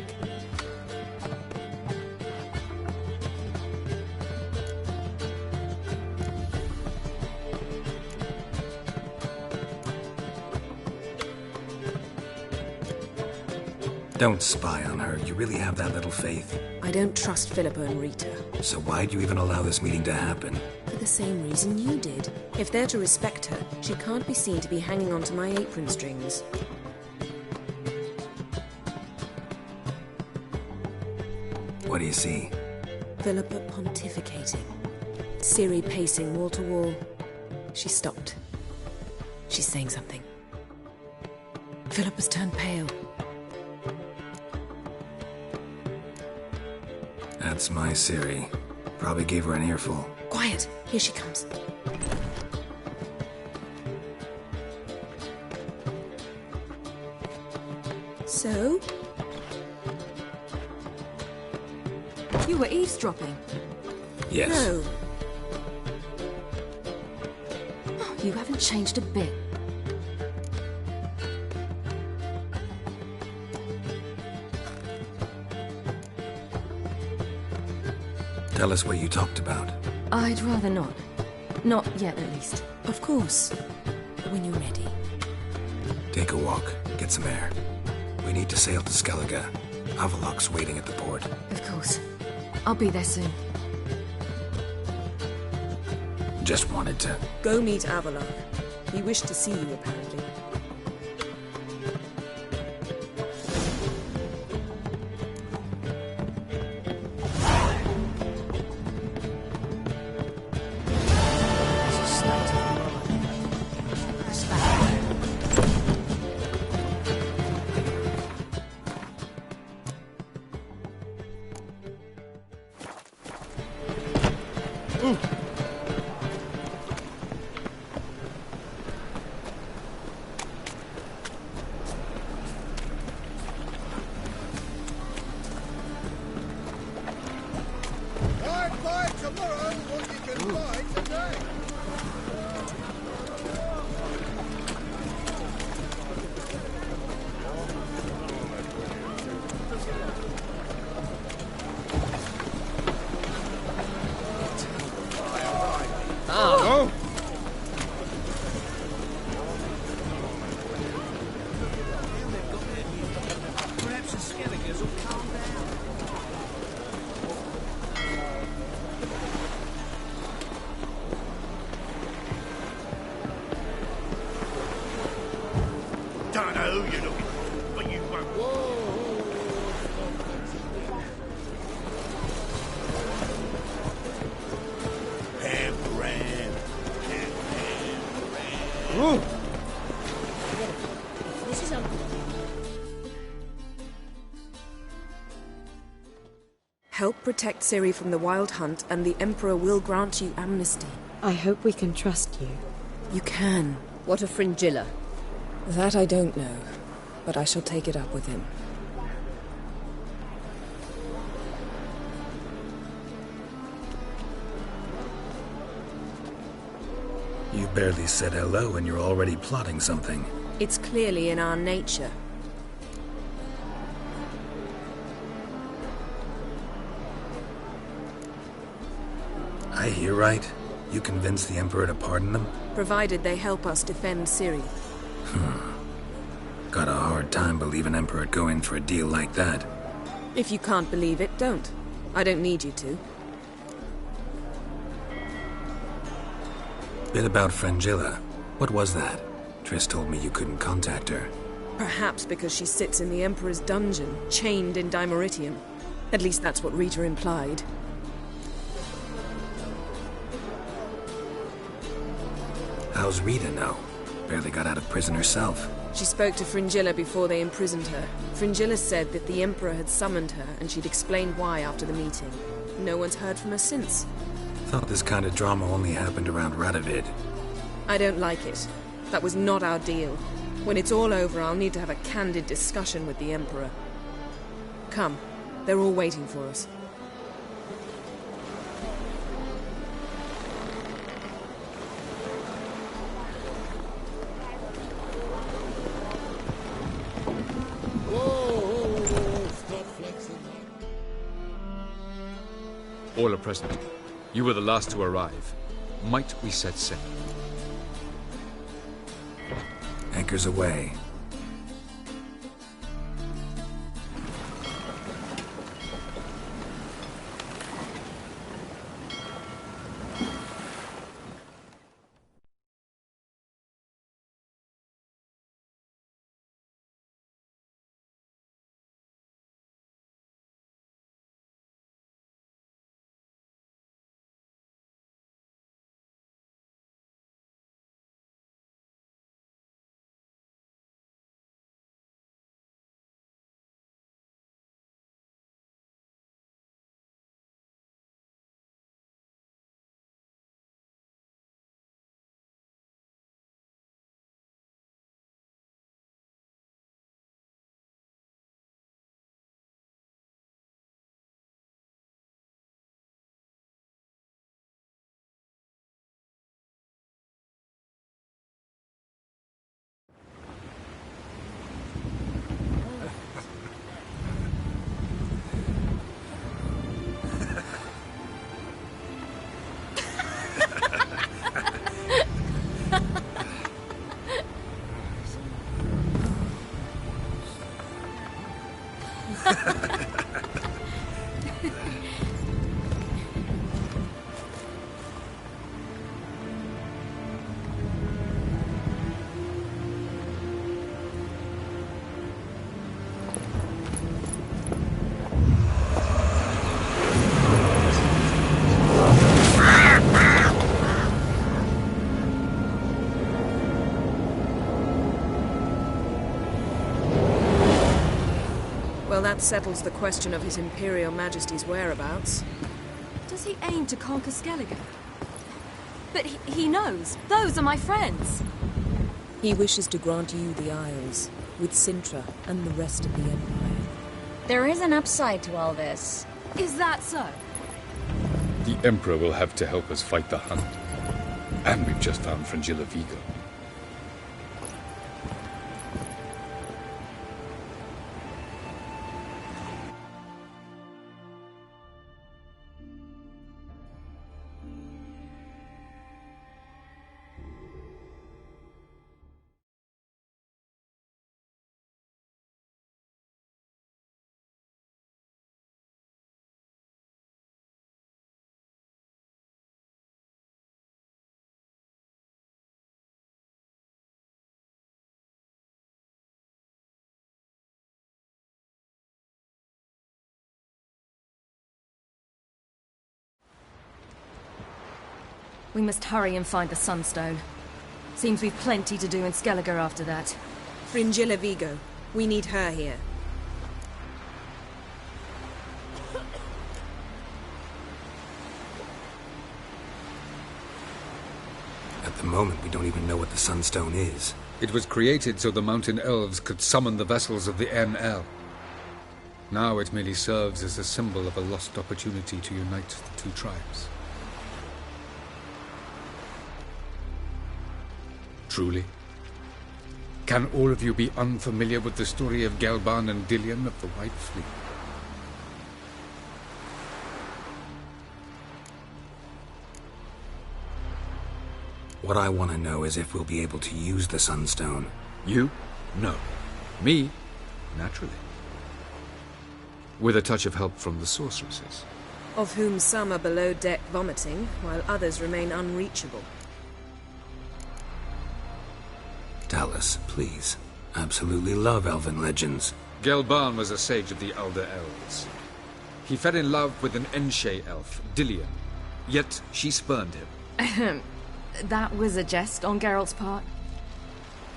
Don't spy on her. You really have that little faith? I don't trust Philippa and Rita. So why'd you even allow this meeting to happen? For the same reason you did. If they're to respect her, she can't be seen to be hanging onto my apron strings. What do you see? Philippa pontificating. Ciri pacing wall to wall. She stopped. She's saying something. Philippa's turned pale. That's my Ciri. Probably gave her an earful. Quiet! Here she comes. So? You were eavesdropping? Yes. No. Oh, you haven't changed a bit. Tell us what you talked about. I'd rather not. Not yet, at least. Of course. When you're ready. Take a walk. Get some air. We need to sail to Skellige. Avalok's waiting at the port. Of course. I'll be there soon. Just wanted to... Go meet Avalok. He wished to see you, apparently. Help protect Ciri from the Wild Hunt, and the Emperor will grant you amnesty. I hope we can trust you. You can. What of Fringilla? That I don't know, but I shall take it up with him. You barely said hello and you're already plotting something. It's clearly in our nature. I hear right? You convinced the Emperor to pardon them? Provided they help us defend Ciri. Got a hard time believing Emperor'd go in for a deal like that. If you can't believe it, don't. I don't need you to. Bit about Fringilla. What was that? Triss told me you couldn't contact her. Perhaps because she sits in the Emperor's dungeon, chained in Dimeritium. At least that's what Rita implied. How's Rita now? Barely got out of prison herself. She spoke to Fringilla before they imprisoned her. Fringilla said that the Emperor had summoned her, and she'd explained why after the meeting. No one's heard from her since. Thought this kind of drama only happened around Radovid. I don't like it. That was not our deal. When it's all over, I'll need to have a candid discussion with the Emperor. Come. They're all waiting for us. All are present. You were the last to arrive. Might we set sail? Anchors away. Well, that settles the question of His Imperial Majesty's whereabouts. Does he aim to conquer Skellige? But he knows. Those are my friends. He wishes to grant you the Isles, with Sintra and the rest of the Empire. There is an upside to all this. Is that so? The Emperor will have to help us fight the Hunt. And we've just found Fringilla Vigo. We must hurry and find the Sunstone. Seems we've plenty to do in Skellige after that. Fringilla Vigo. We need her here. At the moment, we don't even know what the Sunstone is. It was created so the Mountain Elves could summon the vessels of the NL. Now it merely serves as a symbol of a lost opportunity to unite the two tribes. Truly? Can all of you be unfamiliar with the story of Gelban and Dillion of the White Fleet? What I want to know is if we'll be able to use the Sunstone. You? No. Me? Naturally. With a touch of help from the sorceresses. Of whom some are below deck vomiting, while others remain unreachable. Dallas, please. Absolutely love elven legends. Gelban was a sage of the Elder Elves. He fell in love with an Enshe elf, Dillion. Yet she spurned him. That was a jest on Geralt's part.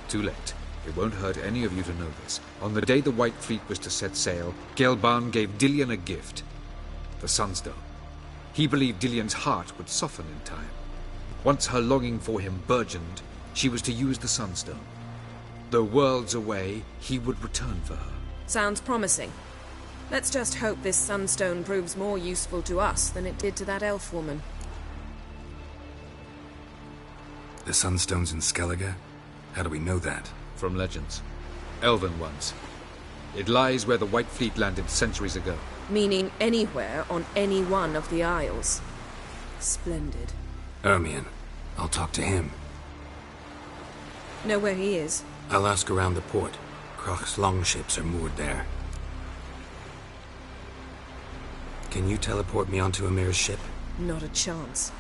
Too late. It won't hurt any of you to know this. On the day the White Fleet was to set sail, Gelban gave Dillion a gift. The Sunstone. He believed Dillion's heart would soften in time. Once her longing for him burgeoned, she was to use the Sunstone. Though worlds away, he would return for her. Sounds promising. Let's just hope this Sunstone proves more useful to us than it did to that elf woman. The Sunstone's in Skellige? How do we know that? From legends. Elven ones. It lies where the White Fleet landed centuries ago. Meaning anywhere on any one of the Isles. Splendid. Ermion. I'll talk to him. Know where he is? I'll ask around the port. Kroch's longships are moored there. Can you teleport me onto Amir's ship? Not a chance.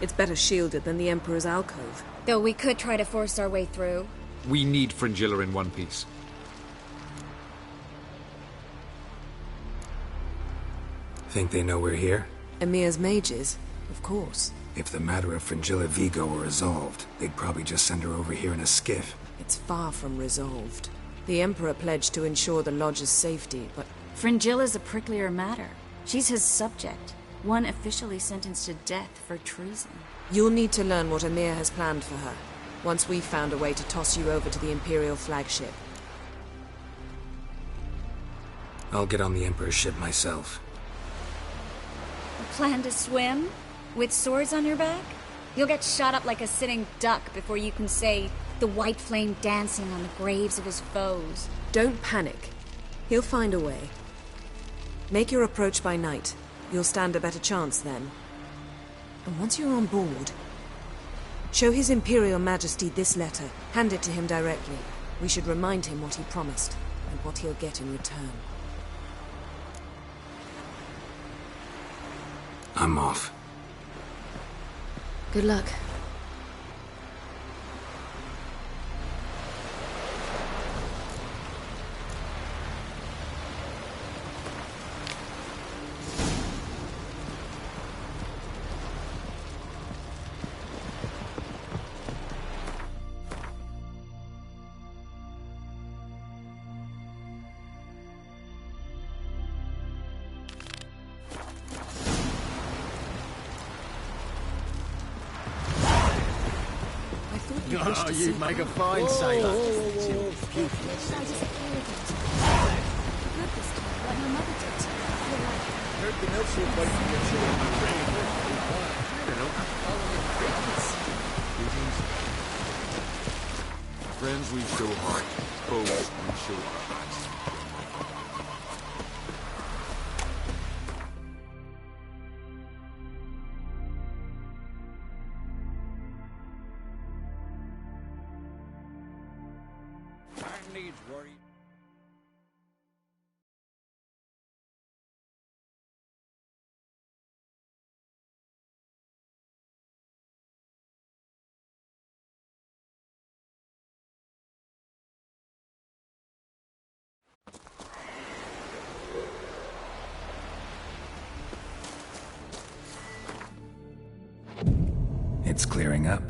It's better shielded than the Emperor's alcove. Though we could try to force our way through. We need Fringilla in one piece. Think they know we're here? Emir's mages, of course. If the matter of Fringilla Vigo were resolved, they'd probably just send her over here in a skiff. It's far from resolved. The Emperor pledged to ensure the Lodge's safety, but... Fringilla's a pricklier matter. She's his subject. One officially sentenced to death for treason. You'll need to learn what Emir has planned for her, once we've found a way to toss you over to the Imperial flagship. I'll get on the Emperor's ship myself. Plan to swim? With swords on your back? You'll get shot up like a sitting duck before you can say the white flame dancing on the graves of his foes. Don't panic. He'll find a way. Make your approach by night. You'll stand a better chance then. And once you're on board, show His Imperial Majesty this letter. Hand it to him directly. We should remind him what he promised, and what he'll get in return. I'm off. Good luck. Oh, you'd make a fine sailor. Everything else will wait for your children to rain. I don't know. Friends we show heart, foes we show eyes. It's clearing up.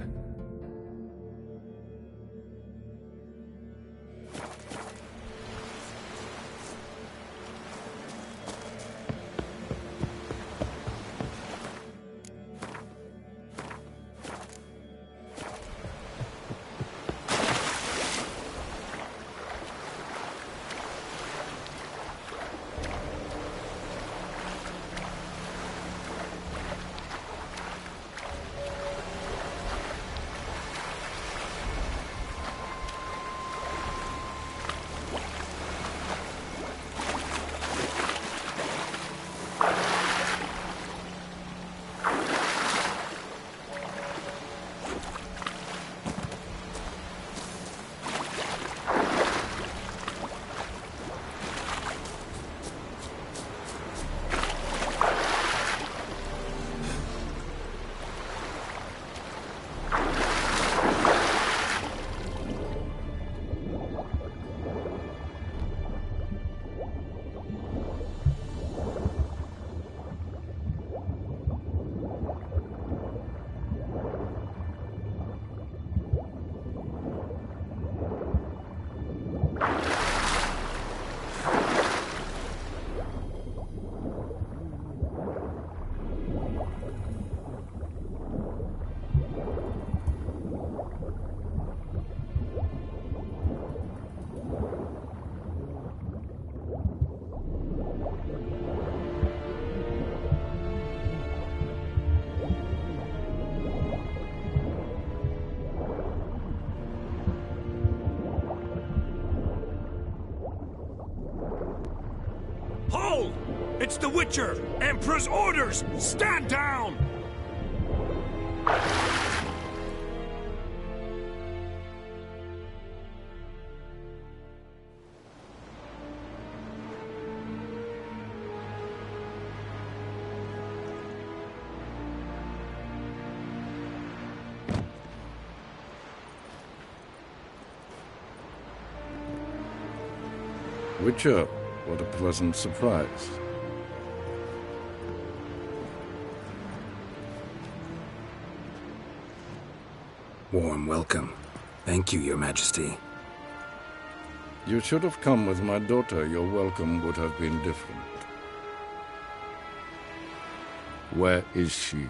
It's the Witcher! Emperor's orders! Stand down! Witcher, what a pleasant surprise. Warm welcome. Thank you, Your Majesty. You should have come with my daughter. Your welcome would have been different. Where is she?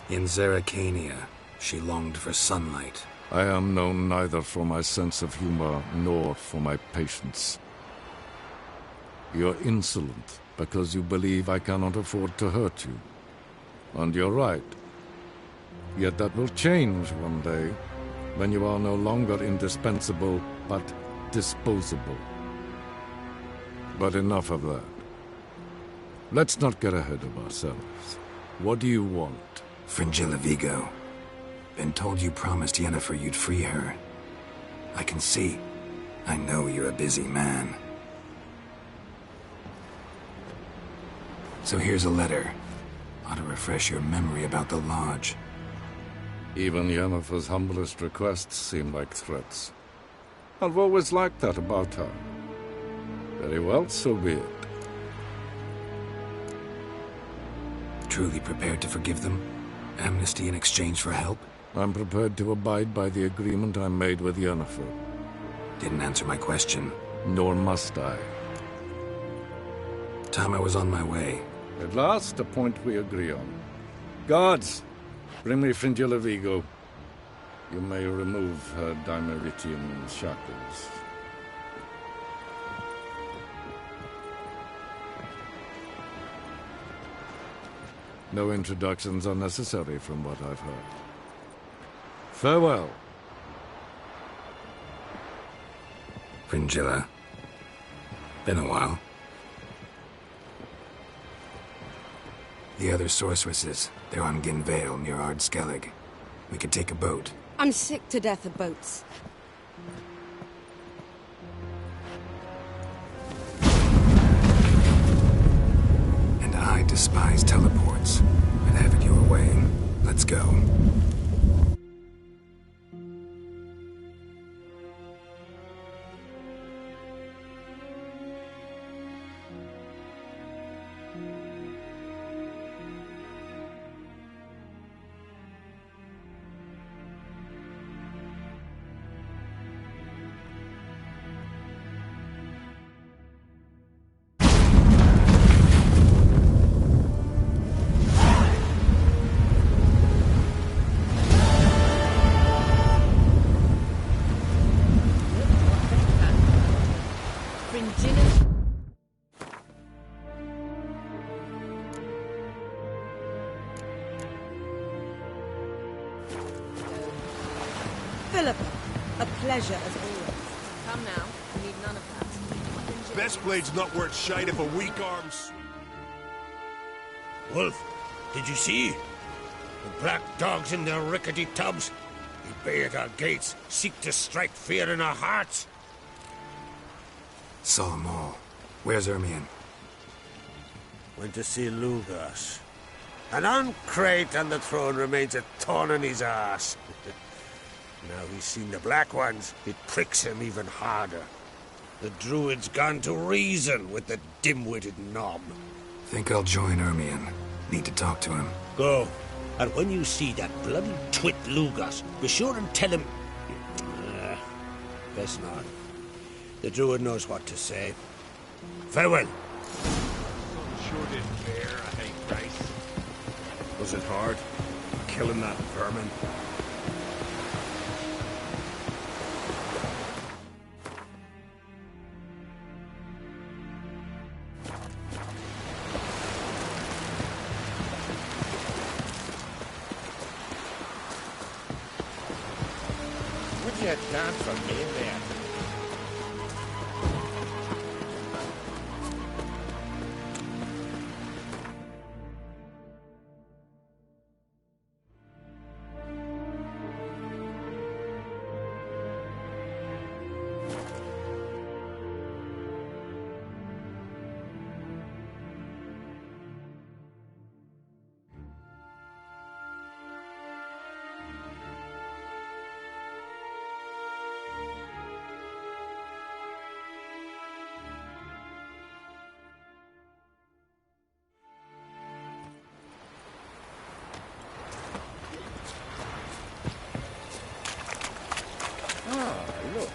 In Zeracania, she longed for sunlight. I am known neither for my sense of humor nor for my patience. You're insolent because you believe I cannot afford to hurt you. And you're right. Yet that will change one day, when you are no longer indispensable, but disposable. But enough of that. Let's not get ahead of ourselves. What do you want? Fringilla Vigo. Been told you promised Yennefer you'd free her. I can see. I know you're a busy man. So here's a letter. Ought to refresh your memory about the Lodge. Even Yennefer's humblest requests seem like threats. I've always liked that about her. Very well, so be it. Truly prepared to forgive them? Amnesty in exchange for help? I'm prepared to abide by the agreement I made with Yennefer. Didn't answer my question. Nor must I. Time I was on my way. At last, a point we agree on. Guards, bring me Fringilla Vigo. You may remove her Dimeritian shackles. No introductions are necessary from what I've heard. Farewell. Fringilla. Been a while. The other sorceresses, they're on Ginvale near Ard Skellig. We could take a boat. I'm sick to death of boats. And I despise teleports. I'd have it your way. Let's go. Philippa, a pleasure as always. Come now, we need none of that. Best blade's not worth shite if a weak arm's... Wolf, did you see? The black dogs in their rickety tubs. They bay at our gates, seek to strike fear in our hearts. Saw 'em all. Where's Ermion? Went to see Lugas. An uncrate on the throne remains a thorn in his ass. Now he's seen the Black Ones, it pricks him even harder. The Druid's gone to reason with the dim-witted knob. Think I'll join Ermion. Need to talk to him. Go. And when you see that bloody twit Lugas, be sure and tell him... best not. The Druid knows what to say. Farewell. Sure did bear a hate price. Was it hard? Killing that vermin? Plenty of time for me in there. Look.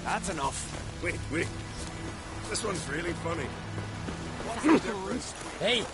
That's enough. Wait. This one's really funny. What's the difference? Hey!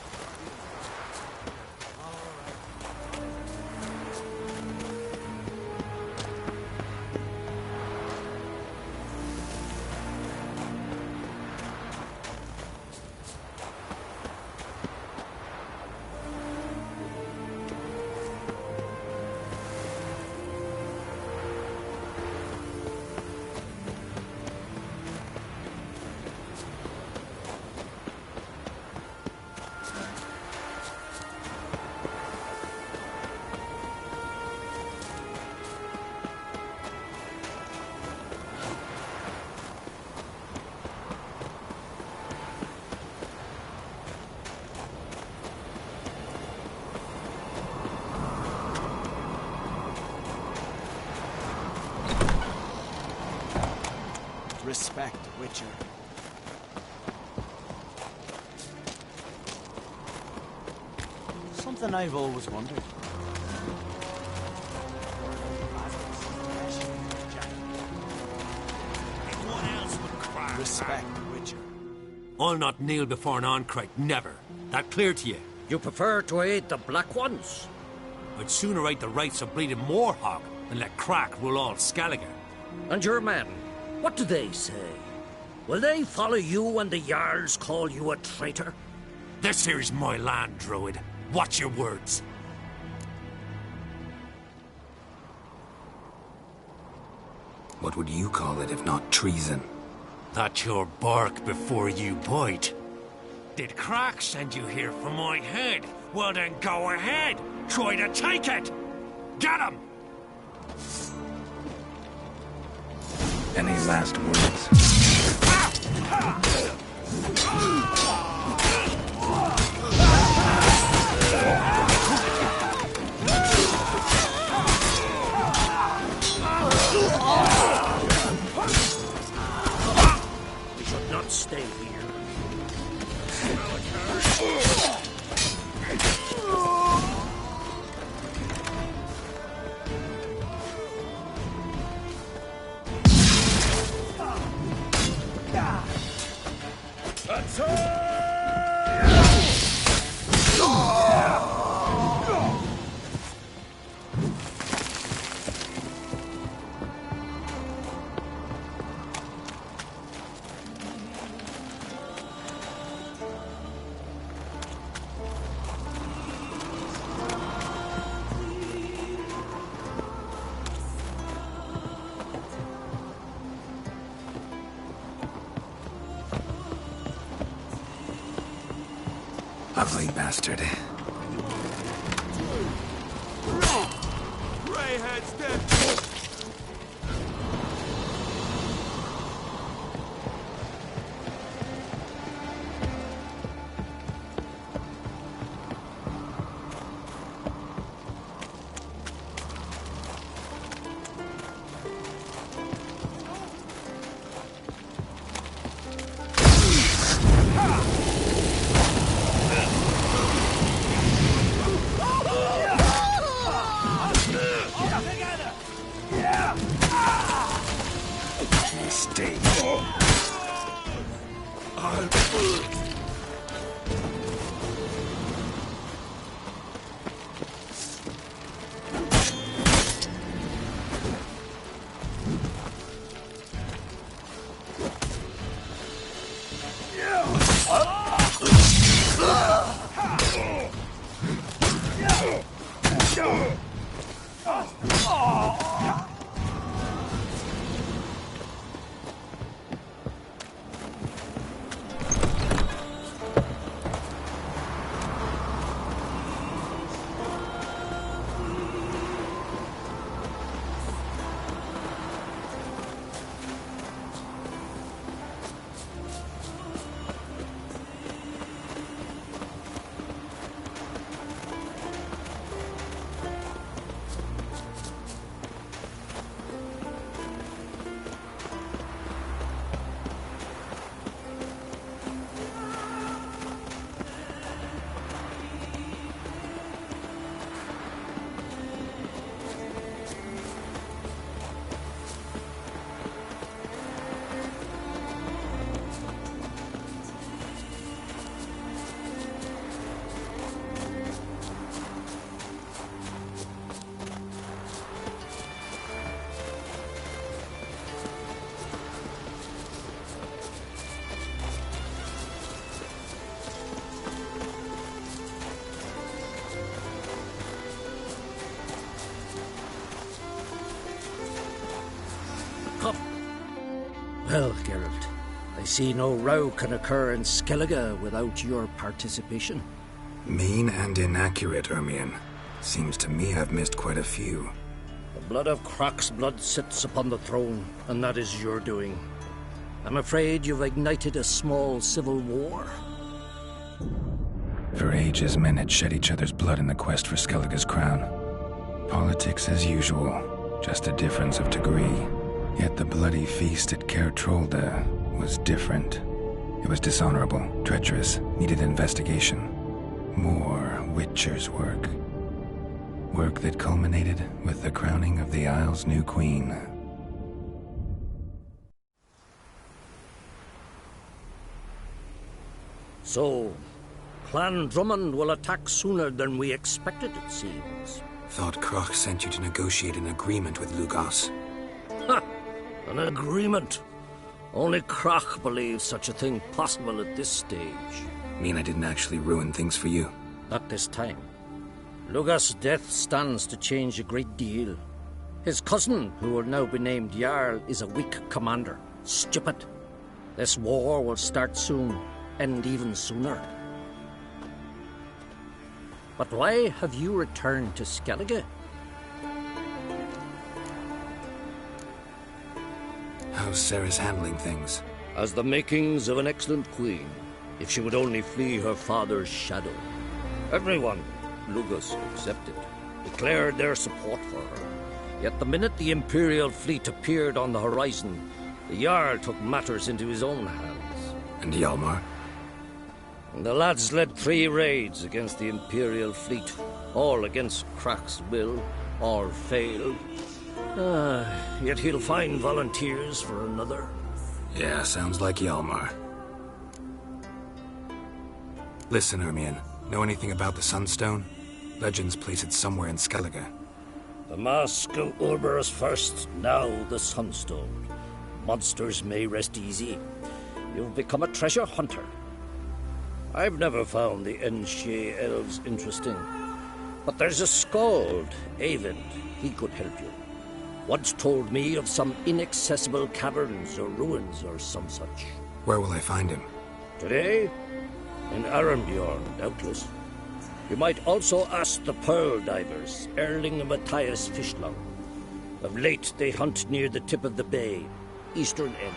Respect, Witcher. Something I've always wondered. Anyone else would cry. Respect, Witcher. I'll not kneel before an Oncrite, never. That clear to you? You prefer to aid the Black Ones? I'd sooner aid the rights of bleeding Moorhog than let Crack rule all Skellige. And your men, what do they say? Will they follow you when the Jarls call you a traitor? This here's my land, Druid. Watch your words. What would you call it if not treason? That's your bark before you bite. Did Crack send you here for my head? Well then go ahead. Try to take it. Get him! Any last words? We should not stay here. Ugly bastard. Greyhead's dead. Well, Geralt, I see no row can occur in Skellige without your participation. Mean and inaccurate, Ermion. Seems to me I've missed quite a few. The blood of Croc's blood sits upon the throne, and that is your doing. I'm afraid you've ignited a small civil war. For ages, men had shed each other's blood in the quest for Skellige's crown. Politics as usual, just a difference of degree. Yet the bloody feast at Caer Trolda was different. It was dishonorable, treacherous, needed investigation. More Witcher's work. Work that culminated with the crowning of the Isle's new queen. So, Clan Drummond will attack sooner than we expected, it seems. Thought Croc sent you to negotiate an agreement with Lugos. Ha! An agreement? Only Croc believes such a thing possible at this stage. Mean I didn't actually ruin things for you? Not this time. Lugos' death stands to change a great deal. His cousin, who will now be named Jarl, is a weak commander. Stupid. This war will start soon, end even sooner. But why have you returned to Skellige? How's Sarah's handling things? As the makings of an excellent queen, if she would only flee her father's shadow. Everyone, Lugos excepted, declared their support for her. Yet the minute the Imperial fleet appeared on the horizon, the Jarl took matters into his own hands. And Hjalmar? The lads led 3 raids against the Imperial fleet, all against Croc's will, all failed. Yet he'll find volunteers for another. Yeah, sounds like Hjalmar. Listen, Ermion, know anything about the Sunstone? Legends place it somewhere in Skellige. The Mask of Urberus first, now the Sunstone. Monsters may rest easy. You've become a treasure hunter. I've never found the Enshe elves interesting. But there's a skald, Eyvind. He could help you. Once told me of some inaccessible caverns or ruins or some such. Where will I find him? Today? In Arambjorn, doubtless. You might also ask the Pearl Divers, Erling and Matthias Fishlung. Of late, they hunt near the tip of the bay, eastern end.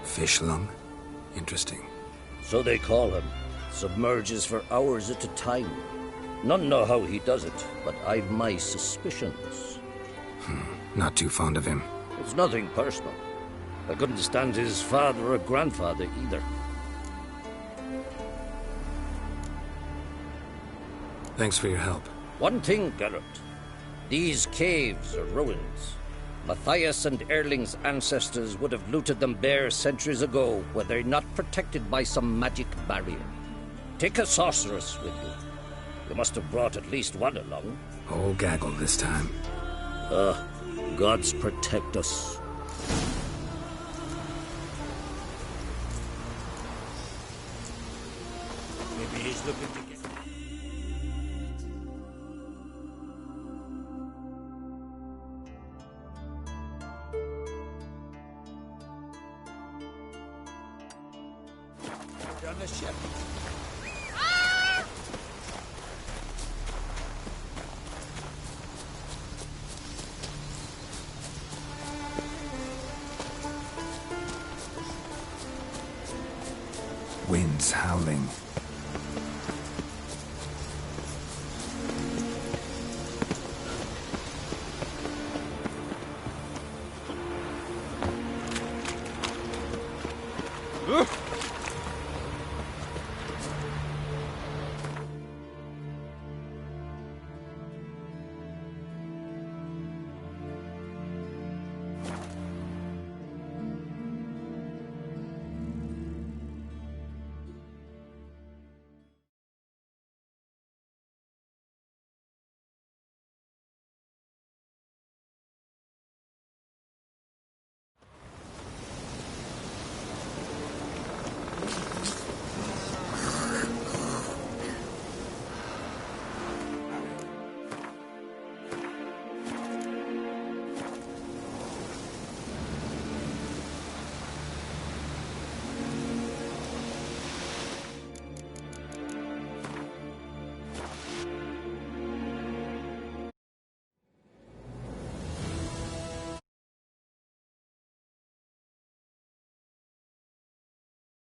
Fishlung? Interesting. So they call him. Submerges for hours at a time. None know how he does it, but I've my suspicions. Not too fond of him. It's nothing personal. I couldn't stand his father or grandfather either. Thanks for your help. One thing, Geralt. These caves are ruins. Matthias and Erling's ancestors would have looted them bare centuries ago were they not protected by some magic barrier. Take a sorceress with you. You must have brought at least one along. Whole gaggle this time. Gods protect us. Maybe he's looking to get... on the ship. Winds howling. Ugh!